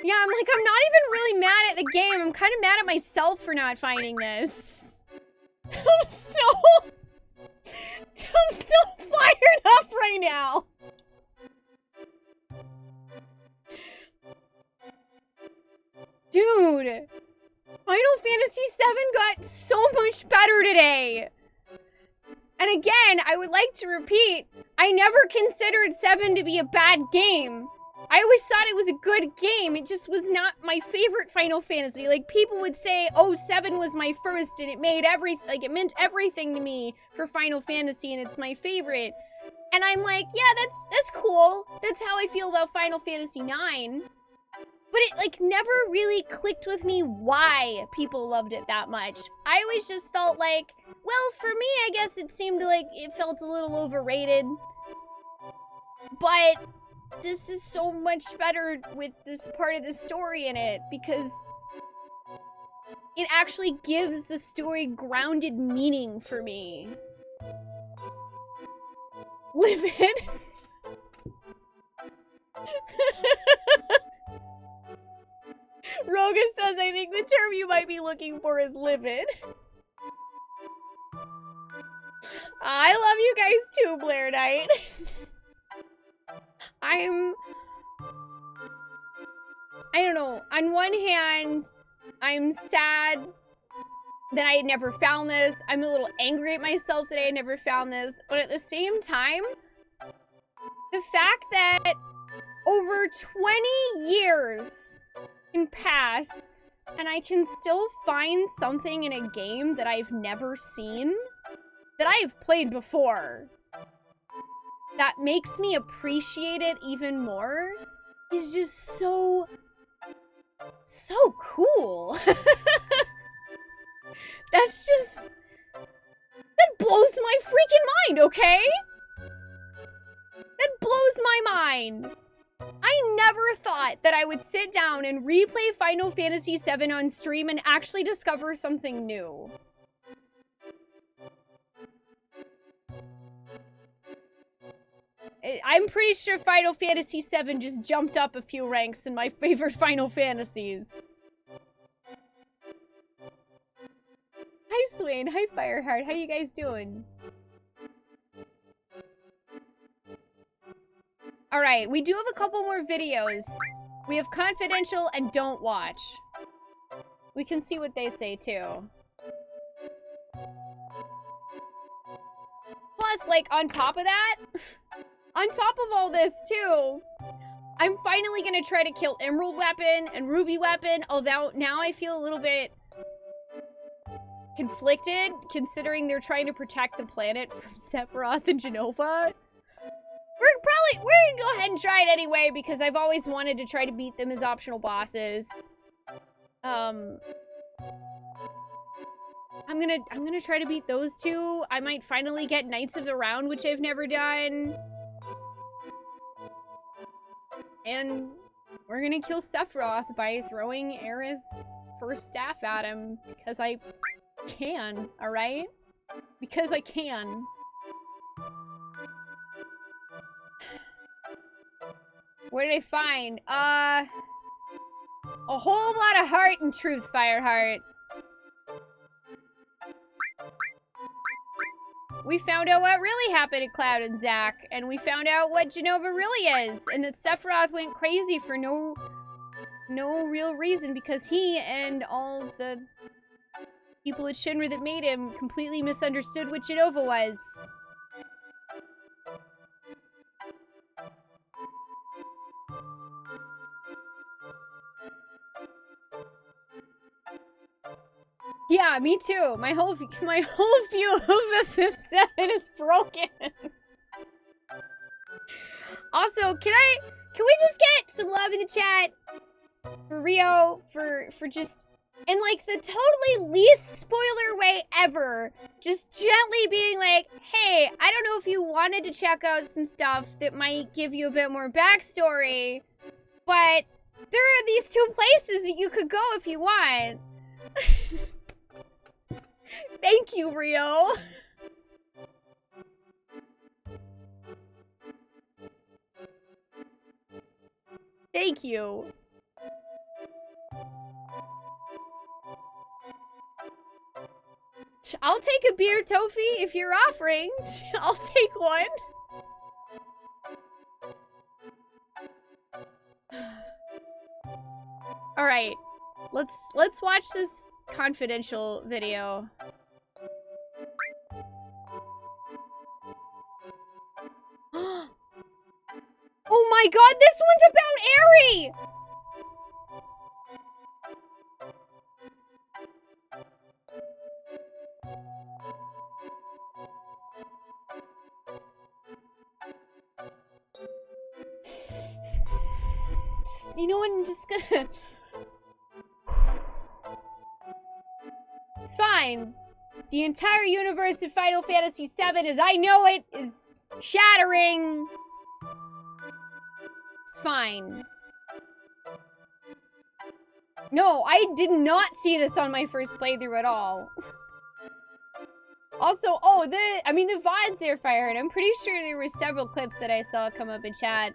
yeah, I'm not even really mad at the game. I'm kind of mad at myself for not finding this. I'm so fired up right now. Dude, Final Fantasy VII got so much better today. And again, I would like to repeat, I never considered 7 to be a bad game. I always thought it was a good game. It just was not my favorite Final Fantasy. Like, people would say, oh, 7 was my first, and it made it meant everything to me for Final Fantasy, and it's my favorite. And I'm like, yeah, that's cool. That's how I feel about Final Fantasy IX. But it, like, never really clicked with me why people loved it that much. I always just felt like, well, for me, I guess it seemed like it felt a little overrated. But this is so much better with this part of the story in it, because it actually gives the story grounded meaning for me. Livid. Roga says, I think the term you might be looking for is livid. I love you guys too, Blair Knight. I don't know. On one hand, I'm sad that I had never found this. I'm a little angry at myself that I had never found this. But at the same time, the fact that over 20 years can pass and I can still find something in a game that I've never seen, that I've played before, that makes me appreciate it even more, is just so cool. That blows my freaking mind, okay? That blows my mind. I never thought that I would sit down and replay Final Fantasy VII on stream and actually discover something new. I'm pretty sure Final Fantasy VII just jumped up a few ranks in my favorite Final Fantasies. Hi, Swain. Hi, Fireheart. How you guys doing? Alright, we do have a couple more videos. We have Confidential and Don't Watch. We can see what they say, too. Plus, like, on top of that, on top of all this, too, I'm finally gonna try to kill Emerald Weapon and Ruby Weapon, although now I feel a little bit conflicted, considering they're trying to protect the planet from Sephiroth and Jenova. We're gonna go ahead and try it anyway, because I've always wanted to try to beat them as optional bosses. I'm gonna try to beat those two. I might finally get Knights of the Round, which I've never done. And we're gonna kill Sephiroth by throwing Aerith's first staff at him, because I can, alright? Because I can. What did I find? A whole lot of heart and truth, Fireheart. We found out what really happened to Cloud and Zack, and we found out what Jenova really is, and that Sephiroth went crazy for no real reason, because he and all the people at Shinra that made him completely misunderstood what Jenova was. Yeah, me too. My whole view of FF7 is broken. Also, can we just get some love in the chat for Rio for just, in like the totally least spoiler way ever, just gently being like, hey, I don't know if you wanted to check out some stuff that might give you a bit more backstory, but there are these two places that you could go if you want. Thank you, Rio. Thank you. I'll take a beer, Tofi, if you're offering. I'll take one. All right. Let's watch this Confidential video. Oh my god, this one's about Aerie! You know what, I'm just gonna... It's fine. The entire universe of Final Fantasy VII, as I know it, is shattering. It's fine. No, I did not see this on my first playthrough at all. Also, oh, the VODs there fired. I'm pretty sure there were several clips that I saw come up in chat.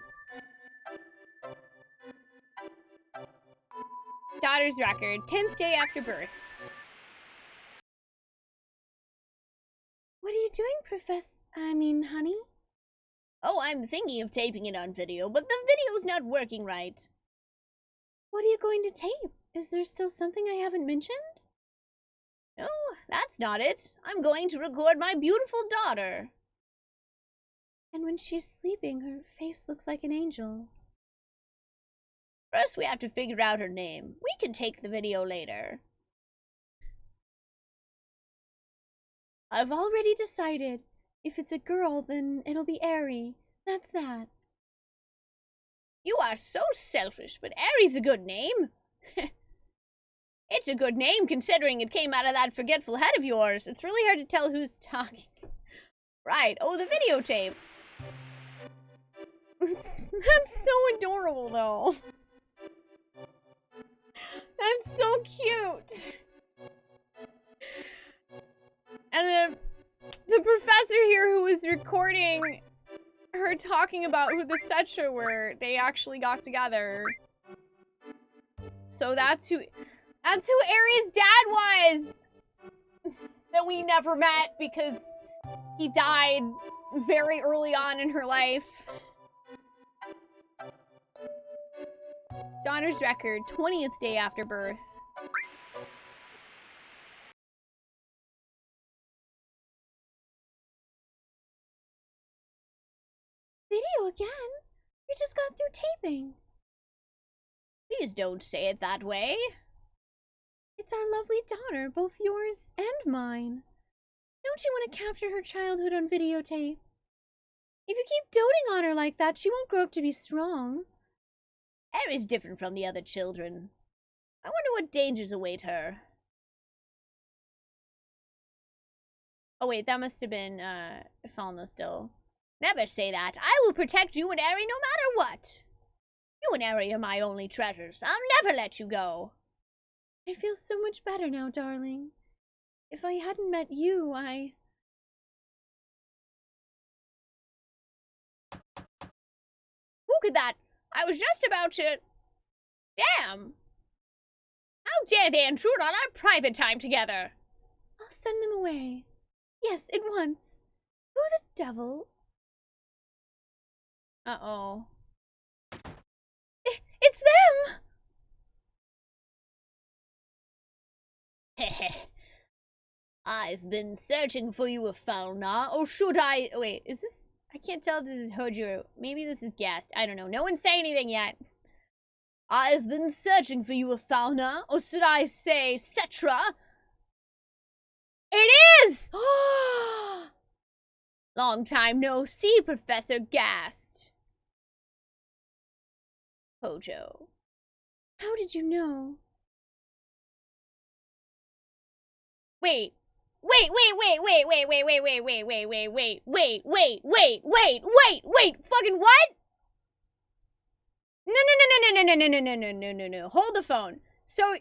Daughter's record, 10th day after birth. What are you doing, honey? Oh, I'm thinking of taping it on video, but the video's not working right. What are you going to tape? Is there still something I haven't mentioned? No, that's not it. I'm going to record my beautiful daughter. And when she's sleeping, her face looks like an angel. First, we have to figure out her name. We can take the video later. I've already decided. If it's a girl, then it'll be Aerie. That's that. You are so selfish, but Aerie's a good name. It's a good name considering it came out of that forgetful head of yours. It's really hard to tell who's talking. Right, oh, the videotape. That's so adorable, though. That's so cute. And the professor here who was recording her talking about who the Cetra were, they actually got together. So that's who Aerie's dad was. That we never met because he died very early on in her life. Daughter's record, 20th day after birth. Video again? We just got through taping. Please don't say it that way. It's our lovely daughter, both yours and mine. Don't you want to capture her childhood on videotape? If you keep doting on her like that, she won't grow up to be strong. Aerie's different from the other children. I wonder what dangers await her. Oh wait, that must have been, Falna still. Never say that. I will protect you and Aerie no matter what. You and Aerie are my only treasures. I'll never let you go. I feel so much better now, darling. If I hadn't met you, Who could that? I was just about to... Damn! How dare they intrude on our private time together? I'll send them away. Yes, at once. Who the devil? Uh-oh. It's them! I've been searching for you, Falna. Or should I... Wait, is this... I can't tell if this is Hojo. Maybe this is Guest. I don't know. No one's saying anything yet. I've been searching for you, Falna. Or should I say, Cetra? It is! Long time no see, Professor Gast. Hojo. How did you know? Wait, fucking what? No. Hold the phone. So,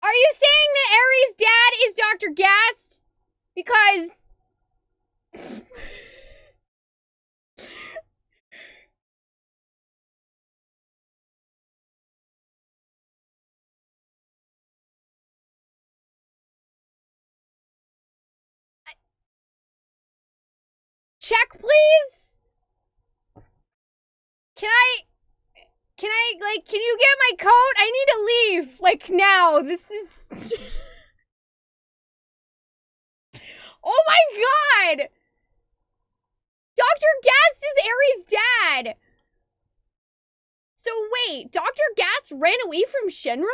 are you saying that Aerie's dad is Dr. Gast? Because... Check, please? Can you get my coat? I need to leave, like, now. This is... Oh my god! Dr. Gast is Aries' dad! So wait, Dr. Gast ran away from Shinra?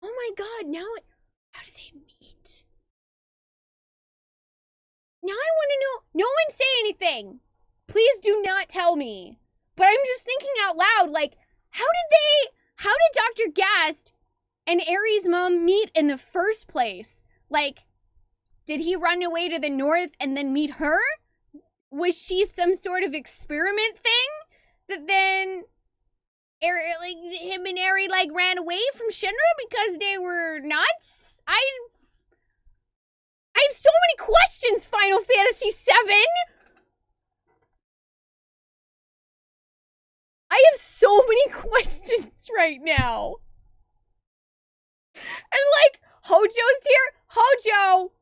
Oh my god, now how did they meet? Now I want to know. No one say anything. Please do not tell me. But I'm just thinking out loud, like, how did Dr. Gast and Aries' mom meet in the first place? Like, did he run away to the north and then meet her? Was she some sort of experiment thing? That then him and Aries like ran away from Shinra because they were nuts? I have so many questions, Final Fantasy VII! I have so many questions right now. And like, Hojo's here. Hojo!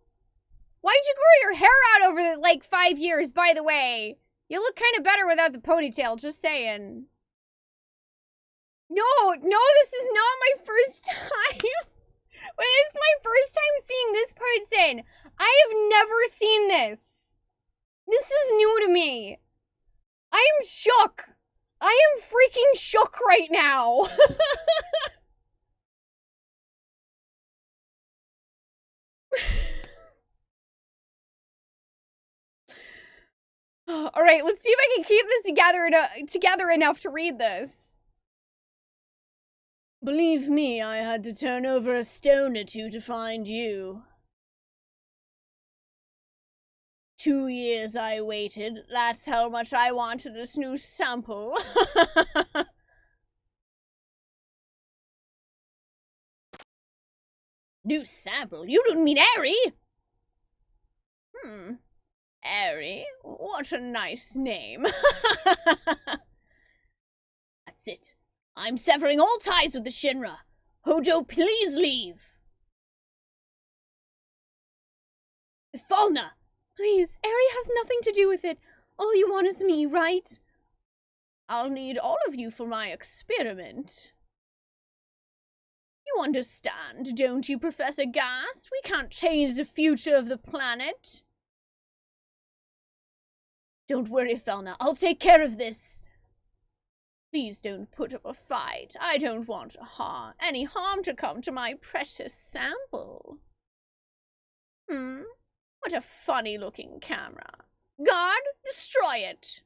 Why'd you grow your hair out over the, like 5 years, by the way? You look kind of better without the ponytail, just saying. No, this is not my first time. But it's my first time seeing this person. I have never seen this. This is new to me. I am shook. I am freaking shook right now. All right, let's see if I can keep this together enough to read this. Believe me, I had to turn over a stone or two to find you. 2 years I waited. That's how much I wanted this new sample. New sample? You don't mean Aerie? Aerie? What a nice name. That's it. I'm severing all ties with the Shinra. Hojo, please leave. Falna! Please, Aerie has nothing to do with it. All you want is me, right? I'll need all of you for my experiment. You understand, don't you, Professor Gast? We can't change the future of the planet. Don't worry, Falna. I'll take care of this. Please don't put up a fight. I don't want any harm to come to my precious sample. What a funny-looking camera. Guard, destroy it.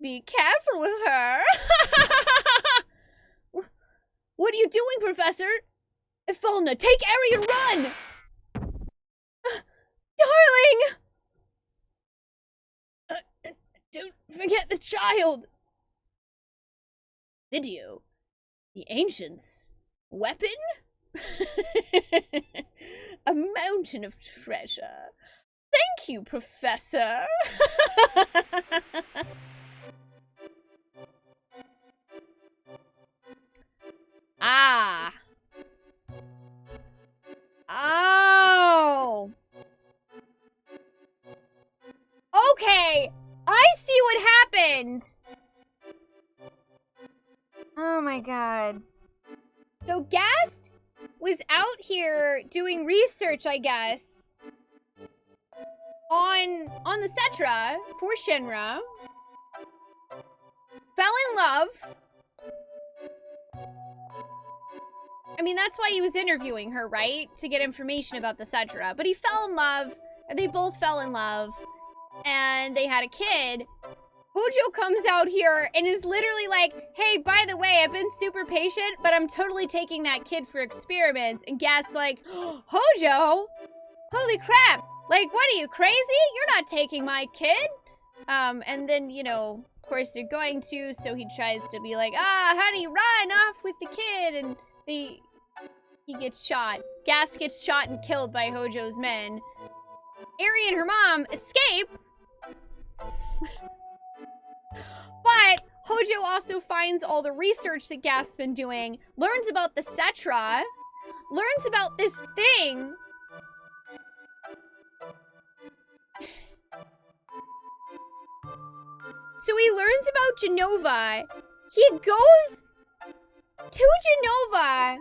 Be careful with her. What are you doing, Professor? Falna, take Aerie and run! Darling! Don't forget the child. Video. The ancients. Weapon? A mountain of treasure. Thank you, Professor. Ah. Oh. Okay. I see what happened. Oh my god. So Gast was out here doing research, I guess, on the Cetra for Shinra. Fell in love. I mean, that's why he was interviewing her, right? To get information about the Cetra. But he fell in love, and they both fell in love, and they had a kid. Hojo comes out here and is literally like, hey, by the way, I've been super patient, but I'm totally taking that kid for experiments. And Gast's like, Hojo? Holy crap. Like, what are you, crazy? You're not taking my kid. And then, you know, of course they're going to, so he tries to be like, honey, run off with the kid. And he gets shot. Gast gets shot and killed by Hojo's men. Aerie and her mom escape. But Hojo also finds all the research that Gast's been doing, learns about the Cetra, learns about this thing. So he learns about Genova. He goes to Genova.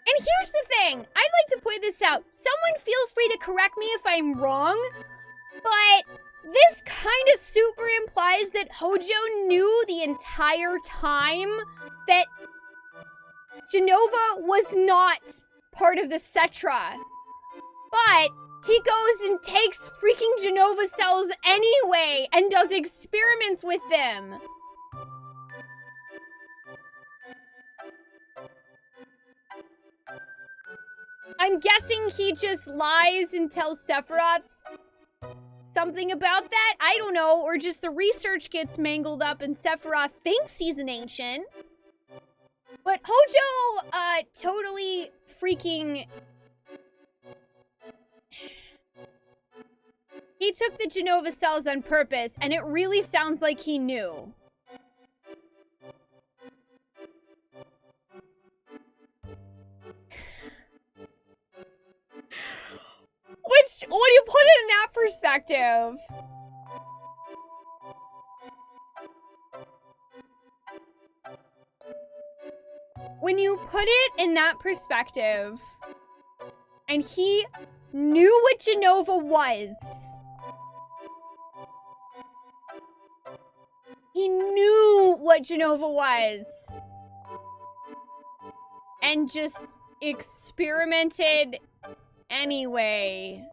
And here's the thing. I'd like to point this out. Someone feel free to correct me if I'm wrong, but this kind of super implies that Hojo knew the entire time that Genova was not part of the Cetra. But he goes and takes freaking Genova cells anyway and does experiments with them. I'm guessing he just lies and tells Sephiroth something about that. I don't know. Or just the research gets mangled up and Sephiroth thinks he's an ancient. But Hojo, totally freaking... He took the Genova cells on purpose, and it really sounds like he knew. Which, when you put it in that perspective... When you put it in that perspective, and he knew what Genova was. He knew what Genova was. And just experimented anyway.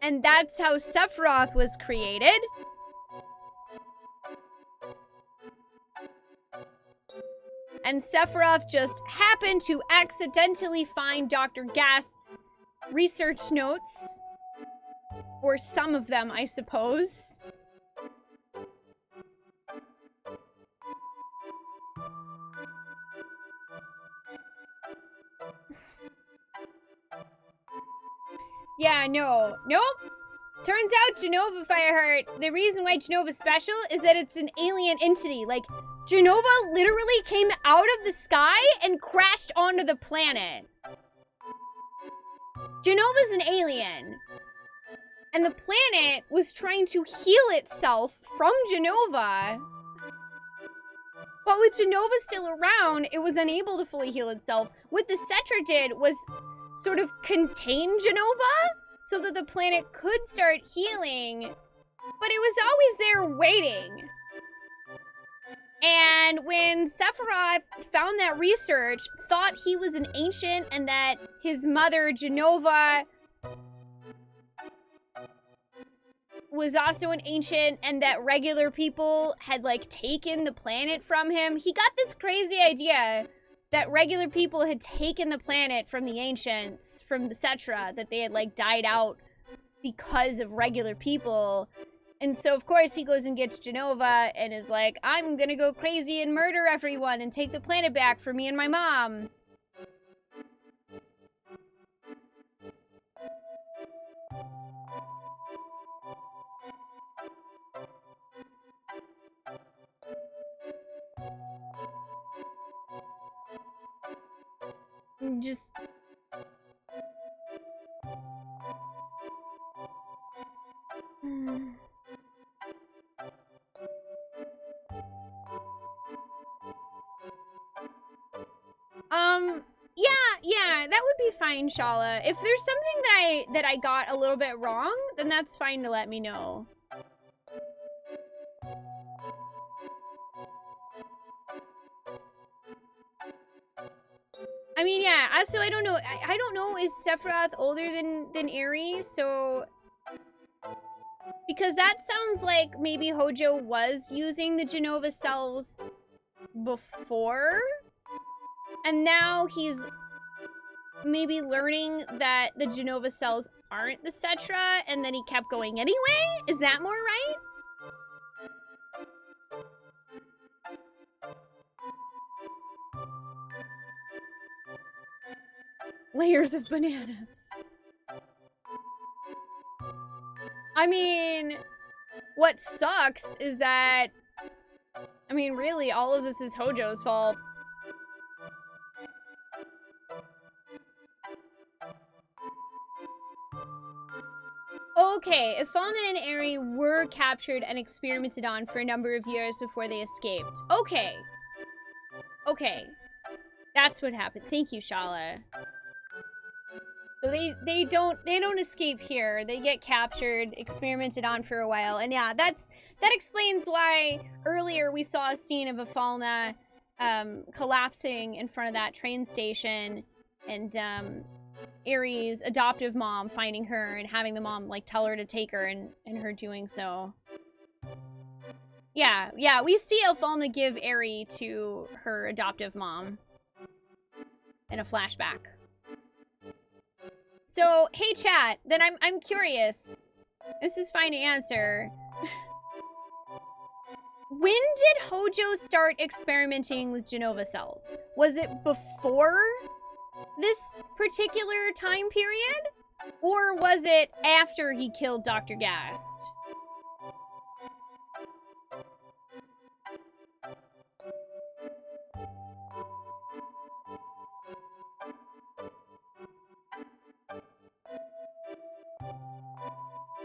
And that's how Sephiroth was created. And Sephiroth just happened to accidentally find Dr. Gast's research notes. Or some of them, I suppose. Yeah, no. Nope. Turns out Genova Fireheart, the reason why Genova's special is that it's an alien entity. Like, Genova literally came out of the sky and crashed onto the planet. Genova's an alien. And the planet was trying to heal itself from Genova. But with Genova still around, it was unable to fully heal itself. What the Cetra did was sort of contain Genova so that the planet could start healing. But it was always there waiting. And when Sephiroth found that research, thought he was an ancient and that his mother, Genova, was also an ancient and that regular people had, like, taken the planet from him. He got this crazy idea that regular people had taken the planet from the ancients, from the Cetra, that they had, like, died out because of regular people. And so, of course, he goes and gets Genova and is like, I'm gonna go crazy and murder everyone and take the planet back for me and my mom. Just... Yeah, that would be fine, Shala. If there's something that I got a little bit wrong, then that's fine to let me know. I mean, yeah, also, I don't know. I don't know, is Sephiroth older than Aerie? So... Because that sounds like maybe Hojo was using the Genova cells before. And now he's maybe learning that the Genova cells aren't the Cetra, and then he kept going anyway? Is that more right? Layers of bananas. I mean, what sucks is that, I mean, really, all of this is Hojo's fault. Okay, Ifalna and Eri were captured and experimented on for a number of years before they escaped. Okay. Okay. That's what happened. Thank you, Shala. So they don't escape here. They get captured, experimented on for a while, and yeah, that explains why earlier we saw a scene of Ifalna collapsing in front of that train station, and Eri's adoptive mom finding her and having the mom like tell her to take her, and her doing so. Yeah, we see Ifalna give Eri to her adoptive mom in a flashback. So, hey chat, then I'm curious. This is fine to answer. When did Hojo start experimenting with Genova cells? Was it before this particular time period? Or was it after he killed Dr. Gast?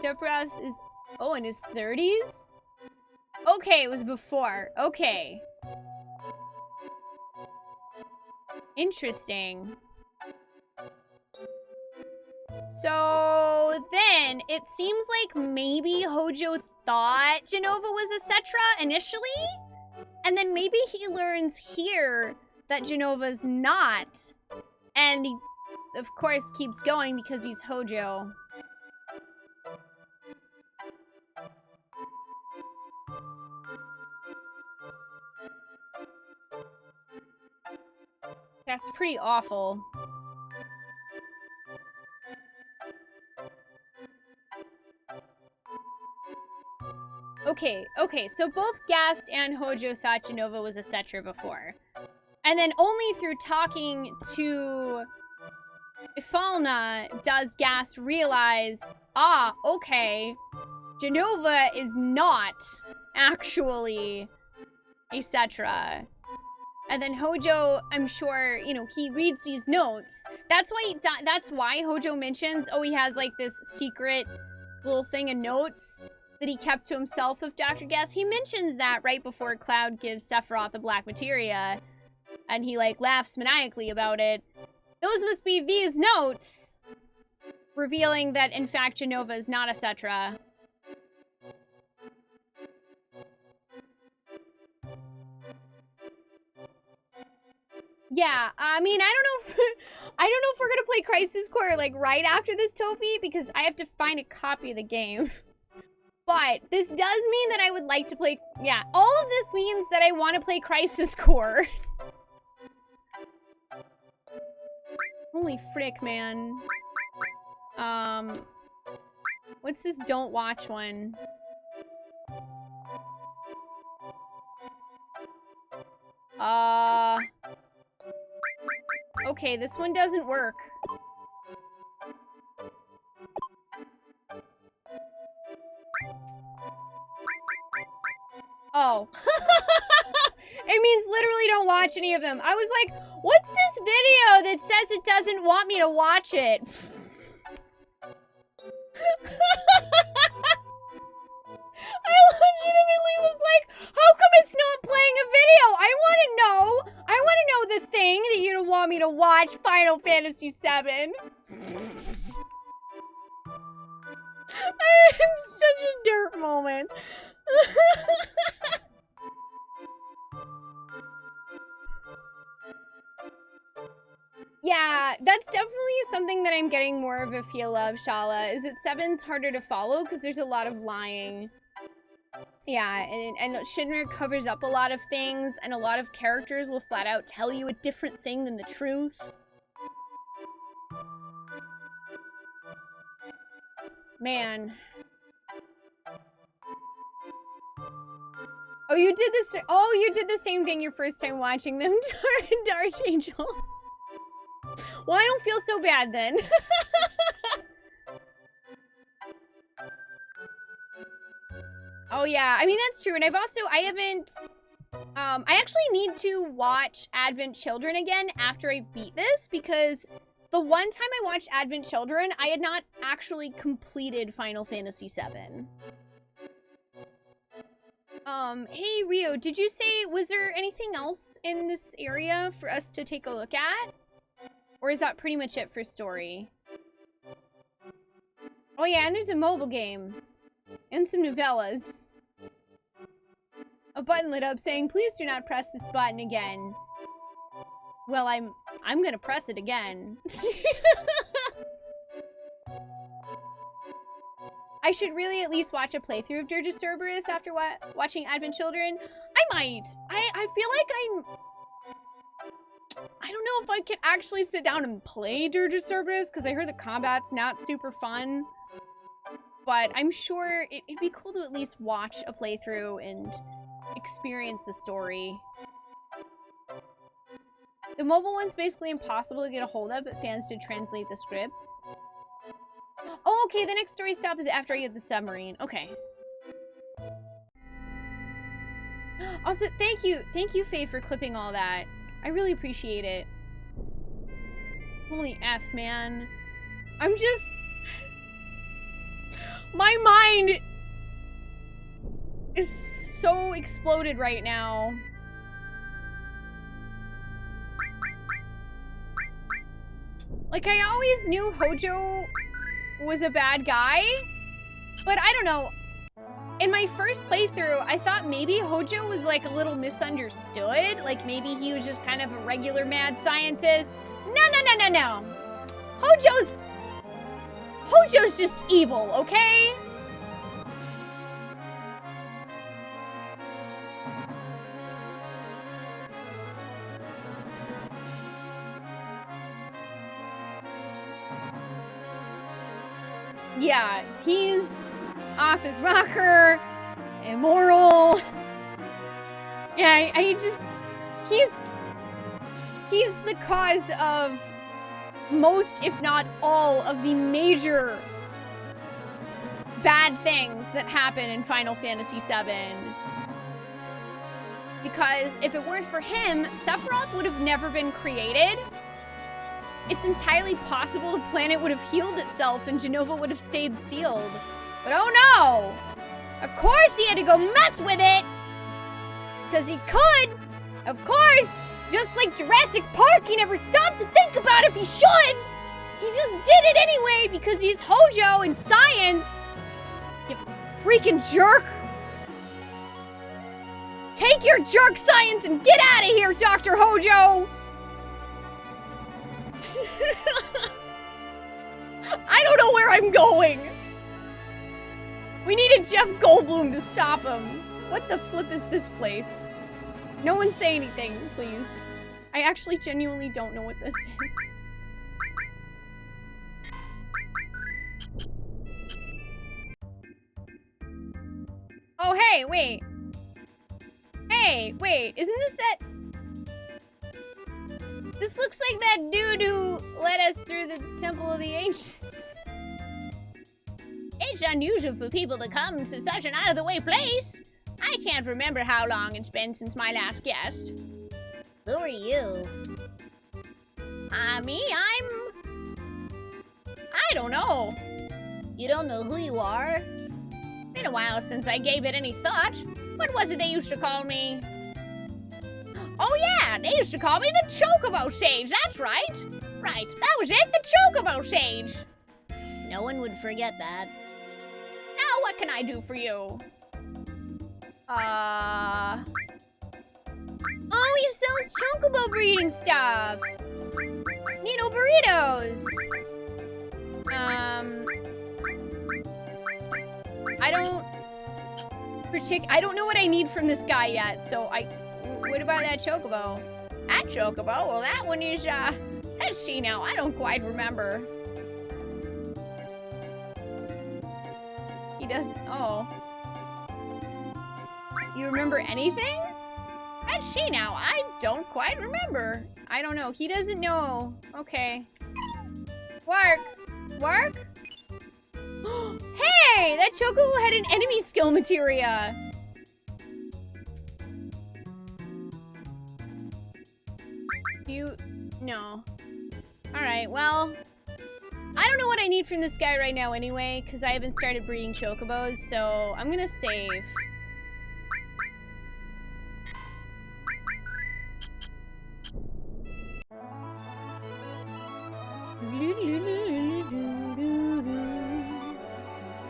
Sephiroth is, in his 30s? Okay, it was before. Okay. Interesting. So then, it seems like maybe Hojo thought Genova was a Cetra initially? And then maybe he learns here that Genova's not. And he, of course, keeps going because he's Hojo. That's pretty awful. Okay, so both Gast and Hojo thought Genova was a Cetra before. And then only through talking to Ifalna does Gast realize, okay, Genova is not actually a Cetra. And then Hojo, I'm sure, he reads these notes. That's why Hojo mentions, he has like this secret little thing of notes that he kept to himself of Dr. Gast. He mentions that right before Cloud gives Sephiroth the black materia, and he like laughs maniacally about it. Those must be these notes, revealing that in fact Genova is not a Cetra. Yeah, I mean, I don't know if we're gonna play Crisis Core like right after this, Tofi, because I have to find a copy of the game. But this does mean that I would like to play, yeah, all of this means that I want to play Crisis Core. Holy frick, man. What's this don't watch one? Okay, this one doesn't work. Oh. It means literally don't watch any of them. I was like, what's this video that says it doesn't want me to watch it? I legitimately was like, how come it's not playing a video? I want to know the thing that you don't want me to watch, Final Fantasy VII. I'm such a dirt moment. Yeah, that's definitely something that I'm getting more of a feel of, Shala, is that 7's harder to follow because there's a lot of lying. Yeah, and Shinra covers up a lot of things, and a lot of characters will flat out tell you a different thing than the truth. Man. Oh, you did this. Oh, you did the same thing your first time watching them, Dark Angel. Well, I don't feel so bad then. Oh yeah, I mean that's true, and I haven't. I actually need to watch Advent Children again after I beat this because The one time I watched Advent Children, I had not actually completed Final Fantasy VII. Hey Rio, did you say, was there anything else in this area for us to take a look at? Or is that pretty much it for story? Oh yeah, and there's a mobile game. And some novellas. A button lit up saying, please do not press this button again. Well, I'm gonna press it again. I should really at least watch a playthrough of Dirge of Cerberus after watching Advent Children. I might. I feel like I don't know if I can actually sit down and play Dirge of Cerberus because I heard the combat's not super fun. But I'm sure it'd be cool to at least watch a playthrough and experience the story. The mobile one's basically impossible to get a hold of, but fans did translate the scripts. Oh, okay, the next story stop is after I get the submarine. Okay. Also, thank you, Faye, for clipping all that. I really appreciate it. Holy F, man. I'm just... My mind is so exploded right now. Like, I always knew Hojo was a bad guy, but I don't know. In my first playthrough, I thought maybe Hojo was like a little misunderstood. Like maybe he was just kind of a regular mad scientist. No. Hojo's just evil, okay? Yeah, he's off his rocker, immoral. Yeah, he's the cause of most, if not all, of the major bad things that happen in Final Fantasy VII. Because if it weren't for him, Sephiroth would have never been created. It's entirely possible the planet would have healed itself and Jenova would have stayed sealed. But oh no! Of course he had to go mess with it! Because he could! Of course! Just like Jurassic Park, he never stopped to think about if he should! He just did it anyway because he's Hojo in science! You freaking jerk! Take your jerk science and get out of here, Dr. Hojo! I don't know where I'm going. We needed Jeff Goldblum to stop him. What the flip is this place? No one say anything, please. I actually genuinely don't know what this is. Oh, hey, wait. Hey, wait, isn't this that... This looks like that dude who led us through the Temple of the Ancients. It's unusual for people to come to such an out-of-the-way place. I can't remember how long it's been since my last guest. Who are you? Me? I don't know. You don't know who you are? Been a while since I gave it any thought. What was it they used to call me? Oh yeah, they used to call me the Chocobo Sage, that's right. Right, that was it, the Chocobo Sage. No one would forget that. Now what can I do for you? Oh, he sells Chocobo breeding stuff. Needle burritos. I don't know what I need from this guy yet, so what about that Chocobo? That Chocobo? Well, that one is, let's see now, I don't quite remember. He does, oh. You remember anything? Let's see now, I don't quite remember. I don't know, he doesn't know. Okay. Wark! Wark? Hey! That Chocobo had an enemy skill materia! No. Alright, well, I don't know what I need from this guy right now anyway, because I haven't started breeding chocobos, so I'm gonna save.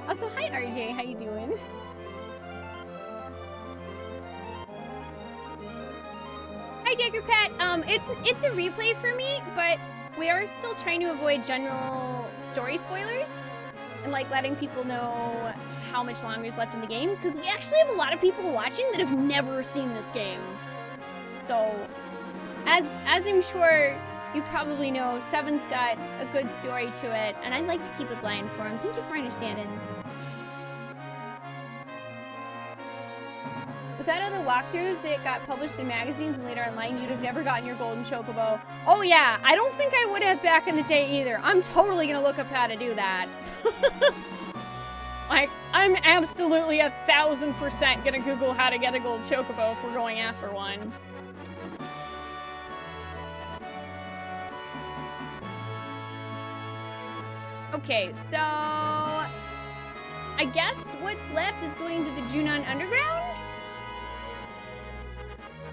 Also, hi RJ, how you doing? Hi Digger Pet. It's a replay for me, but we are still trying to avoid general story spoilers and like letting people know how much longer is left in the game, because we actually have a lot of people watching that have never seen this game. So, as I'm sure you probably know, 7's got a good story to it, and I'd like to keep it blind for him. Thank you for understanding. Without other walkthroughs that got published in magazines and later online, you'd have never gotten your golden chocobo. Oh yeah, I don't think I would have back in the day either. I'm totally gonna look up how to do that. Like, I'm absolutely 1000% gonna Google how to get a gold chocobo if we're going after one. Okay, so I guess what's left is going to the Junon Underground?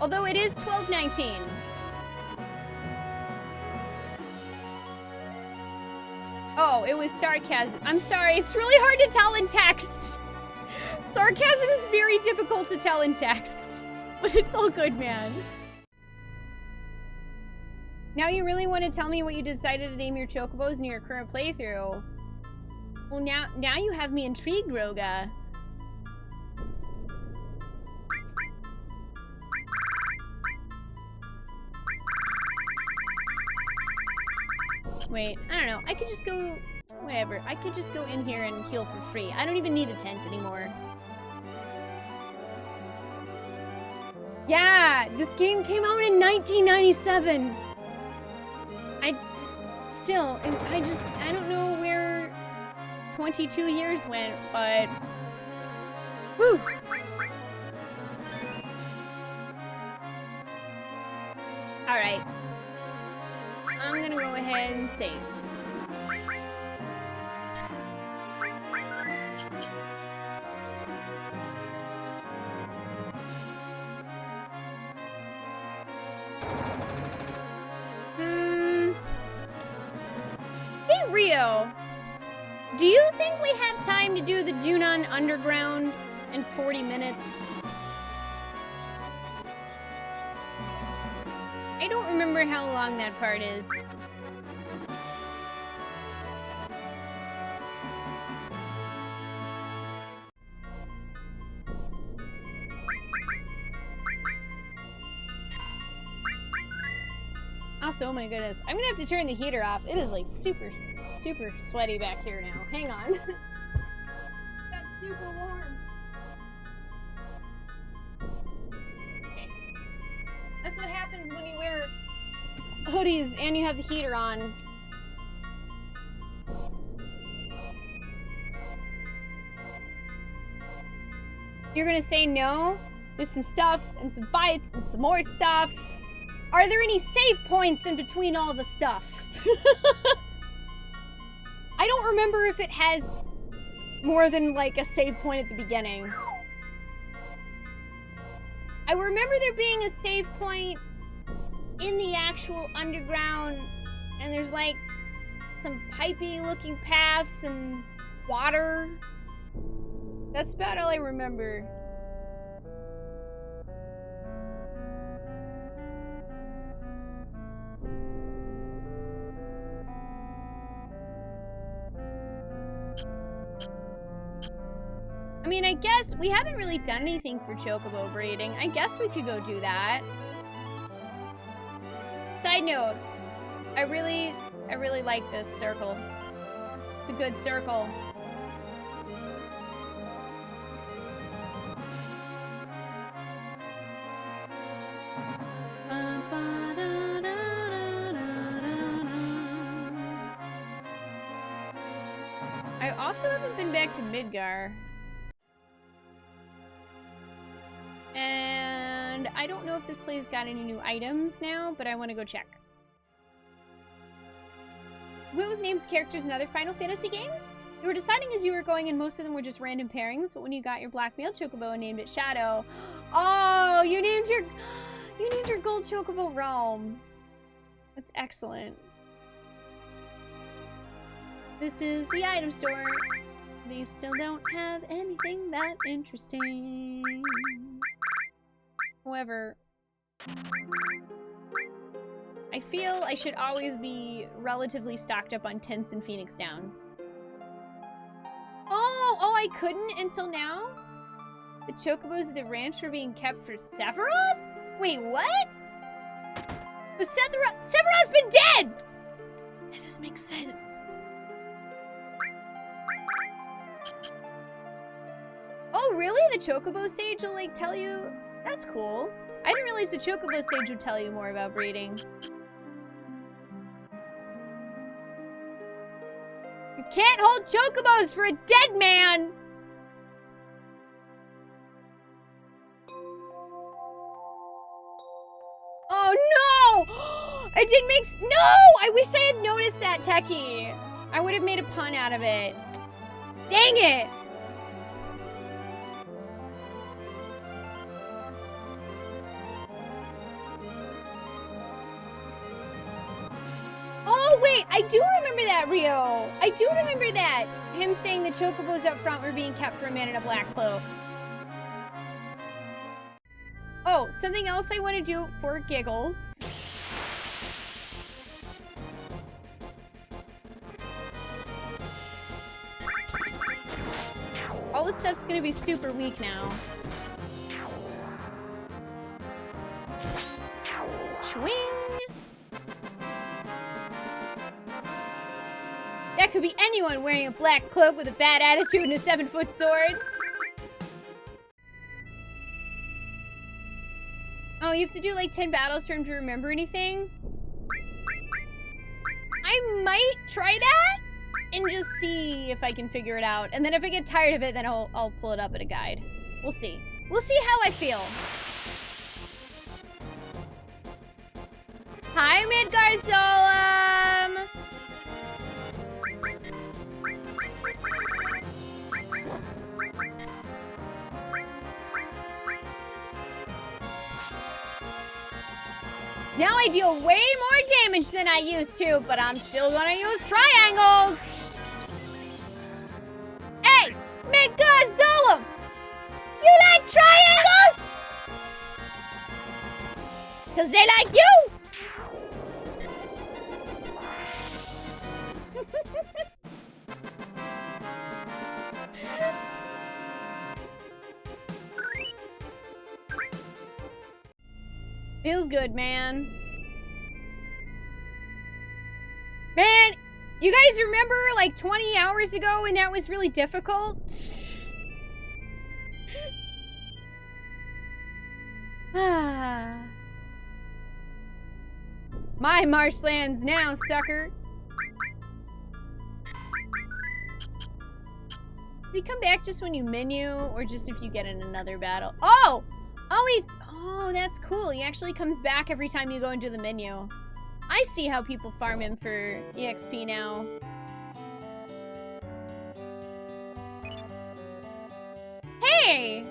Although it is 12:19. Oh, it was sarcasm. I'm sorry, it's really hard to tell in text. Sarcasm is very difficult to tell in text. But it's all good, man. Now you really want to tell me what you decided to name your chocobos in your current playthrough? Well, now you have me intrigued, Roga. Wait, I don't know. I could just go... Whatever. I could just go in here and heal for free. I don't even need a tent anymore. Yeah! This game came out in 1997! I don't know where 22 years went, but... Whew! Alright. I'm gonna go ahead and save. Hey Rio, do you think we have time to do the Junon Underground in 40 minutes? I don't remember how long that part is. Also, oh my goodness, I'm gonna have to turn the heater off. It is like super sweaty back here now. Hang on. Got super warm. Okay. That's what happens when you wear hoodies and you have the heater on. You're gonna say no? There's some stuff and some fights and some more stuff. Are there any save points in between all the stuff? I don't remember if it has more than like a save point at the beginning. I remember there being a save point in the actual underground, and there's like some pipey looking paths and water. That's about all I remember. I mean, I guess we haven't really done anything for chocobo breeding. I guess we could go do that. Side note, I really like this circle. It's a good circle. I also haven't been back to Midgar. And I don't know if this place got any new items now, but I want to go check. went with names, characters, and other Final Fantasy games? You were deciding as you were going, and most of them were just random pairings. But when you got your black male chocobo and named it Shadow, oh, you named your gold chocobo Realm. That's excellent. This is the item store. They still don't have anything that interesting. However, I feel I should always be relatively stocked up on tents and Phoenix Downs. Oh, I couldn't until now? The chocobos at the ranch were being kept for Sephiroth? Wait, what? But Sephiroth's been dead! That doesn't make sense. Oh, really? The chocobo sage will, like, tell you? That's cool. I didn't realize the chocobo sage would tell you more about breeding. You can't hold chocobos for a dead man! Oh no! It didn't make no! I wish I had noticed that, Techie. I would have made a pun out of it. Dang it! Oh, wait, I do remember that, Rio. I do remember that. Him saying the chocobos up front were being kept for a man in a black cloak. Oh, something else I want to do for giggles. All this stuff's gonna be super weak now. Swing! That could be anyone wearing a black cloak with a bad attitude and a 7-foot sword. Oh, you have to do like 10 battles for him to remember anything? I might try that and just see if I can figure it out. And then if I get tired of it, then I'll pull it up in a guide. We'll see. We'll see how I feel. Hi, Midgar Solemn! Now I deal way more damage than I used to, but I'm still gonna use triangles! Hey! Midgar Solemn! You like triangles? 'Cause they like you! Feels good, man. Man, you guys remember like 20 hours ago when that was really difficult? My marshlands now, sucker. Does he come back just when you menu or just if you get in another battle? Oh! Oh, that's cool. He actually comes back every time you go into the menu. I see how people farm him for EXP now. Hey!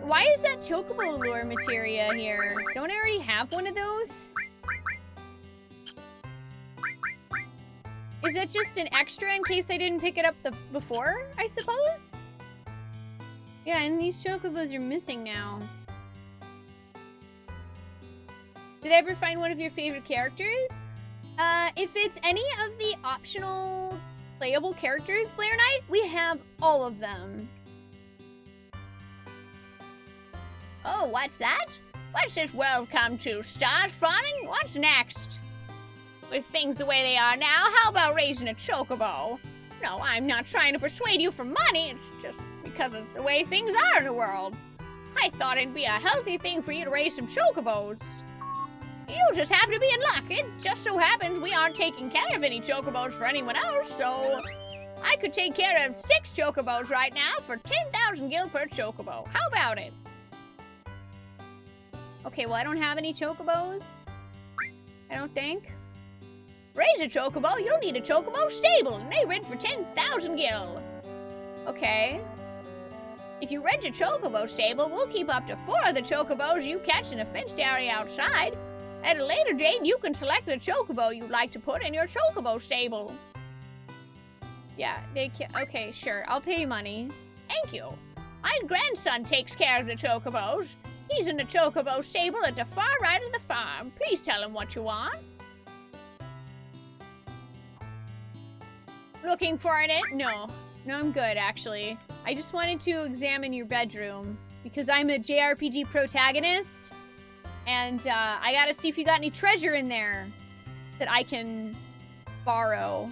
Why is that chocobo lure materia here? Don't I already have one of those? Is that just an extra in case I didn't pick it up before, I suppose? Yeah, and these chocobos are missing now. Did I ever find one of your favorite characters? If it's any of the optional playable characters, Blair Knight, we have all of them. Oh, what's that? What's this world come to? Stars falling? What's next? With things the way they are now, how about raising a chocobo? No, I'm not trying to persuade you for money. It's just because of the way things are in the world. I thought it'd be a healthy thing for you to raise some chocobos. You just happen to be in luck. It just so happens we aren't taking care of any chocobos for anyone else, so I could take care of 6 chocobos right now for 10,000 gil per chocobo. How about it? Okay, well, I don't have any chocobos. I don't think. Raise a chocobo, you'll need a chocobo stable, and they rent for 10,000 gil. Okay. If you rent a chocobo stable, we'll keep up to 4 of the chocobos you catch in a fenced area outside. At a later date, you can select the chocobo you'd like to put in your chocobo stable. Yeah, they can. Okay, sure. I'll pay you money. Thank you. My grandson takes care of the chocobos. He's in the chocobo stable at the far right of the farm. Please tell him what you want. Looking for it? No. No, I'm good, actually. I just wanted to examine your bedroom because I'm a JRPG protagonist, and I gotta see if you got any treasure in there that I can borrow.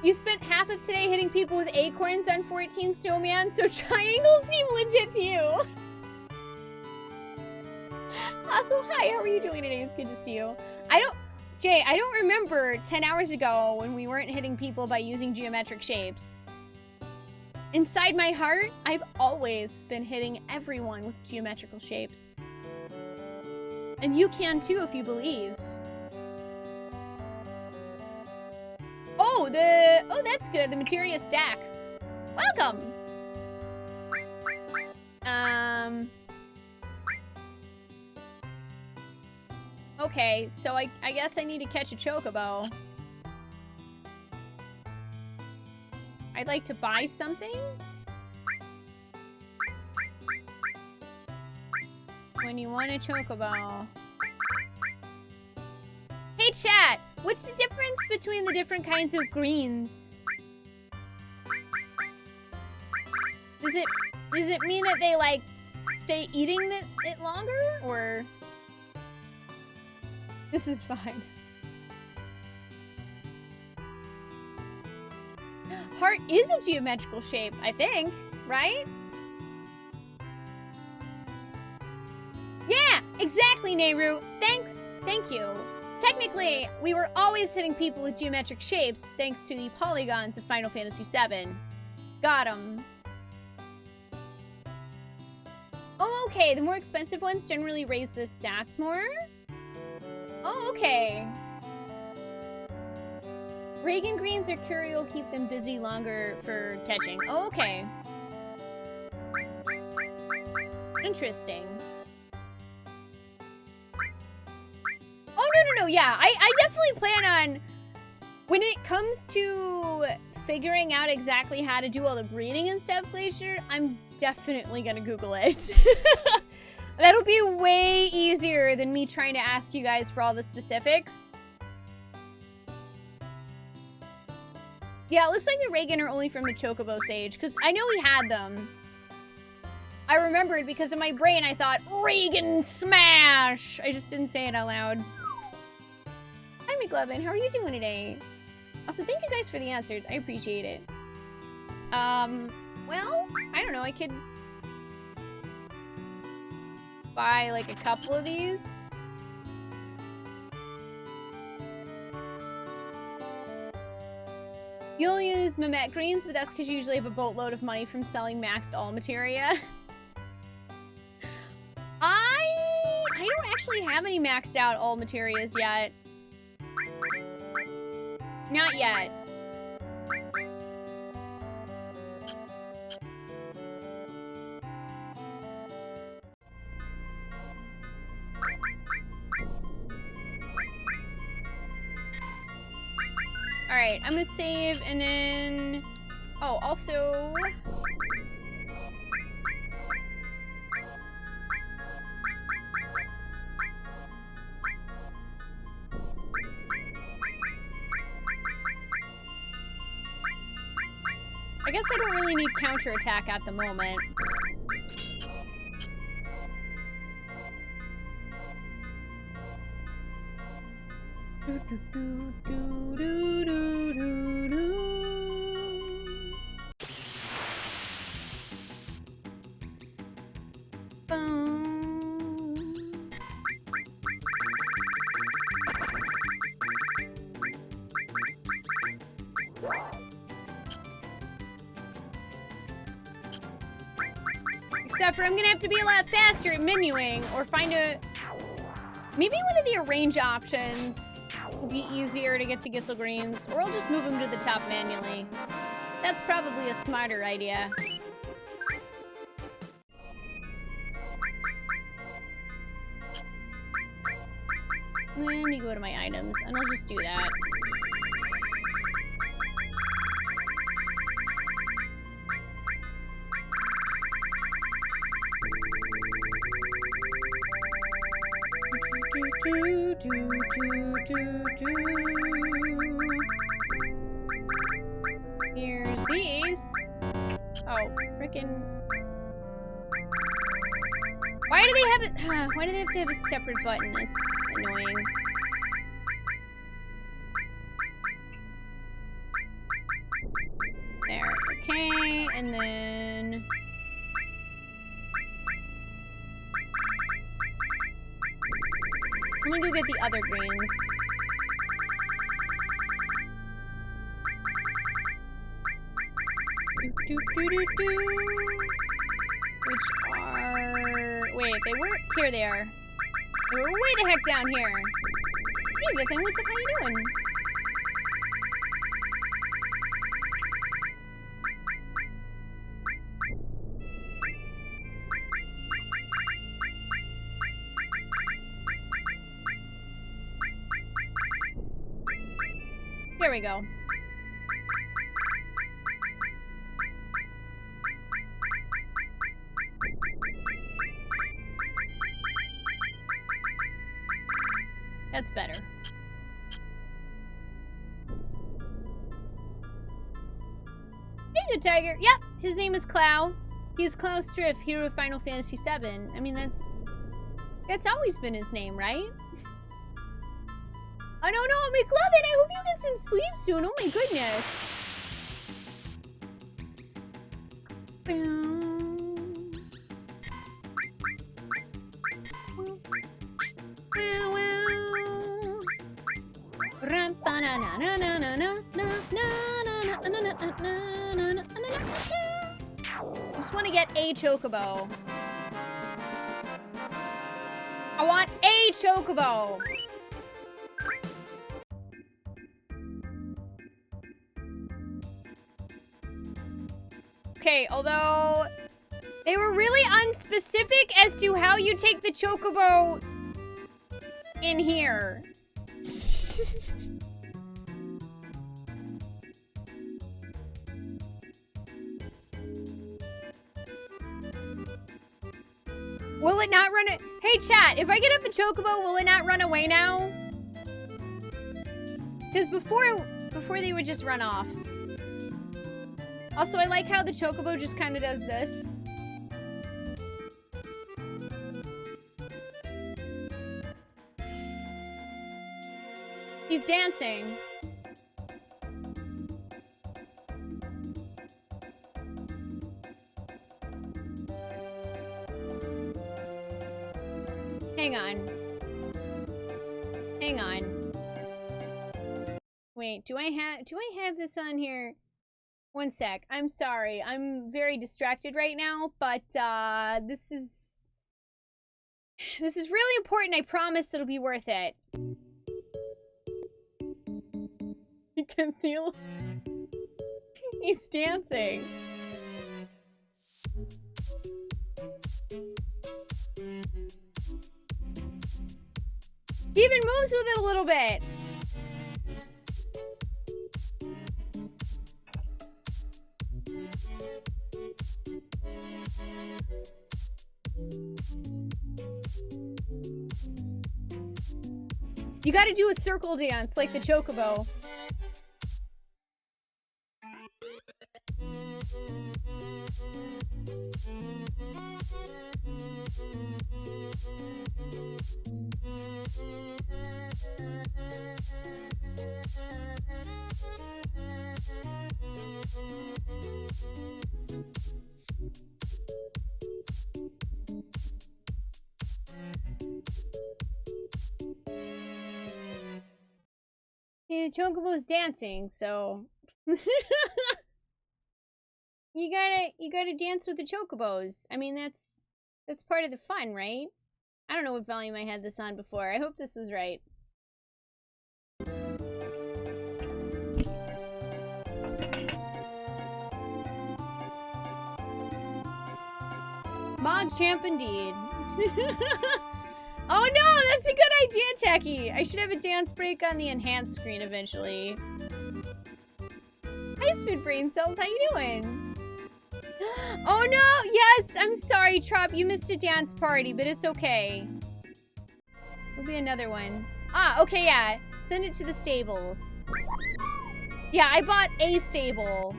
You spent half of today hitting people with acorns on 14 Snowman, so triangles seem legit to you. Also, hi, how are you doing today? It's good to see you. Jay, I don't remember 10 hours ago when we weren't hitting people by using geometric shapes. Inside my heart, I've always been hitting everyone with geometrical shapes. And you can too if you believe. Oh, that's good. The materia stack. Welcome. Okay, so I guess I need to catch a chocobo. I'd like to buy something. When you want a chocobo. Hey chat, what's the difference between the different kinds of greens? Does it mean that they like stay eating it longer, or? This is fine. Heart is a geometrical shape, I think, right? Yeah, exactly, Nehru. Thanks. Thank you. Technically, we were always hitting people with geometric shapes thanks to the polygons of Final Fantasy VII. Got 'em. Oh, okay. The more expensive ones generally raise the stats more. Oh, okay. Reagan greens or curry will keep them busy longer for catching. Oh, okay. Interesting. Oh, no. Yeah, I definitely plan on, when it comes to figuring out exactly how to do all the breeding and stuff, Glacier, I'm definitely gonna Google it. That'll be way easier than me trying to ask you guys for all the specifics. Yeah, it looks like the Reagan are only from the Chocobo Sage, because I know we had them. I remembered because in my brain I thought, Reagan smash! I just didn't say it out loud. Hi, McLovin, how are you doing today? Also, thank you guys for the answers. I appreciate it. Well, I don't know, I could buy like a couple of these. You'll use Mamet greens, but that's because you usually have a boatload of money from selling maxed all materia. I don't actually have any maxed out all materias yet. Not yet. Alright, I'm gonna save and then... Oh, also... I guess I don't really need counterattack at the moment. Except for I'm gonna have to be a lot faster at menuing or find a... Maybe one of the arrange options will be easier to get to Gissel Greens, or I'll just move them to the top manually. That's probably a smarter idea. Let me go to my items, and I'll just do that. Here's these. Oh, frickin'. Why do they have it? Why do they have to have a separate button? It's annoying. There. Okay, and then. I'm gonna go get the other greens. Which are... Wait, they were... Here they are. They were way the heck down here. Hey, good thing. What's up? How you doing? There we go. That's better. Hey, good tiger. Yep, his name is Clow. He's Clow Striff, hero of Final Fantasy VII. I mean, that's always been his name, right? Oh, no, McLovin, I hope you get some sleep soon. Oh, my goodness. Just want to get a chocobo. I want a chocobo. Okay, although they were really unspecific as to how you take the chocobo in here. Will it not run it? Hey chat, if I get up a chocobo, will it not run away now? Because before they would just run off. Also, I like how the chocobo just kind of does this. He's dancing. Hang on. Hang on. Wait, do I have this on here? One sec. I'm sorry. I'm very distracted right now, but this is really important. I promise it'll be worth it. You can see he's dancing. He even moves with it a little bit. You gotta do a circle dance like the chocobo. Yeah, the chocobo's dancing, so... You gotta dance with the chocobos. I mean, that's part of the fun, right? I don't know what volume I had this on before. I hope this was right. Champ indeed. Oh no, that's a good idea, Techie. I should have a dance break on the enhanced screen eventually. Hi, Speed Brain Cells. How you doing? Oh no, yes, I'm sorry, Trop. You missed a dance party, but it's okay. There'll be another one. Ah, okay, yeah. Send it to the stables. Yeah, I bought a stable.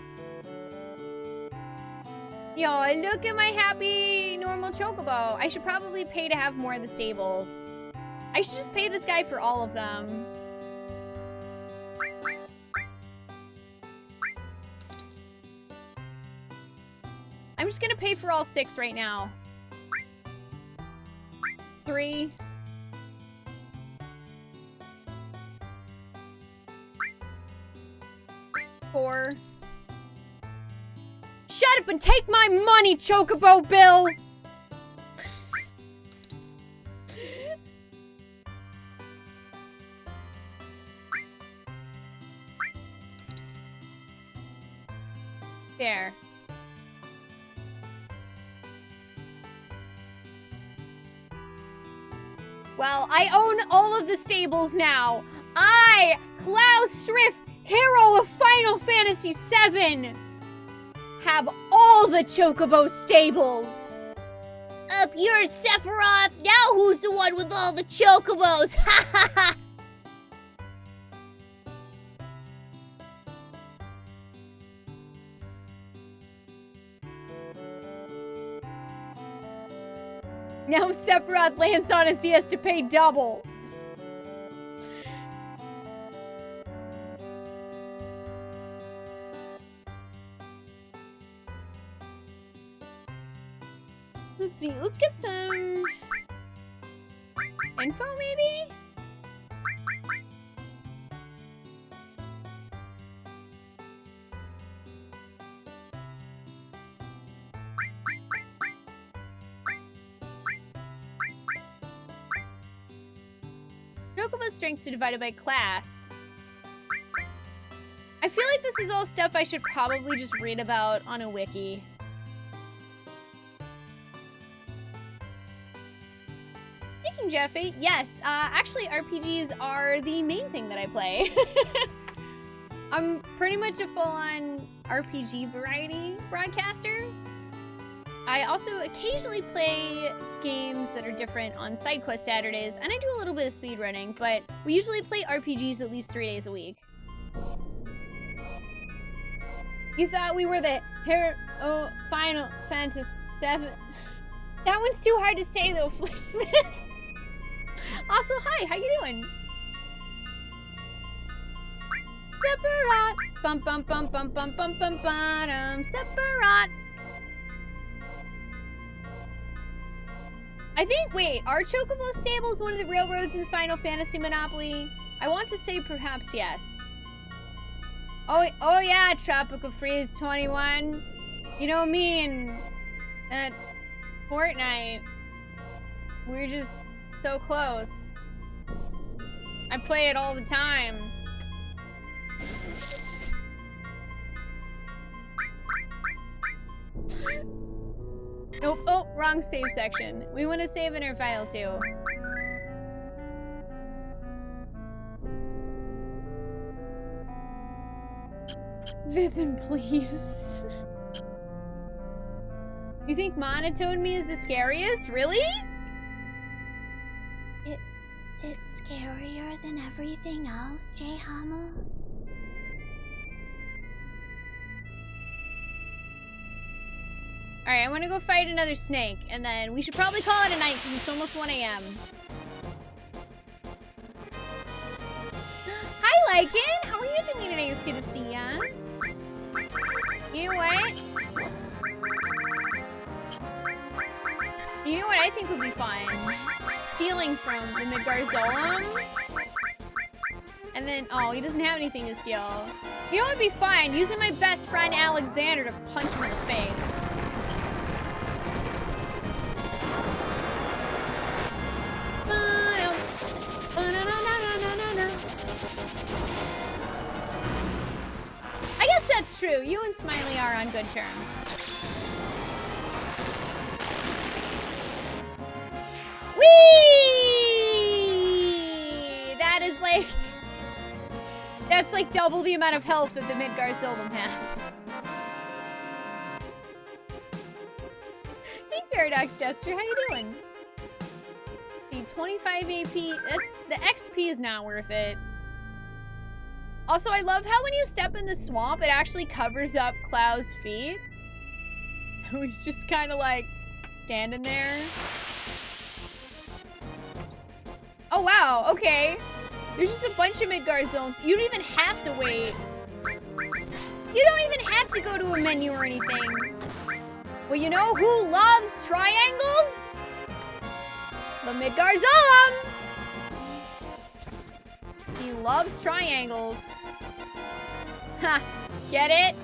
Yo, look at my happy normal chocobo. I should probably pay to have more of the stables. I should just pay this guy for all of them. I'm just gonna pay for all 6 right now. It's 3. Four. Shut up and take my money, Chocobo Bill! There. Well, I own all of the stables now. I, Klaus Striff, hero of Final Fantasy VII, have all the Chocobo stables. Up yours, Sephiroth. Now who's the one with all the chocobos? Ha ha ha! Now Sephiroth lands on us, he has to pay double. Let's see, let's get some info maybe? Chocobo strengths are divided by class. I feel like this is all stuff I should probably just read about on a wiki. Speaking Jeffy, yes, actually RPGs are the main thing that I play. I'm pretty much a full-on RPG variety broadcaster. I also occasionally play games that are different on side quest Saturdays, and I do a little bit of speedrunning, but we usually play RPGs at least 3 days a week. You thought we were the Final Fantasy VII? That one's too hard to say though, Flish Smith. Also, hi, how you doing? Sephiroth! Bum bum bum bum bum bum bum bum Sephiroth! I think, wait, are Chocobo Stables one of the railroads in Final Fantasy Monopoly? I want to say perhaps yes. Oh yeah, Tropical Freeze 21. You know me and Fortnite. We're just so close. I play it all the time. Nope. Oh, wrong save section. We want to save in our file too. Vithin, please. You think Monotone Me is the scariest? Really? Is it scarier than everything else, J Hammer? Alright, I want to go fight another snake, and then we should probably call it a night because it's almost 1 a.m. Hi, Lycan! How are you doing today? It's good to see ya. You know what? You know what I think would be fun? Stealing from the Midgar Zolom And then, oh, he doesn't have anything to steal. You know what would be fun? Using my best friend Alexander to punch him in the face. I guess that's true. You and Smiley are on good terms. Whee! That is like... That's like double the amount of health that the Midgar Zolom has. Hey, Paradox Jetster, how you doing? Need 25 AP. The XP is not worth it. Also, I love how when you step in the swamp, it actually covers up Clow's feet. So he's just kind of like standing there. Oh, wow. Okay. There's just a bunch of Midgar zones. You don't even have to wait. You don't even have to go to a menu or anything. Well, you know who loves triangles? The Midgar Zolom. He loves triangles. Ha! Get it?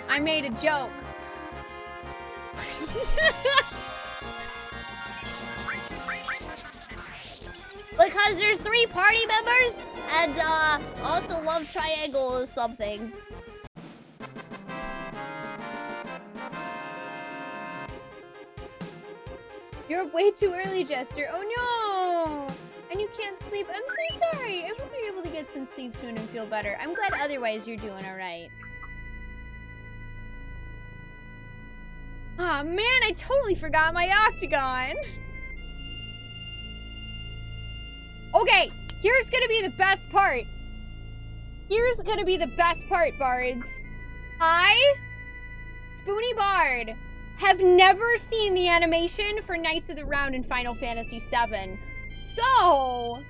I made a joke. Because there's 3 party members and also love triangle or something. You're up way too early, Jester. Oh no! And you can't sleep. I'm so sorry. I hope you're able to get some sleep soon and feel better. I'm glad otherwise you're doing alright. Aw, man, I totally forgot my octagon. Okay, here's gonna be the best part. Here's gonna be the best part, Bards. I, Spoonee Bard, have never seen the animation for Knights of the Round in Final Fantasy VII. So,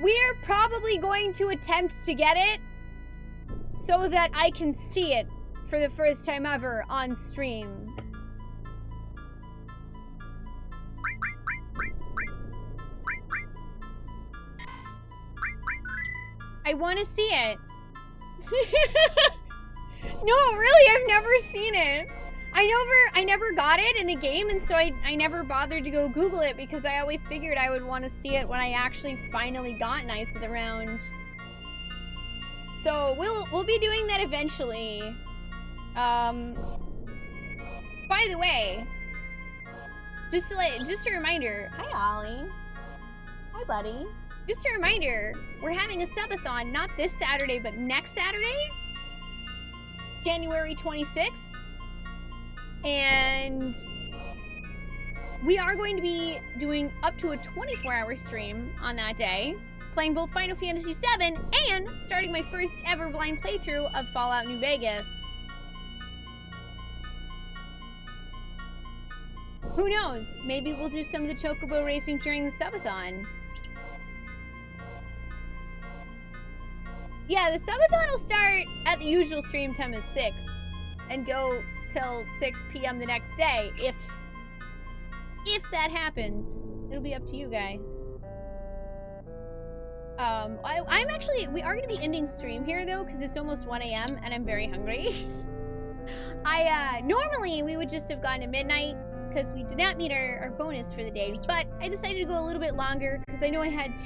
we're probably going to attempt to get it so that I can see it for the first time ever on stream. I want to see it. No, really, I've never seen it. I never got it in a game, and so I never bothered to go Google it because I always figured I would want to see it when I actually finally got Knights of the Round. So we'll be doing that eventually. By the way, just a reminder. Hi, Ollie. Hi, buddy. Just a reminder, we're having a subathon not this Saturday, but next Saturday, January 26th. And we are going to be doing up to a 24-hour stream on that day, playing both Final Fantasy VII and starting my first ever blind playthrough of Fallout New Vegas. Who knows? Maybe we'll do some of the chocobo racing during the subathon. Yeah, the subathon will start at the usual stream time of 6 and go till 6 p.m. the next day. If that happens, it'll be up to you guys. We are going to be ending stream here though, because it's almost 1 a.m. and I'm very hungry. Normally we would just have gone to midnight because we did not meet our bonus for the day, but I decided to go a little bit longer because I know I had